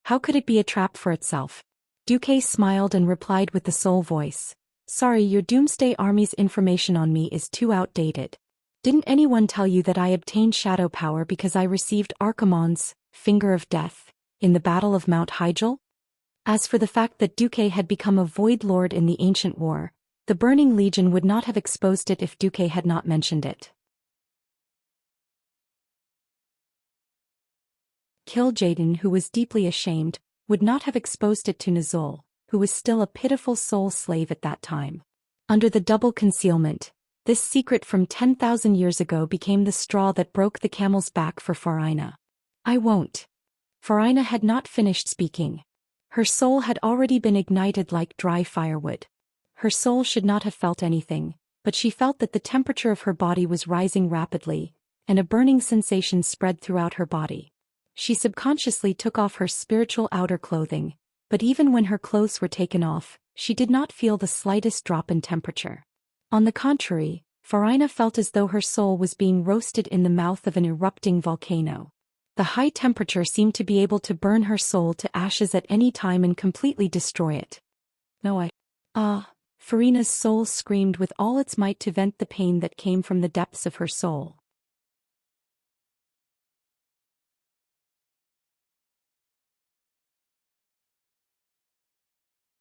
How could it be a trap for itself? Duque smiled and replied with the soul voice. Sorry, your Doomsday Army's information on me is too outdated. Didn't anyone tell you that I obtained shadow power because I received Archimonde's Finger of Death in the Battle of Mount Hyjal? As for the fact that Duque had become a Void Lord in the Ancient War, the Burning Legion would not have exposed it if Duque had not mentioned it. Kil'jaeden, who was deeply ashamed, would not have exposed it to Nizul, who was still a pitiful soul slave at that time. Under the double concealment, this secret from 10,000 years ago became the straw that broke the camel's back for Farina. I won't. Farina had not finished speaking. Her soul had already been ignited like dry firewood. Her soul should not have felt anything, but she felt that the temperature of her body was rising rapidly, and a burning sensation spread throughout her body. She subconsciously took off her spiritual outer clothing, but even when her clothes were taken off, she did not feel the slightest drop in temperature. On the contrary, Farina felt as though her soul was being roasted in the mouth of an erupting volcano. The high temperature seemed to be able to burn her soul to ashes at any time and completely destroy it. Farina's soul screamed with all its might to vent the pain that came from the depths of her soul.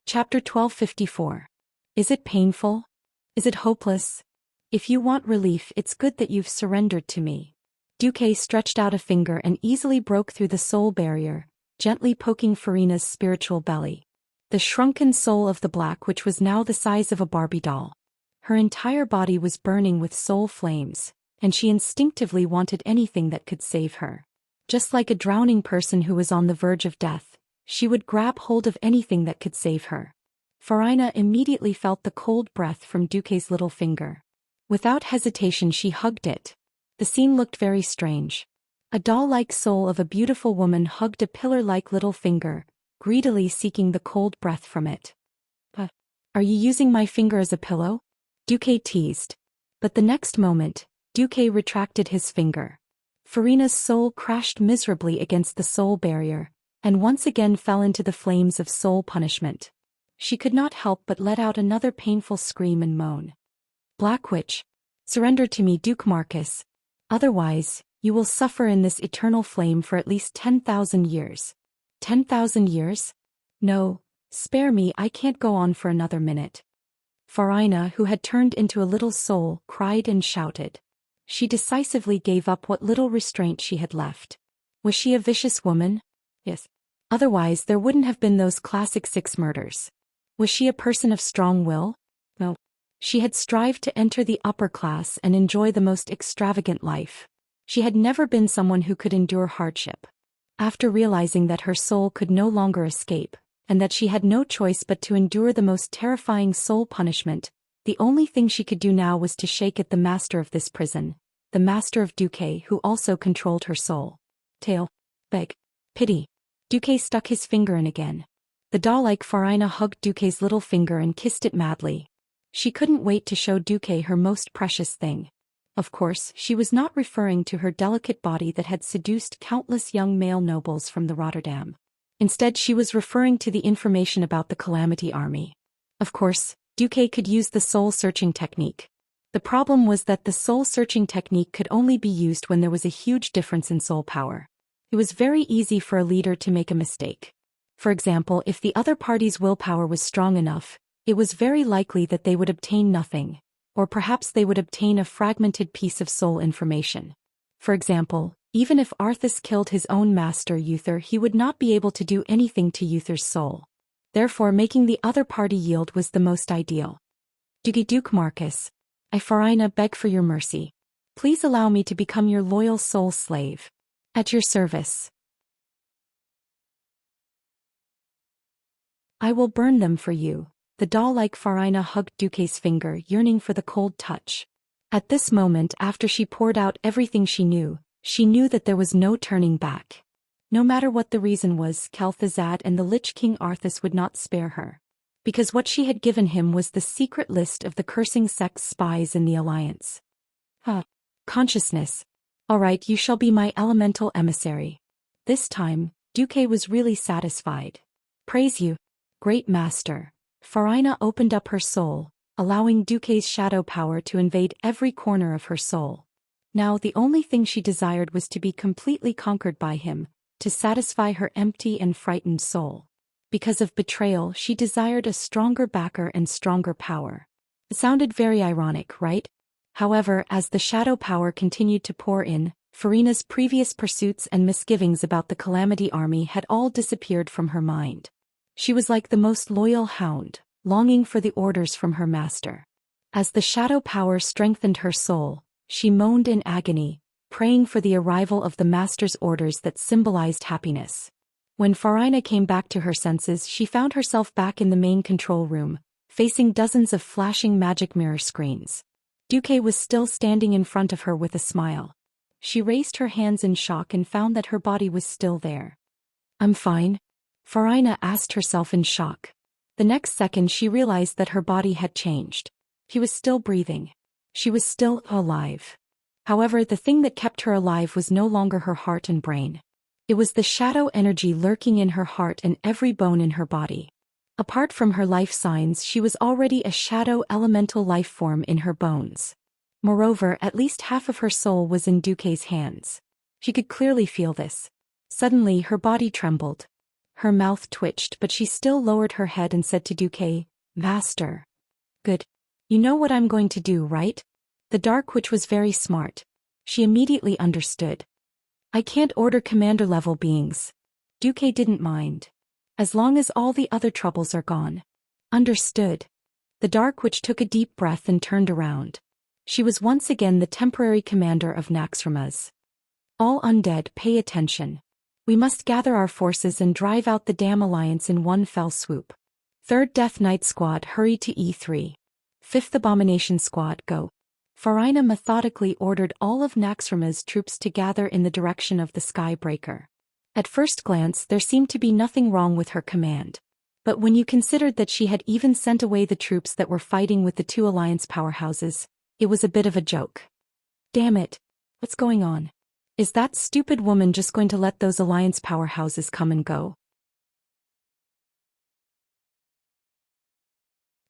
Chapter 1254. Is it painful? Is it hopeless? If you want relief, it's good that you've surrendered to me. Duque stretched out a finger and easily broke through the soul barrier, gently poking Farina's spiritual belly. The shrunken soul of the Black Witch was now the size of a Barbie doll. Her entire body was burning with soul flames, and she instinctively wanted anything that could save her. Just like a drowning person who was on the verge of death, she would grab hold of anything that could save her. Farina immediately felt the cold breath from Duque's little finger. Without hesitation, she hugged it. The scene looked very strange. A doll-like soul of a beautiful woman hugged a pillar-like little finger, greedily seeking the cold breath from it. But, are you using my finger as a pillow? Duque teased. But the next moment, Duque retracted his finger. Farina's soul crashed miserably against the soul barrier, and once again fell into the flames of soul punishment. She could not help but let out another painful scream and moan. Black Witch, surrender to me, Duke Marcus. Otherwise, you will suffer in this eternal flame for at least 10,000 years. 10,000 years? No, spare me, I can't go on for another minute. Farina, who had turned into a little soul, cried and shouted. She decisively gave up what little restraint she had left. Was she a vicious woman? Yes. Otherwise there wouldn't have been those classic 6 murders. Was she a person of strong will? No. She had strived to enter the upper class and enjoy the most extravagant life. She had never been someone who could endure hardship. After realizing that her soul could no longer escape, and that she had no choice but to endure the most terrifying soul punishment, The only thing she could do now was to shake at the master of this prison, the master of Duque, who also controlled her soul. Tail. Beg. Pity. Duque stuck his finger in again. The doll-like Farina hugged Duque's little finger and kissed it madly. She couldn't wait to show Duque her most precious thing. Of course, she was not referring to her delicate body that had seduced countless young male nobles from the Rotterdam. Instead, she was referring to the information about the Calamity Army. Of course, Duque could use the soul-searching technique. The problem was that the soul-searching technique could only be used when there was a huge difference in soul power. It was very easy for a leader to make a mistake. For example, if the other party's willpower was strong enough, it was very likely that they would obtain nothing, or perhaps they would obtain a fragmented piece of soul information. For example, even if Arthas killed his own master Uther, he would not be able to do anything to Uther's soul. Therefore, making the other party yield was the most ideal. Duke Marcus, I Farina beg for your mercy. Please allow me to become your loyal soul slave. At your service. I will burn them for you. The doll-like Farina hugged Duque's finger, yearning for the cold touch. At this moment, after she poured out everything she knew that there was no turning back. No matter what the reason was, Kel'Thuzad and the Lich King Arthas would not spare her. Because what she had given him was the secret list of the cursing sect's spies in the Alliance. Consciousness. All right, you shall be my elemental emissary. This time, Duque was really satisfied. Praise you, great master. Farina opened up her soul, allowing Duque's shadow power to invade every corner of her soul. Now the only thing she desired was to be completely conquered by him, to satisfy her empty and frightened soul. Because of betrayal, she desired a stronger backer and stronger power. It sounded very ironic, right? However, as the shadow power continued to pour in, Farina's previous pursuits and misgivings about the Calamity Army had all disappeared from her mind. She was like the most loyal hound, longing for the orders from her master. As the shadow power strengthened her soul, she moaned in agony, praying for the arrival of the master's orders that symbolized happiness. When Farina came back to her senses, she found herself back in the main control room, facing dozens of flashing magic mirror screens. Duque was still standing in front of her with a smile. She raised her hands in shock and found that her body was still there. I'm fine? Farina asked herself in shock. The next second she realized that her body had changed. He was still breathing. She was still alive. However, the thing that kept her alive was no longer her heart and brain. It was the shadow energy lurking in her heart and every bone in her body. Apart from her life signs, she was already a shadow elemental life form in her bones. Moreover, at least half of her soul was in Duque's hands. She could clearly feel this. Suddenly, her body trembled. Her mouth twitched, but she still lowered her head and said to Duque, Master. Good. You know what I'm going to do, right? The Dark Witch was very smart. She immediately understood. I can't order commander-level beings. Duque didn't mind. As long as all the other troubles are gone. Understood. The Dark Witch took a deep breath and turned around. She was once again the temporary commander of Naxxramas. All undead, pay attention. We must gather our forces and drive out the Dam Alliance in one fell swoop. 3rd Death Knight Squad, hurry to E3. 5th Abomination Squad, go. Farina methodically ordered all of Naxxramas' troops to gather in the direction of the Skybreaker. At first glance, there seemed to be nothing wrong with her command. But when you considered that she had even sent away the troops that were fighting with the 2 Alliance powerhouses, it was a bit of a joke. Damn it. What's going on? Is that stupid woman just going to let those Alliance powerhouses come and go?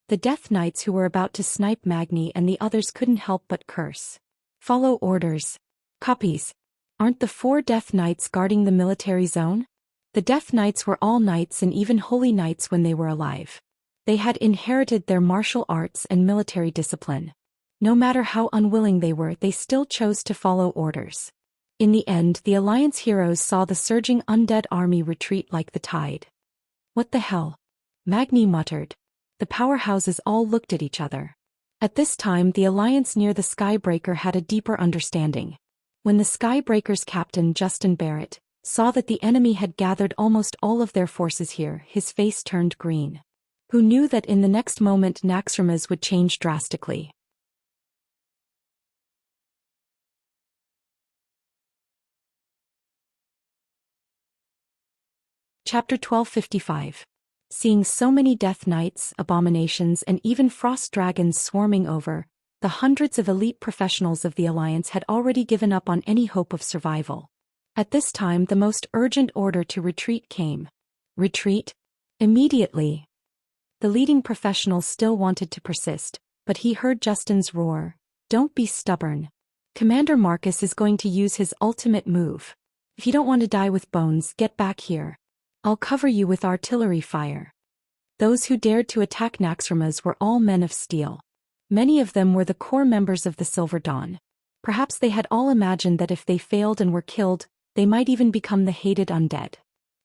The Death Knights who were about to snipe Magni and the others couldn't help but curse. Follow orders. Copies. Aren't the 4 Death Knights guarding the military zone? The Death Knights were all knights and even holy knights when they were alive. They had inherited their martial arts and military discipline. No matter how unwilling they were, they still chose to follow orders. In the end, the Alliance heroes saw the surging undead army retreat like the tide. What the hell? Magni muttered. The powerhouses all looked at each other. At this time, the Alliance near the Skybreaker had a deeper understanding. When the Skybreaker's captain, Justin Barrett, saw that the enemy had gathered almost all of their forces here, his face turned green. who knew that in the next moment Naxxramas would change drastically. Chapter 1255. Seeing so many death knights, abominations and even frost dragons swarming over, the hundreds of elite professionals of the Alliance had already given up on any hope of survival. At this time the most urgent order to retreat came. Retreat? Immediately. The leading professional still wanted to persist, but he heard Justin's roar. Don't be stubborn. Commander Marcus is going to use his ultimate move. If you don't want to die with bones, get back here. I'll cover you with artillery fire. Those who dared to attack Naxxramas were all men of steel. Many of them were the core members of the Silver Dawn. Perhaps they had all imagined that if they failed and were killed, they might even become the hated undead.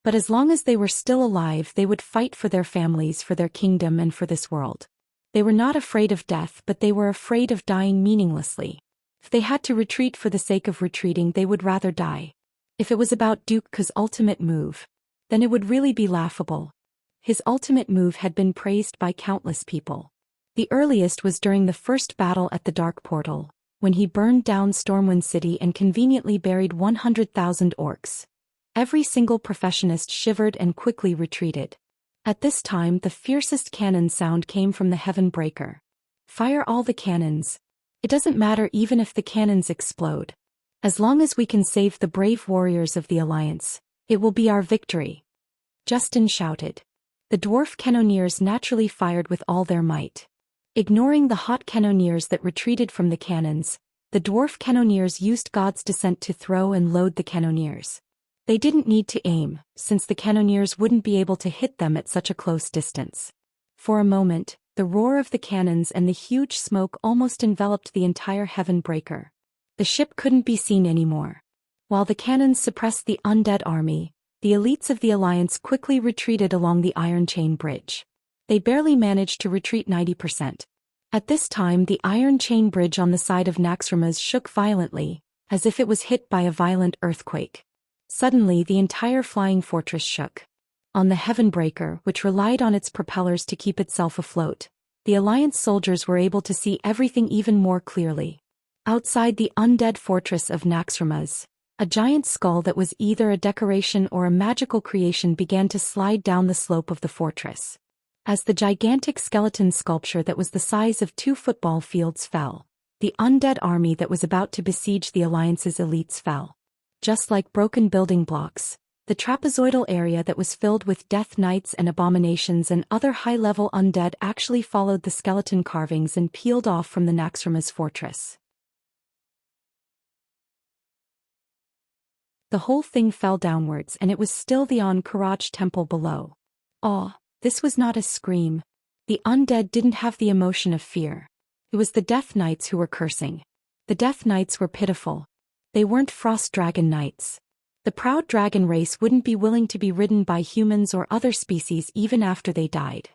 But as long as they were still alive, they would fight for their families, for their kingdom and for this world. They were not afraid of death, but they were afraid of dying meaninglessly. If they had to retreat for the sake of retreating, they would rather die. If it was about Duke Ke's ultimate move, then it would really be laughable. His ultimate move had been praised by countless people. The earliest was during the first battle at the Dark Portal, when he burned down Stormwind City and conveniently buried 100,000 orcs. Every single professionist shivered and quickly retreated. At this time the fiercest cannon sound came from the Heaven Breaker. Fire all the cannons. It doesn't matter even if the cannons explode. As long as we can save the brave warriors of the Alliance, it will be our victory. Justin shouted. The dwarf cannoneers naturally fired with all their might. Ignoring the hot cannoneers that retreated from the cannons, the dwarf cannoneers used God's Descent to throw and load the cannoneers. They didn't need to aim, since the cannoneers wouldn't be able to hit them at such a close distance. For a moment, the roar of the cannons and the huge smoke almost enveloped the entire Heaven Breaker. The ship couldn't be seen anymore. While the cannons suppressed the undead army, the elites of the Alliance quickly retreated along the Iron Chain Bridge. They barely managed to retreat 90%. At this time the Iron Chain Bridge on the side of Naxxramas shook violently, as if it was hit by a violent earthquake. Suddenly the entire flying fortress shook. On the Heaven Breaker, which relied on its propellers to keep itself afloat, the Alliance soldiers were able to see everything even more clearly. Outside the undead fortress of Naxxramas, a giant skull that was either a decoration or a magical creation began to slide down the slope of the fortress. As the gigantic skeleton sculpture that was the size of 2 football fields fell, the undead army that was about to besiege the Alliance's elites fell. Just like broken building blocks, the trapezoidal area that was filled with death knights and abominations and other high-level undead actually followed the skeleton carvings and peeled off from the Naxxramas fortress. The whole thing fell downwards and it was still the Ankh-Karaj temple below. Awe, this was not a scream. The undead didn't have the emotion of fear. It was the Death Knights who were cursing. The Death Knights were pitiful. They weren't Frost Dragon Knights. The proud dragon race wouldn't be willing to be ridden by humans or other species even after they died.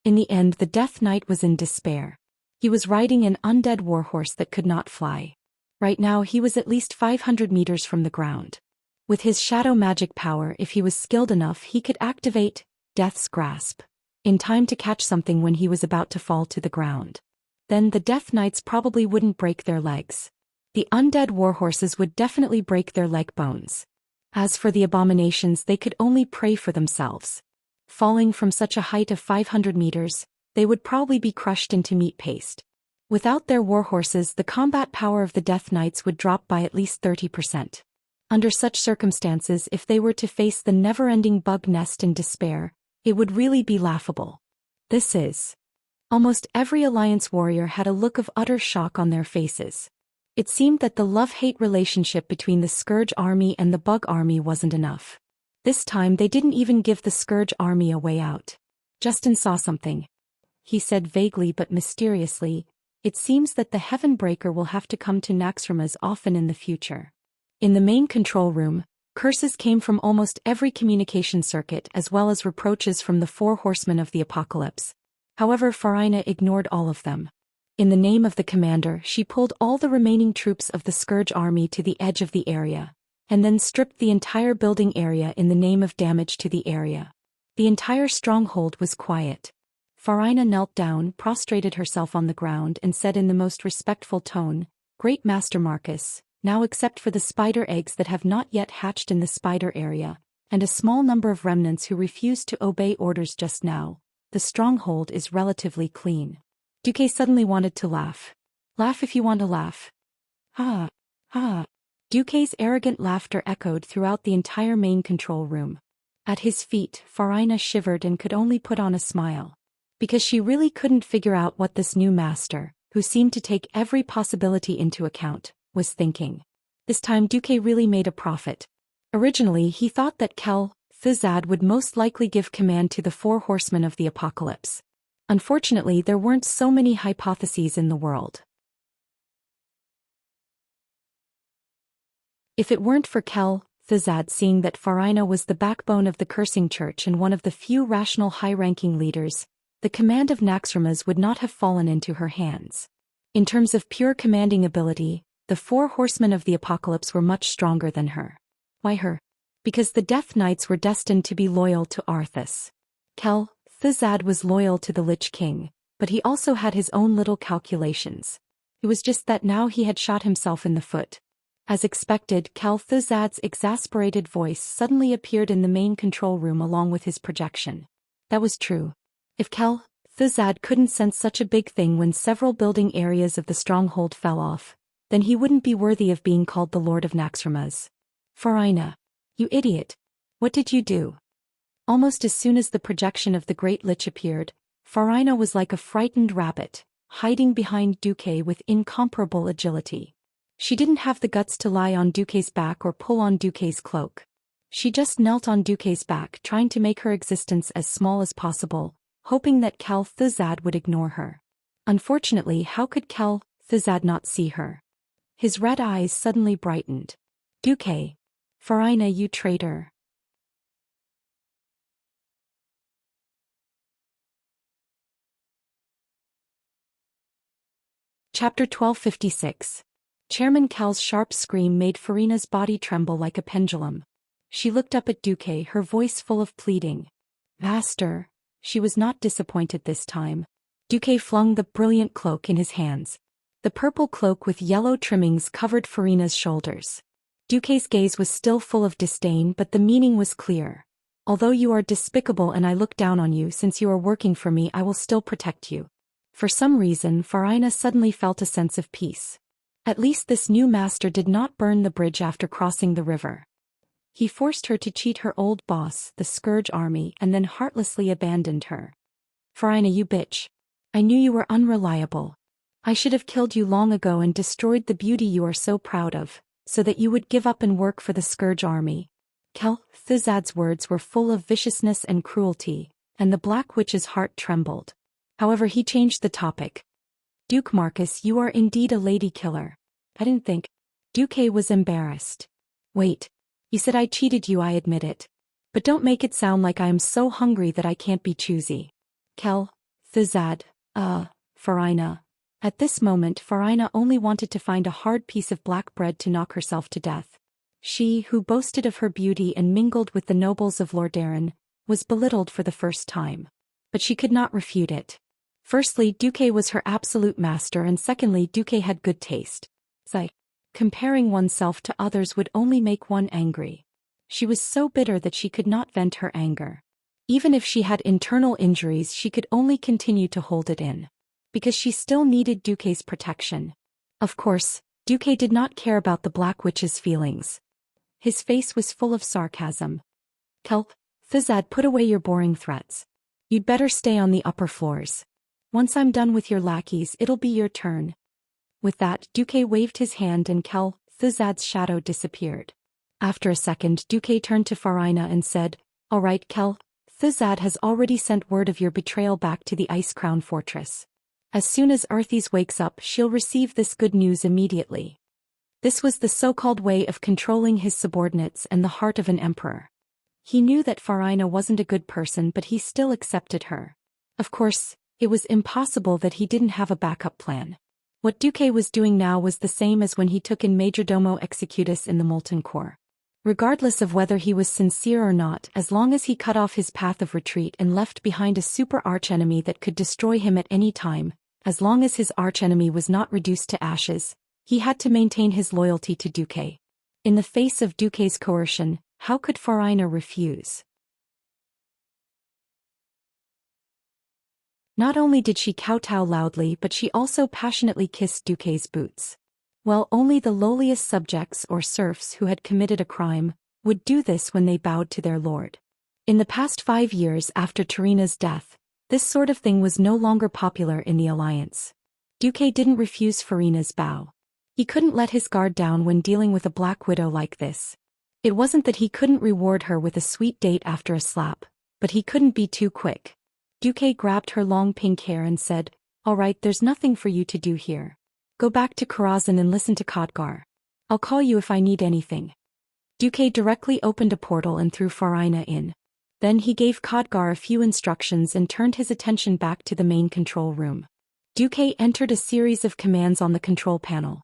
In the end the Death Knight was in despair. He was riding an undead warhorse that could not fly. Right now he was at least 500 meters from the ground. With his shadow magic power, if he was skilled enough, he could activate Death's Grasp in time to catch something when he was about to fall to the ground. Then the Death Knights probably wouldn't break their legs. The undead warhorses would definitely break their leg bones. As for the abominations, they could only pray for themselves. Falling from such a height of 500 meters, they would probably be crushed into meat paste. Without their warhorses, the combat power of the Death Knights would drop by at least 30%. Under such circumstances, if they were to face the never-ending bug nest in despair, it would really be laughable. This is. Almost every Alliance warrior had a look of utter shock on their faces. It seemed that the love-hate relationship between the Scourge army and the Bug army wasn't enough. This time they didn't even give the Scourge army a way out. Justin saw something. He said vaguely but mysteriously, "It seems that the Heaven Breaker will have to come to Naxxramas often in the future." In the main control room, curses came from almost every communication circuit as well as reproaches from the 4 horsemen of the apocalypse. However, Farina ignored all of them. In the name of the commander, she pulled all the remaining troops of the Scourge army to the edge of the area, and then stripped the entire building area in the name of damage to the area. The entire stronghold was quiet. Farina knelt down, prostrated herself on the ground and said in the most respectful tone, "Great Master Marcus, now except for the spider eggs that have not yet hatched in the spider area, and a small number of remnants who refused to obey orders just now, the stronghold is relatively clean." Duque suddenly wanted to laugh. "Laugh if you want to laugh." "Ha! Ha!" Duque's arrogant laughter echoed throughout the entire main control room. At his feet, Farina shivered and could only put on a smile. Because she really couldn't figure out what this new master, who seemed to take every possibility into account, was thinking. This time Duque really made a profit. Originally he thought that Thizad would most likely give command to the 4 horsemen of the apocalypse. Unfortunately there weren't so many hypotheses in the world. If it weren't for Thizad seeing that Farina was the backbone of the cursing church and one of the few rational high-ranking leaders, the command of Naxxramas would not have fallen into her hands. In terms of pure commanding ability, the 4 horsemen of the apocalypse were much stronger than her. Why her? Because the Death Knights were destined to be loyal to Arthas. Thizad was loyal to the Lich King, but he also had his own little calculations. It was just that now he had shot himself in the foot. As expected, Thizad's exasperated voice suddenly appeared in the main control room along with his projection. That was true. If Thizad couldn't sense such a big thing when several building areas of the stronghold fell off, then he wouldn't be worthy of being called the Lord of Naxxramas. "Farina. You idiot. What did you do?" Almost as soon as the projection of the Great Lich appeared, Farina was like a frightened rabbit, hiding behind Duque with incomparable agility. She didn't have the guts to lie on Duque's back or pull on Duque's cloak. She just knelt on Duque's back, trying to make her existence as small as possible, hoping that Thizad would ignore her. Unfortunately, how could Thizad not see her? His red eyes suddenly brightened. "Duque. Farina, you traitor." Chapter 1256. Chairman Cal's sharp scream made Farina's body tremble like a pendulum. She looked up at Duque, her voice full of pleading. "Master." She was not disappointed this time. Duque flung the brilliant cloak in his hands. The purple cloak with yellow trimmings covered Farina's shoulders. Duque's gaze was still full of disdain, but the meaning was clear. "Although you are despicable and I look down on you, since you are working for me, I will still protect you." For some reason, Farina suddenly felt a sense of peace. At least this new master did not burn the bridge after crossing the river. He forced her to cheat her old boss, the Scourge Army, and then heartlessly abandoned her. "Farina, you bitch. I knew you were unreliable. I should have killed you long ago and destroyed the beauty you are so proud of, so that you would give up and work for the Scourge Army." Thizad's words were full of viciousness and cruelty, and the Black Witch's heart trembled. However, he changed the topic. "Duke Marcus, you are indeed a lady killer." "I didn't think." Duque was embarrassed. "Wait. You said I cheated you, I admit it. But don't make it sound like I am so hungry that I can't be choosy." Thizad, Farina." At this moment Farina only wanted to find a hard piece of black bread to knock herself to death. She, who boasted of her beauty and mingled with the nobles of Lordaeron, was belittled for the first time. But she could not refute it. Firstly, Duque was her absolute master, and secondly, Duque had good taste. Comparing oneself to others would only make one angry. She was so bitter that she could not vent her anger. Even if she had internal injuries, she could only continue to hold it in. Because she still needed Duque's protection. Of course, Duque did not care about the Black Witch's feelings. His face was full of sarcasm. "Thizad, put away your boring threats. You'd better stay on the upper floors. Once I'm done with your lackeys, it'll be your turn." With that, Duque waved his hand and Thizad's shadow disappeared. After a second, Duque turned to Farina and said, "All right, Thizad has already sent word of your betrayal back to the Ice Crown Fortress. As soon as Arthis wakes up, she'll receive this good news immediately." This was the so-called way of controlling his subordinates and the heart of an emperor. He knew that Farina wasn't a good person, but he still accepted her. Of course, it was impossible that he didn't have a backup plan. What Duque was doing now was the same as when he took in Majordomo Executus in the Molten Core. Regardless of whether he was sincere or not, as long as he cut off his path of retreat and left behind a super archenemy that could destroy him at any time, as long as his archenemy was not reduced to ashes, he had to maintain his loyalty to Duque. In the face of Duque's coercion, how could Farina refuse? Not only did she kowtow loudly, but she also passionately kissed Duque's boots. Well, only the lowliest subjects or serfs who had committed a crime would do this when they bowed to their lord. In the past 5 years after Tarina's death, this sort of thing was no longer popular in the alliance. Duque didn't refuse Farina's bow. He couldn't let his guard down when dealing with a black widow like this. It wasn't that he couldn't reward her with a sweet date after a slap, but he couldn't be too quick. Duque grabbed her long pink hair and said, "All right, there's nothing for you to do here. Go back to Karazhan and listen to Khadgar. I'll call you if I need anything." Duque directly opened a portal and threw Farina in. Then he gave Khadgar a few instructions and turned his attention back to the main control room. Duque entered a series of commands on the control panel.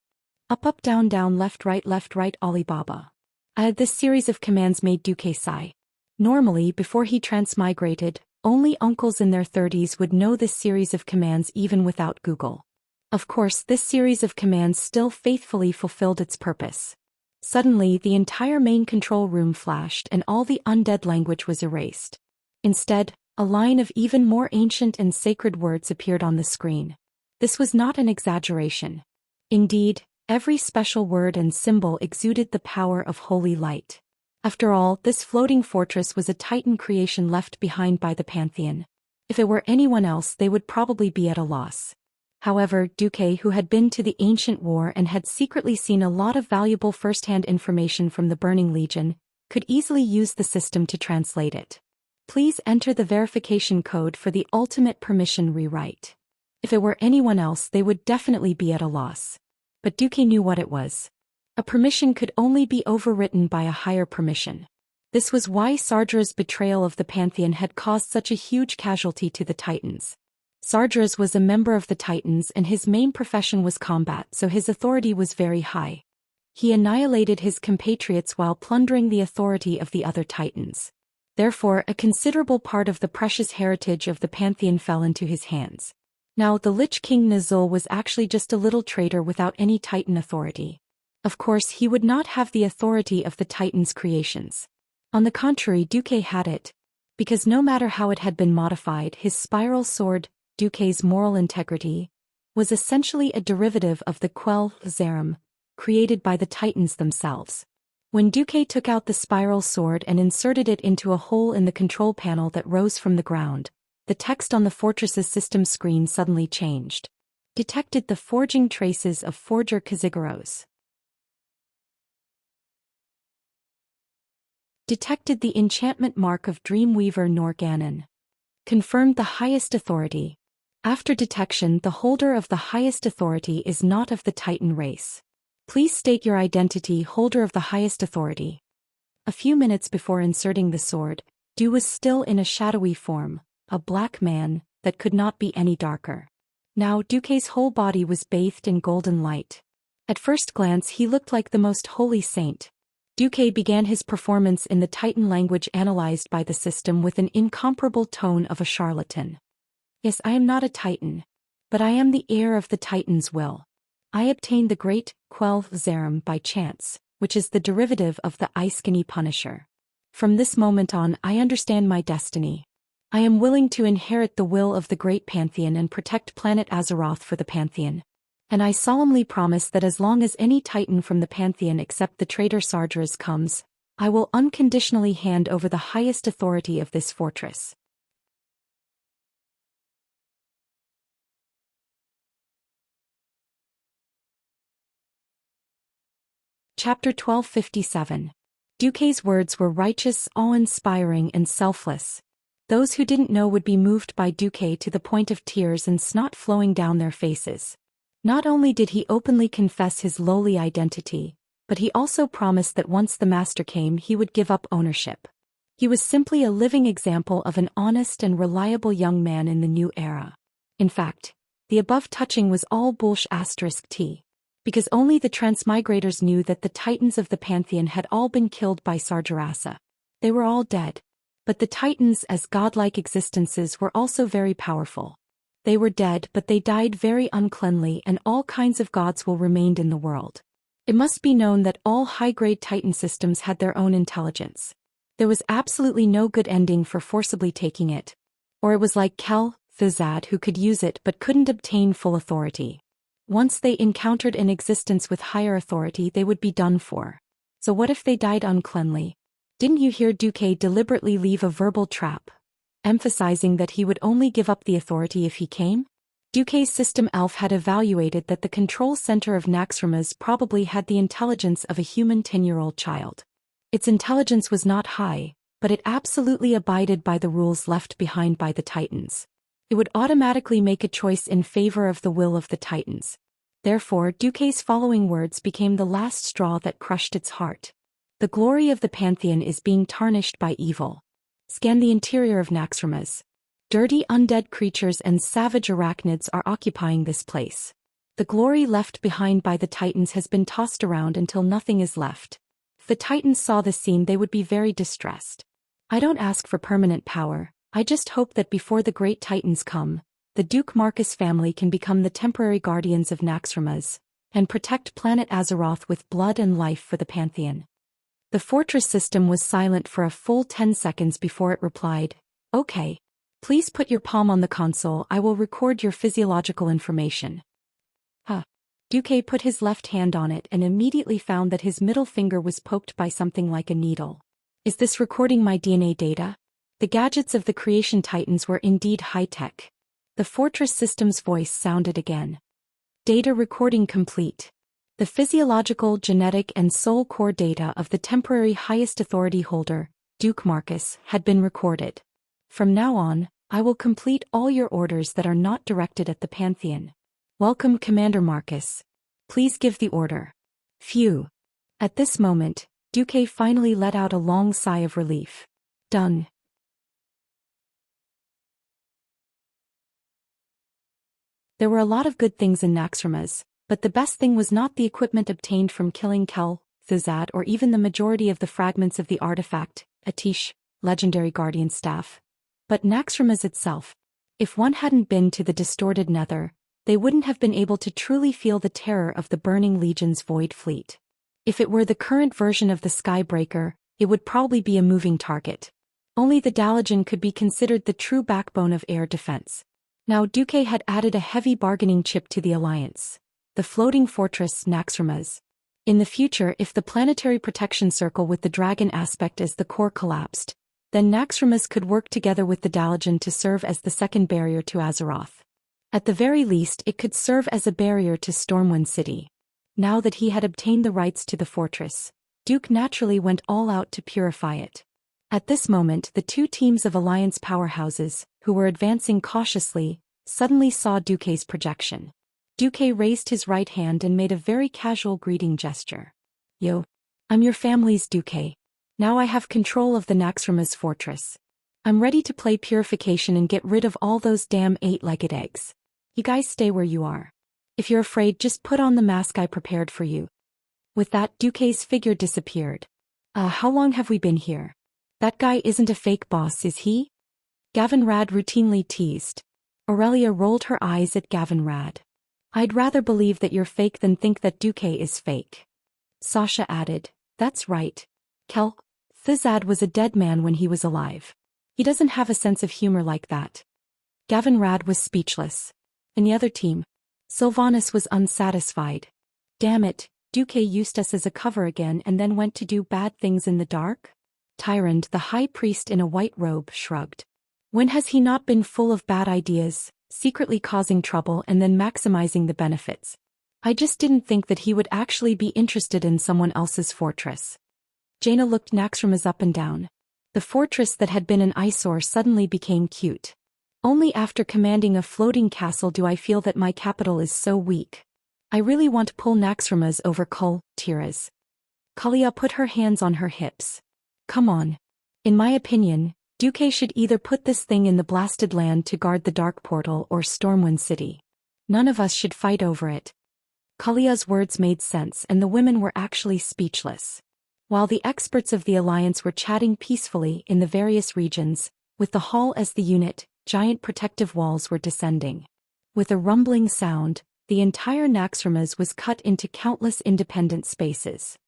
Up, down, left, right, Alibaba. This series of commands made Duque sigh. Normally, before he transmigrated, only uncles in their 30s would know this series of commands even without Google. Of course, this series of commands still faithfully fulfilled its purpose. Suddenly, the entire main control room flashed and all the undead language was erased. Instead, a line of even more ancient and sacred words appeared on the screen. This was not an exaggeration. Indeed, every special word and symbol exuded the power of holy light. After all, this floating fortress was a Titan creation left behind by the Pantheon. If it were anyone else, they would probably be at a loss. However, Duque, who had been to the ancient war and had secretly seen a lot of valuable first-hand information from the Burning Legion, could easily use the system to translate it. Please enter the verification code for the ultimate permission rewrite. If it were anyone else, they would definitely be at a loss. But Duque knew what it was. A permission could only be overwritten by a higher permission. This was why Sardra's betrayal of the Pantheon had caused such a huge casualty to the Titans. Sardra's was a member of the Titans and his main profession was combat, so his authority was very high. He annihilated his compatriots while plundering the authority of the other Titans. Therefore, a considerable part of the precious heritage of the Pantheon fell into his hands. Now, the Lich King Nazul was actually just a little traitor without any Titan authority. Of course, he would not have the authority of the Titans' creations. On the contrary, Duque had it. Because no matter how it had been modified, his spiral sword, Duque's moral integrity, was essentially a derivative of the Quell Zarim, created by the Titans themselves. When Duque took out the spiral sword and inserted it into a hole in the control panel that rose from the ground, the text on the fortress's system screen suddenly changed. Detected the forging traces of Forger Kazigoros. Detected the enchantment mark of Dreamweaver Norganon. Confirmed the highest authority. After detection, the holder of the highest authority is not of the Titan race. Please state your identity, holder of the highest authority. A few minutes before inserting the sword, Du was still in a shadowy form, a black man that could not be any darker. Now Duque's whole body was bathed in golden light. At first glance he looked like the most holy saint. Duque began his performance in the Titan language analyzed by the system with an incomparable tone of a charlatan. Yes, I am not a Titan. But I am the heir of the Titan's will. I obtained the great Quell Zarim by chance, which is the derivative of the Iskani Punisher. From this moment on, I understand my destiny. I am willing to inherit the will of the great Pantheon and protect planet Azeroth for the Pantheon. And I solemnly promise that as long as any Titan from the Pantheon except the traitor Sardras comes, I will unconditionally hand over the highest authority of this fortress. Chapter 1257. Duque's words were righteous, awe-inspiring, and selfless. Those who didn't know would be moved by Duque to the point of tears and snot flowing down their faces. Not only did he openly confess his lowly identity, but he also promised that once the master came he would give up ownership. He was simply a living example of an honest and reliable young man in the new era. In fact, the above touching was all bullsh*t. Because only the transmigrators knew that the titans of the Pantheon had all been killed by Sargerasa. They were all dead. But the titans as godlike existences were also very powerful. They were dead, but they died very uncleanly, and all kinds of gods will remained in the world. It must be known that all high-grade titan systems had their own intelligence. There was absolutely no good ending for forcibly taking it. Or it was like Kel-Thizad, who could use it but couldn't obtain full authority. Once they encountered an existence with higher authority, they would be done for. So what if they died uncleanly? Didn't you hear Duque deliberately leave a verbal trap, emphasizing that he would only give up the authority if he came? Duque's system elf had evaluated that the control center of Naxxramas probably had the intelligence of a human 10-year-old child. Its intelligence was not high, but it absolutely abided by the rules left behind by the Titans. It would automatically make a choice in favor of the will of the Titans. Therefore, Duque's following words became the last straw that crushed its heart. The glory of the Pantheon is being tarnished by evil. Scan the interior of Naxxramas. Dirty undead creatures and savage arachnids are occupying this place. The glory left behind by the Titans has been tossed around until nothing is left. If the Titans saw this scene, they would be very distressed. I don't ask for permanent power, I just hope that before the great Titans come, the Duke Marcus family can become the temporary guardians of Naxxramas, and protect planet Azeroth with blood and life for the Pantheon. The fortress system was silent for a full 10 seconds before it replied, "Okay. Please put your palm on the console, I will record your physiological information." Duque put his left hand on it and immediately found that his middle finger was poked by something like a needle. Is this recording my DNA data? The gadgets of the creation titans were indeed high-tech. The fortress system's voice sounded again. Data recording complete. The physiological, genetic and soul core data of the temporary highest authority holder, Duke Marcus, had been recorded. From now on, I will complete all your orders that are not directed at the Pantheon. Welcome, Commander Marcus. Please give the order. Phew. At this moment, Duque finally let out a long sigh of relief. Done. There were a lot of good things in Naxxramas, but the best thing was not the equipment obtained from killing Kel-Thizad or even the majority of the fragments of the artifact, Atish, legendary guardian staff, but Naxxramas itself. If one hadn't been to the distorted nether, they wouldn't have been able to truly feel the terror of the Burning Legion's void fleet. If it were the current version of the Skybreaker, it would probably be a moving target. Only the Dalajan could be considered the true backbone of air defense. Now Duque had added a heavy bargaining chip to the alliance. The floating fortress Naxxramas. In the future, if the planetary protection circle with the dragon aspect as the core collapsed, then Naxxramas could work together with the Dalajan to serve as the second barrier to Azeroth. At the very least, it could serve as a barrier to Stormwind City. Now that he had obtained the rights to the fortress, Duke naturally went all out to purify it. At this moment, the two teams of Alliance powerhouses, who were advancing cautiously, suddenly saw Duque's projection. Duque raised his right hand and made a very casual greeting gesture. Yo. I'm your family's Duque. Now I have control of the Naxxramas fortress. I'm ready to play purification and get rid of all those damn 8-legged eggs. You guys stay where you are. If you're afraid, just put on the mask I prepared for you. With that, Duque's figure disappeared. How long have we been here? That guy isn't a fake boss, is he? Gavin Rad routinely teased. Aurelia rolled her eyes at Gavin Rad. I'd rather believe that you're fake than think that Duque is fake. Sasha added, that's right. Kel-Thizad was a dead man when he was alive. He doesn't have a sense of humor like that. Gavin Rad was speechless. And the other team? Sylvanas was unsatisfied. Damn it, Duque used us as a cover again and then went to do bad things in the dark? Tyrande, the high priest in a white robe, shrugged. When has he not been full of bad ideas, secretly causing trouble and then maximizing the benefits? I just didn't think that he would actually be interested in someone else's fortress. Jaina looked Naxxramas up and down. The fortress that had been an eyesore suddenly became cute. Only after commanding a floating castle do I feel that my capital is so weak. I really want to pull Naxxramas over Tiras. Kalia put her hands on her hips. Come on. In my opinion, Duque should either put this thing in the blasted land to guard the dark portal or Stormwind City. None of us should fight over it. Kalia's words made sense and the women were actually speechless. While the experts of the alliance were chatting peacefully in the various regions, with the hall as the unit, giant protective walls were descending. With a rumbling sound, the entire Naxxramas was cut into countless independent spaces.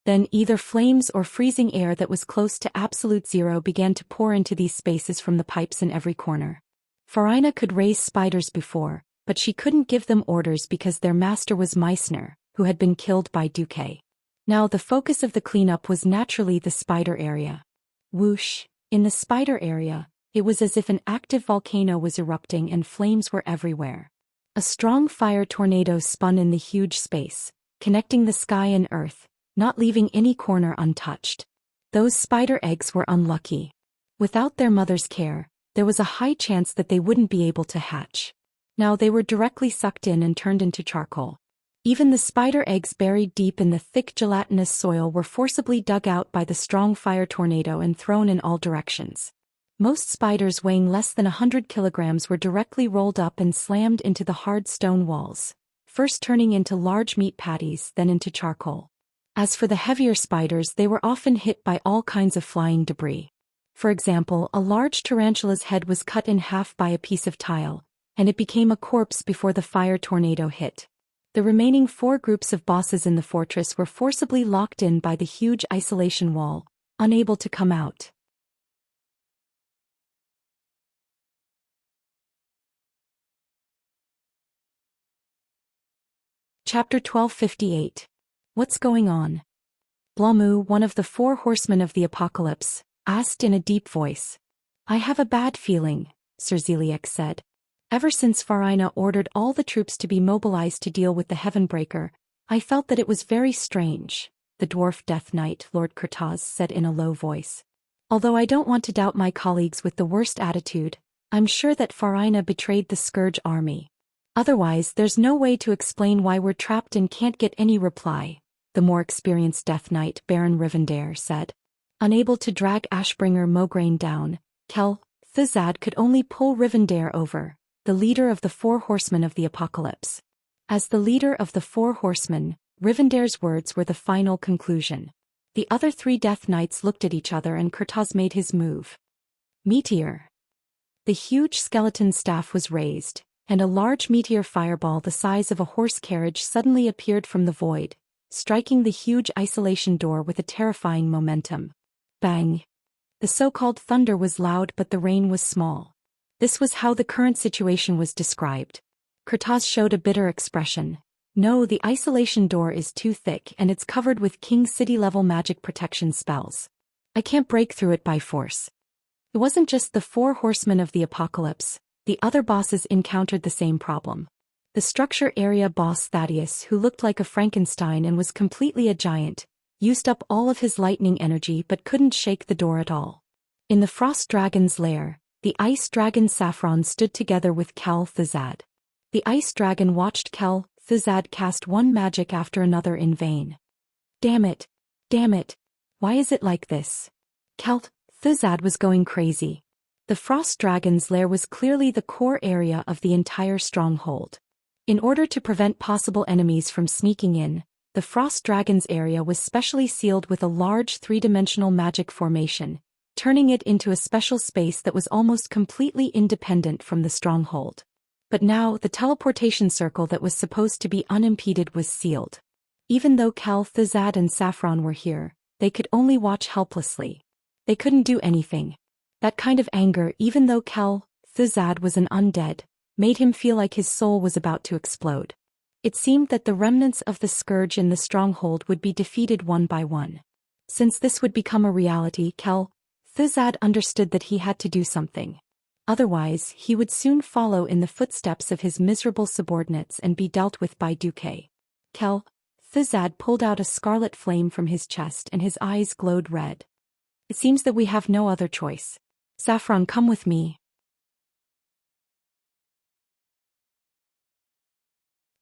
Then either flames or freezing air that was close to absolute zero began to pour into these spaces from the pipes in every corner. Farina could raise spiders before, but she couldn't give them orders because their master was Meissner, who had been killed by Duque. Now the focus of the cleanup was naturally the spider area. Whoosh! In the spider area, it was as if an active volcano was erupting and flames were everywhere. A strong fire tornado spun in the huge space, connecting the sky and earth, not leaving any corner untouched. Those spider eggs were unlucky. Without their mother's care, there was a high chance that they wouldn't be able to hatch. Now they were directly sucked in and turned into charcoal. Even the spider eggs buried deep in the thick gelatinous soil were forcibly dug out by the strong fire tornado and thrown in all directions. Most spiders weighing less than 100 kilograms were directly rolled up and slammed into the hard stone walls, first turning into large meat patties then into charcoal. As for the heavier spiders, they were often hit by all kinds of flying debris. For example, a large tarantula's head was cut in half by a piece of tile, and it became a corpse before the fire tornado hit. The remaining 4 groups of bosses in the fortress were forcibly locked in by the huge isolation wall, unable to come out. Chapter 1258. What's going on? Blamu, one of the 4 horsemen of the apocalypse, asked in a deep voice. I have a bad feeling, Sir Zeliek said. Ever since Farina ordered all the troops to be mobilized to deal with the Heavenbreaker, I felt that it was very strange, the dwarf Death Knight Lord Kurtaz said in a low voice. Although I don't want to doubt my colleagues with the worst attitude, I'm sure that Farina betrayed the Scourge army. Otherwise there's no way to explain why we're trapped and can't get any reply, the more experienced Death Knight Baron Rivendare said. Unable to drag Ashbringer Mograine down, Kel Thizad could only pull Rivendare over, the leader of the 4 horsemen of the apocalypse. As the leader of the 4 horsemen, Rivendare's words were the final conclusion. The other 3 Death Knights looked at each other and Kurtaz made his move. Meteor. The huge skeleton staff was raised, and a large meteor fireball the size of a horse carriage suddenly appeared from the void, striking the huge isolation door with a terrifying momentum. Bang! The so-called thunder was loud but the rain was small. This was how the current situation was described. Kurtaz showed a bitter expression. No, the isolation door is too thick and it's covered with King City-level magic protection spells. I can't break through it by force. It wasn't just the 4 horsemen of the apocalypse, the other bosses encountered the same problem. The structure area boss Thaddeus, who looked like a Frankenstein and was completely a giant, used up all of his lightning energy but couldn't shake the door at all. In the Frost Dragon's lair, the Ice Dragon Saffron stood together with Kel Thizad. The Ice Dragon watched Kel Thizad cast one magic after another in vain. Damn it! Damn it! Why is it like this? Kel Thizad was going crazy. The Frost Dragon's lair was clearly the core area of the entire stronghold. In order to prevent possible enemies from sneaking in, the Frost Dragon's area was specially sealed with a large 3-dimensional magic formation, turning it into a special space that was almost completely independent from the stronghold. But now the teleportation circle that was supposed to be unimpeded was sealed. Even though Kel Thizad and Saffron were here, they could only watch helplessly. They couldn't do anything. That kind of anger, even though Kel Thizad was an undead, made him feel like his soul was about to explode. It seemed that the remnants of the Scourge in the stronghold would be defeated one by one. Since this would become a reality, Kel Thizad understood that he had to do something. Otherwise, he would soon follow in the footsteps of his miserable subordinates and be dealt with by Duque. Kel Thizad pulled out a scarlet flame from his chest and his eyes glowed red. It seems that we have no other choice. Saffron, come with me.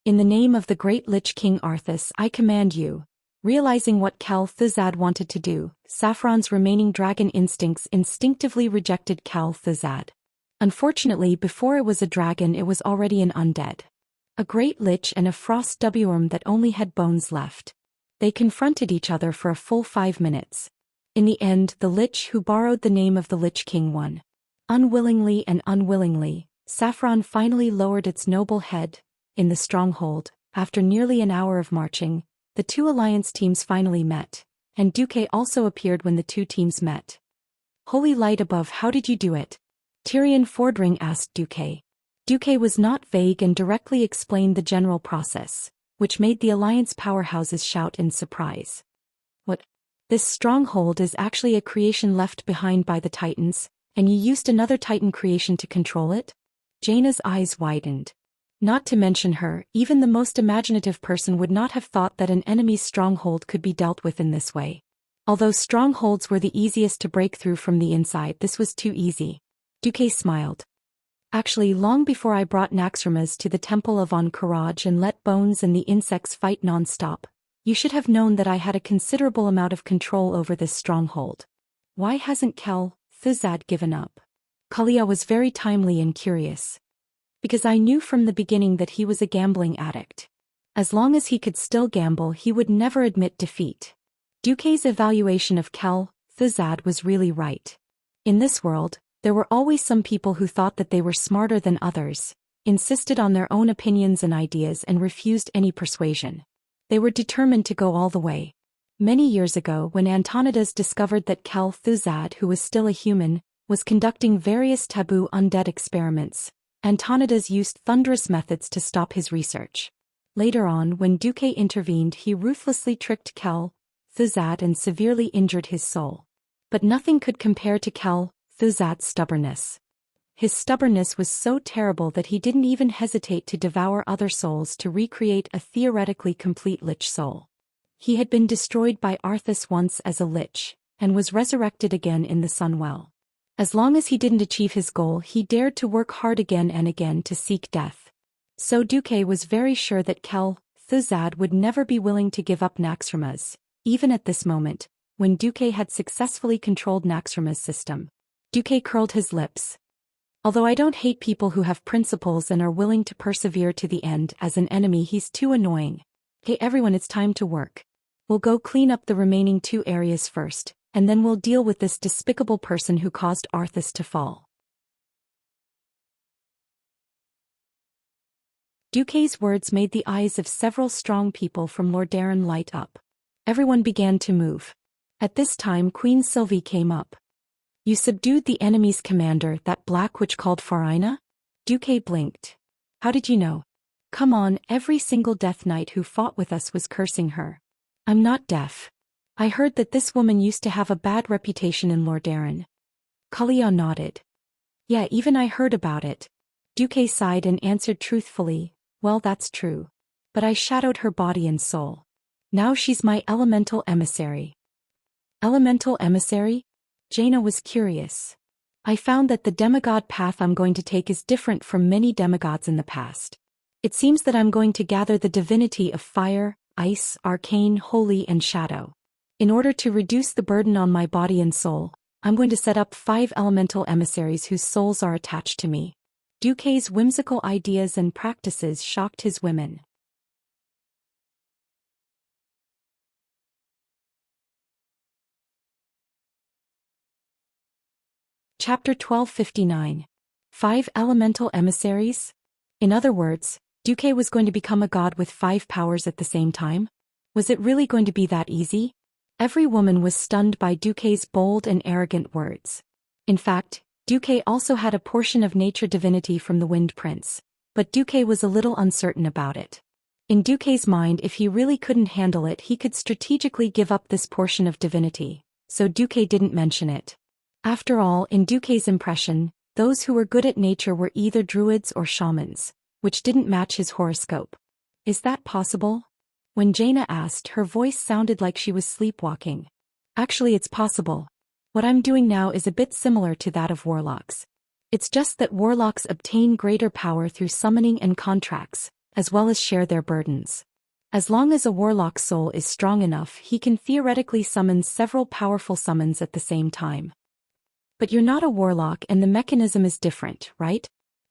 In the name of the great Lich King Arthas, I command you. Realizing what Kel Thizad wanted to do, Saffron's remaining dragon instincts instinctively rejected Kel Thizad. Unfortunately, before it was a dragon, it was already an undead. A great lich and a frost wurm that only had bones left. They confronted each other for a full 5 minutes. In the end, the lich who borrowed the name of the Lich King won. Unwillingly and unwillingly, Saffron finally lowered its noble head. In the stronghold, after nearly an hour of marching, the two alliance teams finally met, and Duque also appeared when the two teams met. Holy light above, how did you do it? Tyrion Fordring asked Duque. Duque was not vague and directly explained the general process, which made the alliance powerhouses shout in surprise. What? This stronghold is actually a creation left behind by the Titans, and you used another Titan creation to control it? Jaina's eyes widened. Not to mention her, even the most imaginative person would not have thought that an enemy's stronghold could be dealt with in this way. Although strongholds were the easiest to break through from the inside, this was too easy. Duque smiled. Actually, long before I brought Naxxramas to the temple of Ankh-Karaj and let Bones and the insects fight non-stop, you should have known that I had a considerable amount of control over this stronghold. Why hasn't Kel Thuzad given up? Kalia was very timely and curious. Because I knew from the beginning that he was a gambling addict. As long as he could still gamble, he would never admit defeat. Duque's evaluation of Kel Thuzad was really right. In this world, there were always some people who thought that they were smarter than others, insisted on their own opinions and ideas, and refused any persuasion. They were determined to go all the way. Many years ago, when Antonidas discovered that Kel Thuzad, who was still a human, was conducting various taboo undead experiments, Antonidas used thunderous methods to stop his research. Later on, when Duque intervened, he ruthlessly tricked Kel Thuzad and severely injured his soul. But nothing could compare to Kel Thuzad's stubbornness. His stubbornness was so terrible that he didn't even hesitate to devour other souls to recreate a theoretically complete lich soul. He had been destroyed by Arthas once as a lich, and was resurrected again in the Sunwell. As long as he didn't achieve his goal, he dared to work hard again and again to seek death. So Duque was very sure that Kel Thuzad would never be willing to give up Naxxramas, even at this moment, when Duque had successfully controlled Naxxramas' system. Duque curled his lips. Although I don't hate people who have principles and are willing to persevere to the end, as an enemy he's too annoying. Hey everyone, it's time to work. We'll go clean up the remaining 2 areas first, and then we'll deal with this despicable person who caused Arthas to fall. Duque's words made the eyes of several strong people from Lordaeron light up. Everyone began to move. At this time Queen Sylvie came up. You subdued the enemy's commander, that black witch called Farina? Duque blinked. How did you know? Come on, every single Death Knight who fought with us was cursing her. I'm not deaf. I heard that this woman used to have a bad reputation in Lordaeron. Kalia nodded. Yeah, even I heard about it. Duque sighed and answered truthfully, well, that's true. But I shadowed her body and soul. Now she's my elemental emissary. Elemental emissary? Jaina was curious. I found that the demigod path I'm going to take is different from many demigods in the past. It seems that I'm going to gather the divinity of fire, ice, arcane, holy, and shadow. In order to reduce the burden on my body and soul, I'm going to set up 5 elemental emissaries whose souls are attached to me. Duque's whimsical ideas and practices shocked his women. Chapter 1259. 5 elemental emissaries? In other words, Duque was going to become a god with 5 powers at the same time? Was it really going to be that easy? Every woman was stunned by Duque's bold and arrogant words. In fact, Duque also had a portion of nature divinity from the Wind Prince, but Duque was a little uncertain about it. In Duque's mind, if he really couldn't handle it, he could strategically give up this portion of divinity, so Duque didn't mention it. After all, in Duque's impression, those who were good at nature were either druids or shamans, which didn't match his horoscope. Is that possible? When Jaina asked, her voice sounded like she was sleepwalking. Actually, it's possible. What I'm doing now is a bit similar to that of warlocks. It's just that warlocks obtain greater power through summoning and contracts, as well as share their burdens. As long as a warlock's soul is strong enough, he can theoretically summon several powerful summons at the same time. But you're not a warlock and the mechanism is different, right?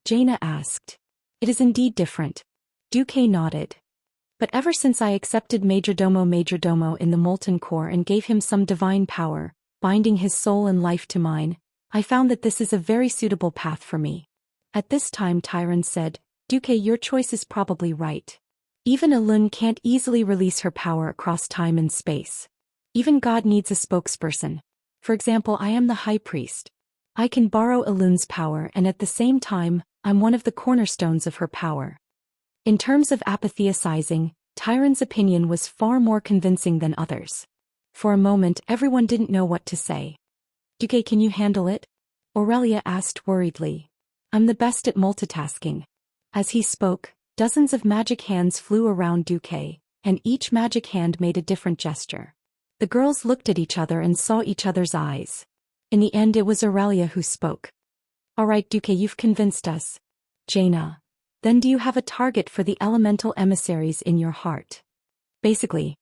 Jaina asked. It is indeed different. Duque nodded. But ever since I accepted Majordomo in the molten core and gave him some divine power, binding his soul and life to mine, I found that this is a very suitable path for me. At this time Tyron said, Duque, your choice is probably right. Even a Lun can't easily release her power across time and space. Even God needs a spokesperson. For example, I am the High Priest. I can borrow a Lun's power and at the same time, I'm one of the cornerstones of her power. In terms of apatheicizing, Tyron's opinion was far more convincing than others. For a moment everyone didn't know what to say. Duque, can you handle it? Aurelia asked worriedly. I'm the best at multitasking. As he spoke, dozens of magic hands flew around Duque, and each magic hand made a different gesture. The girls looked at each other and saw each other's eyes. In the end it was Aurelia who spoke. All right, Duque, you've convinced us. Jaina. Then do you have a target for the elemental emissaries in your heart? Basically,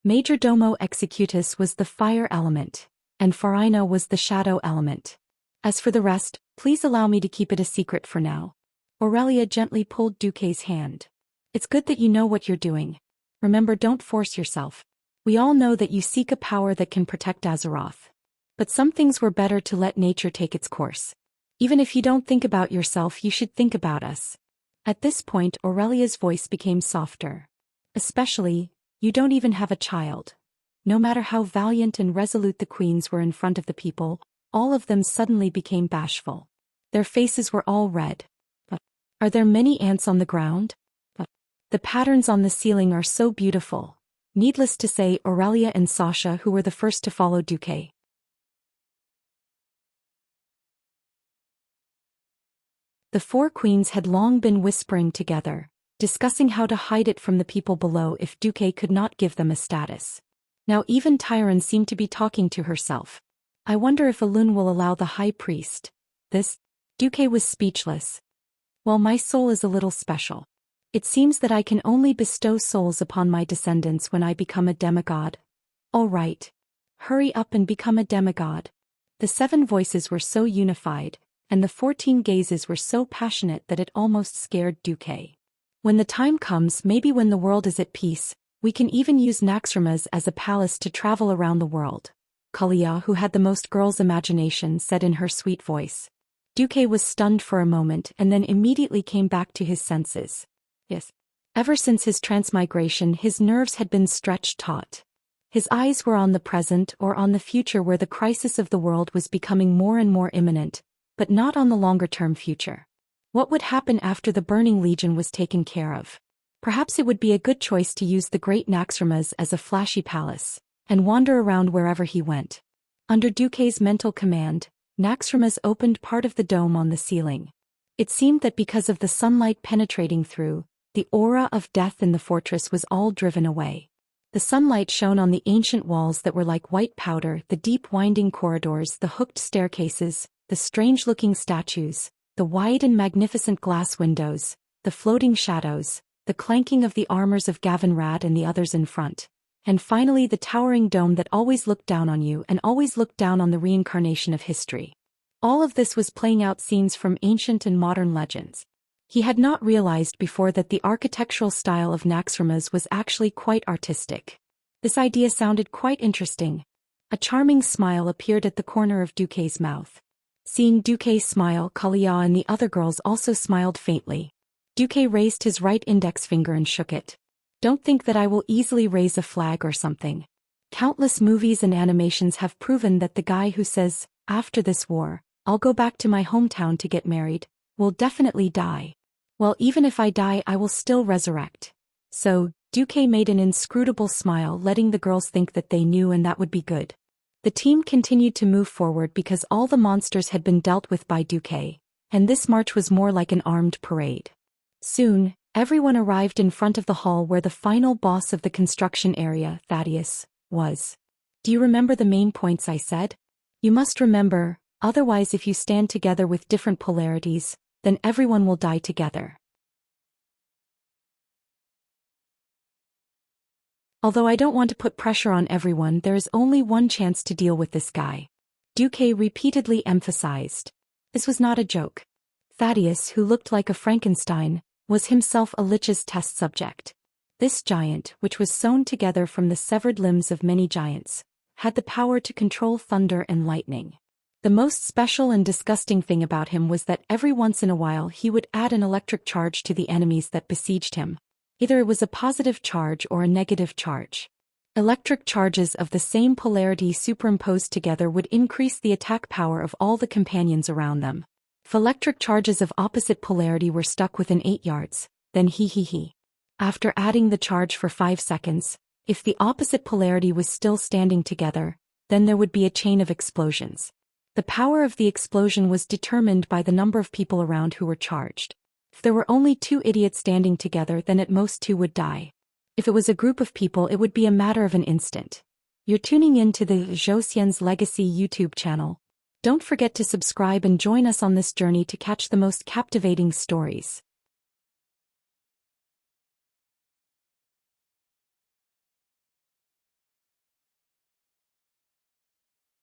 Majordomo Executus was the fire element, and Farina was the shadow element. As for the rest, please allow me to keep it a secret for now. Aurelia gently pulled Duque's hand. It's good that you know what you're doing. Remember, don't force yourself. We all know that you seek a power that can protect Azeroth. But some things were better to let nature take its course. Even if you don't think about yourself, you should think about us. At this point Aurelia's voice became softer. Especially, you don't even have a child. No matter how valiant and resolute the queens were in front of the people, all of them suddenly became bashful. Their faces were all red. But are there many ants on the ground? But the patterns on the ceiling are so beautiful. Needless to say, Aurelia and Sasha, who were the first to follow Duque. The four queens had long been whispering together, discussing how to hide it from the people below if Duque could not give them a status. Now even Tyron seemed to be talking to herself. I wonder if Elun will allow the High Priest. This? Duque was speechless. Well, my soul is a little special. It seems that I can only bestow souls upon my descendants when I become a demigod. All right. Hurry up and become a demigod. The 7 voices were so unified, and the 14 gazes were so passionate that it almost scared Duque. When the time comes, maybe when the world is at peace, we can even use Naxxramas as a palace to travel around the world. Kalia, who had the most girls' imagination, said in her sweet voice. Duque was stunned for a moment and then immediately came back to his senses. Yes. Ever since his transmigration, his nerves had been stretched taut. His eyes were on the present or on the future where the crisis of the world was becoming more and more imminent, but not on the longer-term future. What would happen after the Burning Legion was taken care of? Perhaps it would be a good choice to use the Great Naxxramas as a flashy palace, and wander around wherever he went. Under Duque's mental command, Naxxramas opened part of the dome on the ceiling. It seemed that because of the sunlight penetrating through, the aura of death in the fortress was all driven away. The sunlight shone on the ancient walls that were like white powder, the deep winding corridors, the hooked staircases, the strange-looking statues, the wide and magnificent glass windows, the floating shadows, the clanking of the armors of Gavinrad and the others in front, and finally the towering dome that always looked down on you and always looked down on the reincarnation of history. All of this was playing out scenes from ancient and modern legends. He had not realized before that the architectural style of Naxxramas was actually quite artistic. This idea sounded quite interesting. A charming smile appeared at the corner of Duque's mouth. Seeing Duque smile, Kalia and the other girls also smiled faintly. Duque raised his right index finger and shook it. Don't think that I will easily raise a flag or something. Countless movies and animations have proven that the guy who says, after this war, I'll go back to my hometown to get married, will definitely die. Well, even if I die, I will still resurrect. So, Duque made an inscrutable smile, letting the girls think that they knew, and that would be good. The team continued to move forward because all the monsters had been dealt with by Duque, and this march was more like an armed parade. Soon, everyone arrived in front of the hall where the final boss of the construction area, Thaddeus, was. Do you remember the main points I said? You must remember, otherwise if you stand together with different polarities, then everyone will die together. Although I don't want to put pressure on everyone, there is only one chance to deal with this guy. Duque repeatedly emphasized. This was not a joke. Thaddeus, who looked like a Frankenstein, was himself a lich's test subject. This giant, which was sewn together from the severed limbs of many giants, had the power to control thunder and lightning. The most special and disgusting thing about him was that every once in a while he would add an electric charge to the enemies that besieged him. Either it was a positive charge or a negative charge. Electric charges of the same polarity superimposed together would increase the attack power of all the companions around them. If electric charges of opposite polarity were stuck within 8 yards, then he. After adding the charge for 5 seconds, if the opposite polarity was still standing together, then there would be a chain of explosions. The power of the explosion was determined by the number of people around who were charged. If there were only 2 idiots standing together, then at most 2 would die. If it was a group of people, it would be a matter of an instant. You're tuning in to the Zhou Xian's Legacy YouTube channel. Don't forget to subscribe and join us on this journey to catch the most captivating stories.